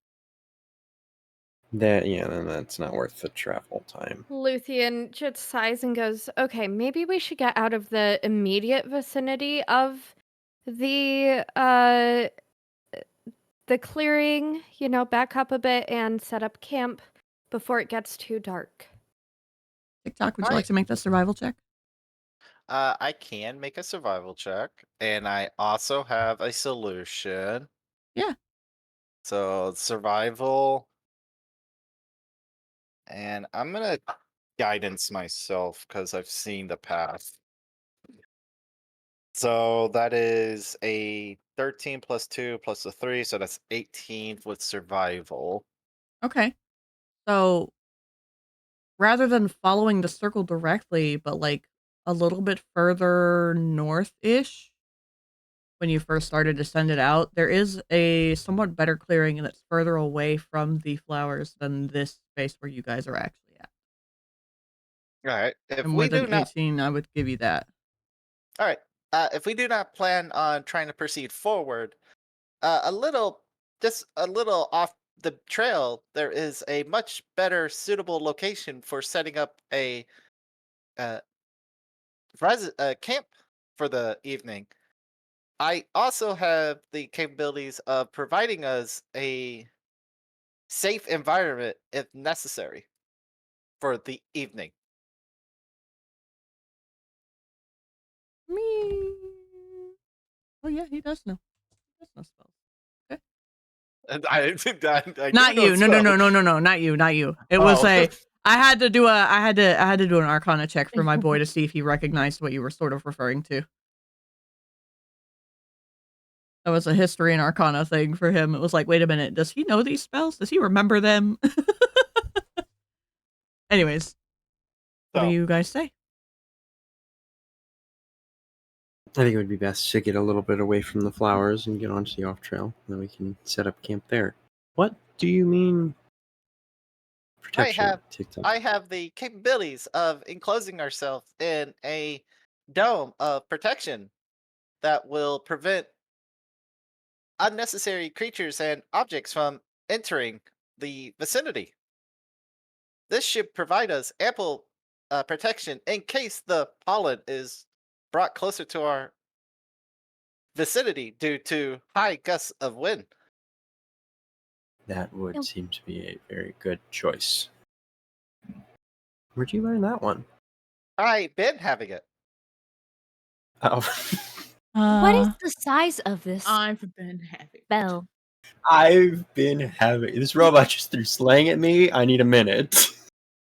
Then that's not worth the travel time. Luthien just sighs and goes, okay, maybe we should get out of the immediate vicinity of the clearing, back up a bit and set up camp before it gets too dark. TikTok, would you like to make the survival check? I can make a survival check, and I also have a solution. Yeah. So survival, and I'm gonna guidance myself because I've seen the path. So that is a 13 plus 2 plus a 3, so that's 18 with survival. Okay. So rather than following the circle directly, but like a little bit further north-ish, when you first started to send it out, there is a somewhat better clearing that's further away from the flowers than this space where you guys are actually at. All right. If And we with do an not, 18, I would give you that. all right. If we do not plan on trying to proceed forward, just a little off the trail, there is a much better suitable location for setting up a camp for the evening, I also have the capabilities of providing us a safe environment if necessary for the evening. Me. Oh yeah, he does know. He does know spells. Okay. And I do Not know you. No, no, no, spells. no, no, no. Not you. Not you. It was Oh. I had to do an Arcana check for my boy to see if he recognized what you were sort of referring to. That was a history and Arcana thing for him. It was like, wait a minute, does he know these spells? Does he remember them? Anyways, what do So, you guys say? I think it would be best to get a little bit away from the flowers and get onto the off trail. Then we can set up camp there. What do you mean protection, TikTok? I have the capabilities of enclosing ourselves in a dome of protection that will prevent unnecessary creatures and objects from entering the vicinity. This should provide us ample protection in case the pollen is brought closer to our vicinity due to high gusts of wind. That would Yep. seem to be a very good choice. Where'd you learn that one? I've been having it. Oh, What is the size of this I've been having spell? I've been having this robot just threw slang at me. I need a minute.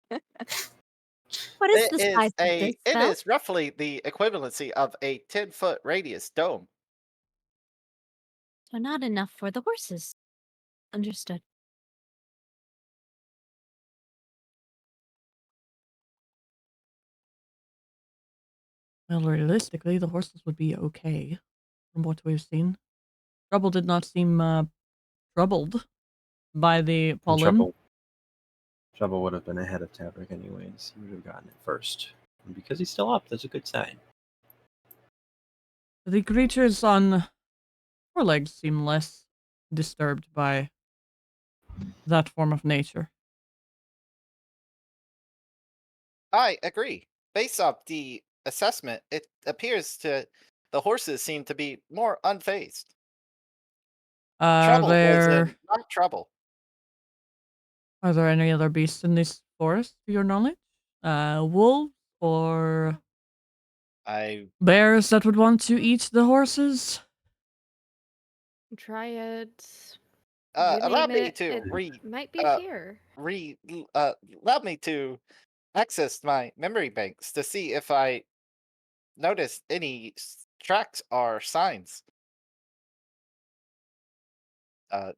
What is It the is size of this it spell? is roughly the equivalency of a 10-foot radius dome. So not enough for the horses. Understood. Well, realistically, the horses would be okay from what we've seen. Trouble did not seem troubled by the And pollen. Trouble would have been ahead of Tavrick anyways. He would have gotten it first. And because he's still up, that's a good sign. The creatures on four legs seem less disturbed by that form of nature. I agree. Based off the assessment, it appears to the horses seem to be more unfazed. Trouble was in not trouble. Are there any other beasts in this forest, to your knowledge? Wolves or bears that would want to eat the horses? Dryads. Allow me it, to it might be here. allow me to access my memory banks to see if I noticed any tracks or signs.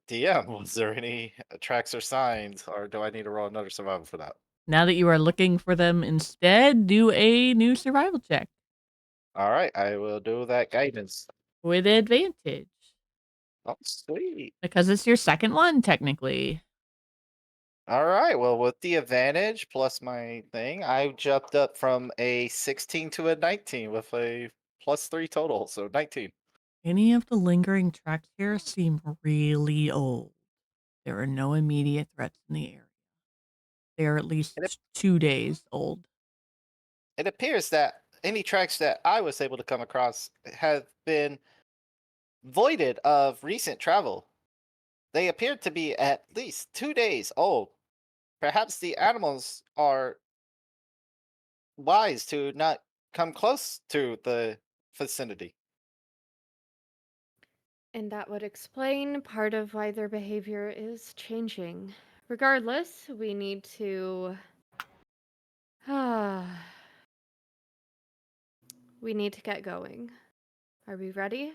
DM, was there any tracks or signs, or do I need to roll another survival for that? Now that you are looking for them instead, do a new survival check All right, I will do that guidance. with advantage. Oh, sweet. Because it's your second one, technically. All right, well, with the advantage plus my thing, I jumped up from a 16 to a 19 with a +3 total, so 19. Any of the lingering tracks here seem really old. There are no immediate threats in the area. They are at least 2 days old. It appears that any tracks that I was able to come across have been voided of recent travel. They appear to be at least 2 days old. Perhaps the animals are wise to not come close to the vicinity. And that would explain part of why their behavior is changing. Regardless, we need to. We need to get going. Are we ready?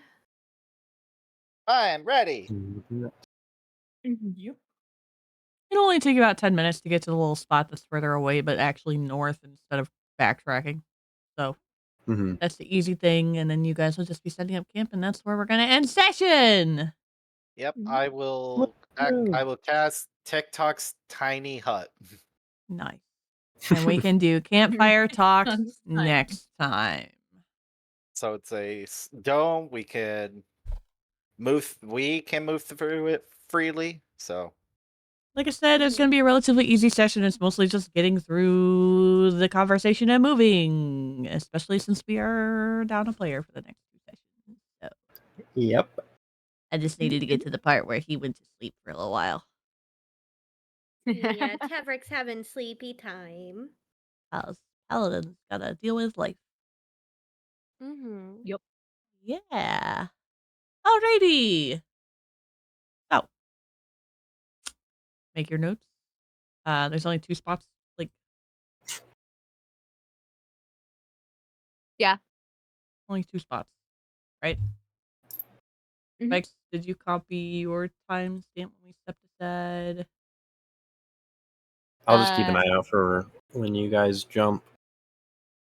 I am ready. Yep. It'll only take you about 10 minutes to get to the little spot that's further away, but actually north instead of backtracking. So that's the easy thing. And then you guys will just be setting up camp, and that's where we're going to end session. Yep, I will cast TikTok's tiny hut. Nice. And we can do campfire talks Sounds fun. next time. So it's a dome. We can move through it freely. So Like I said, it's going to be a relatively easy session. It's mostly just getting through the conversation and moving, especially since we are down a player for the next 2 sessions. So Yep. I just needed to get to the part where he went to sleep for a little while. Yeah, Tavrick's having sleepy time. Paladin's got to deal with life. Mm-hmm. Yep. Yeah. Alrighty. So, make your notes. There's only 2 spots. Like, Yeah. only 2 spots, right? Mhm. Vaiks, did you copy your timestamp when we stepped aside? I'll just keep an eye out for when you guys jump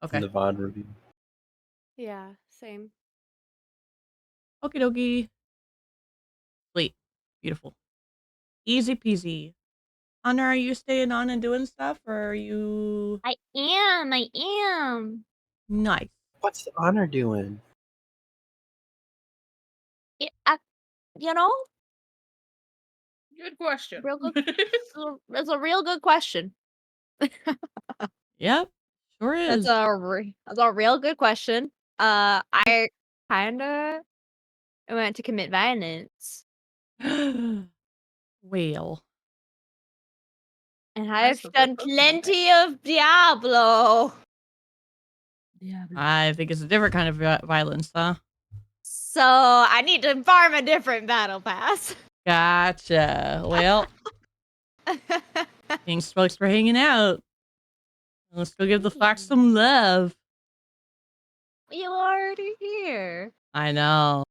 Okay. in the VOD review. Yeah, same. Okie dokie. Sweet. Beautiful. Easy peasy. Honor, are you staying on and doing stuff, or are you... I am. Nice. What's Honor doing? You know, Good question. real good. That's a real good question. Yep. Sure is. That's a real good question. I kinda went to commit violence, Whale. and Nice I've with done the Pokemon plenty of Diablo. I think it's a different kind of violence, huh? So I need to farm a different battle pass. Gotcha. Well, thanks, folks, for hanging out. Let's go give the fox some love. You already here. I know.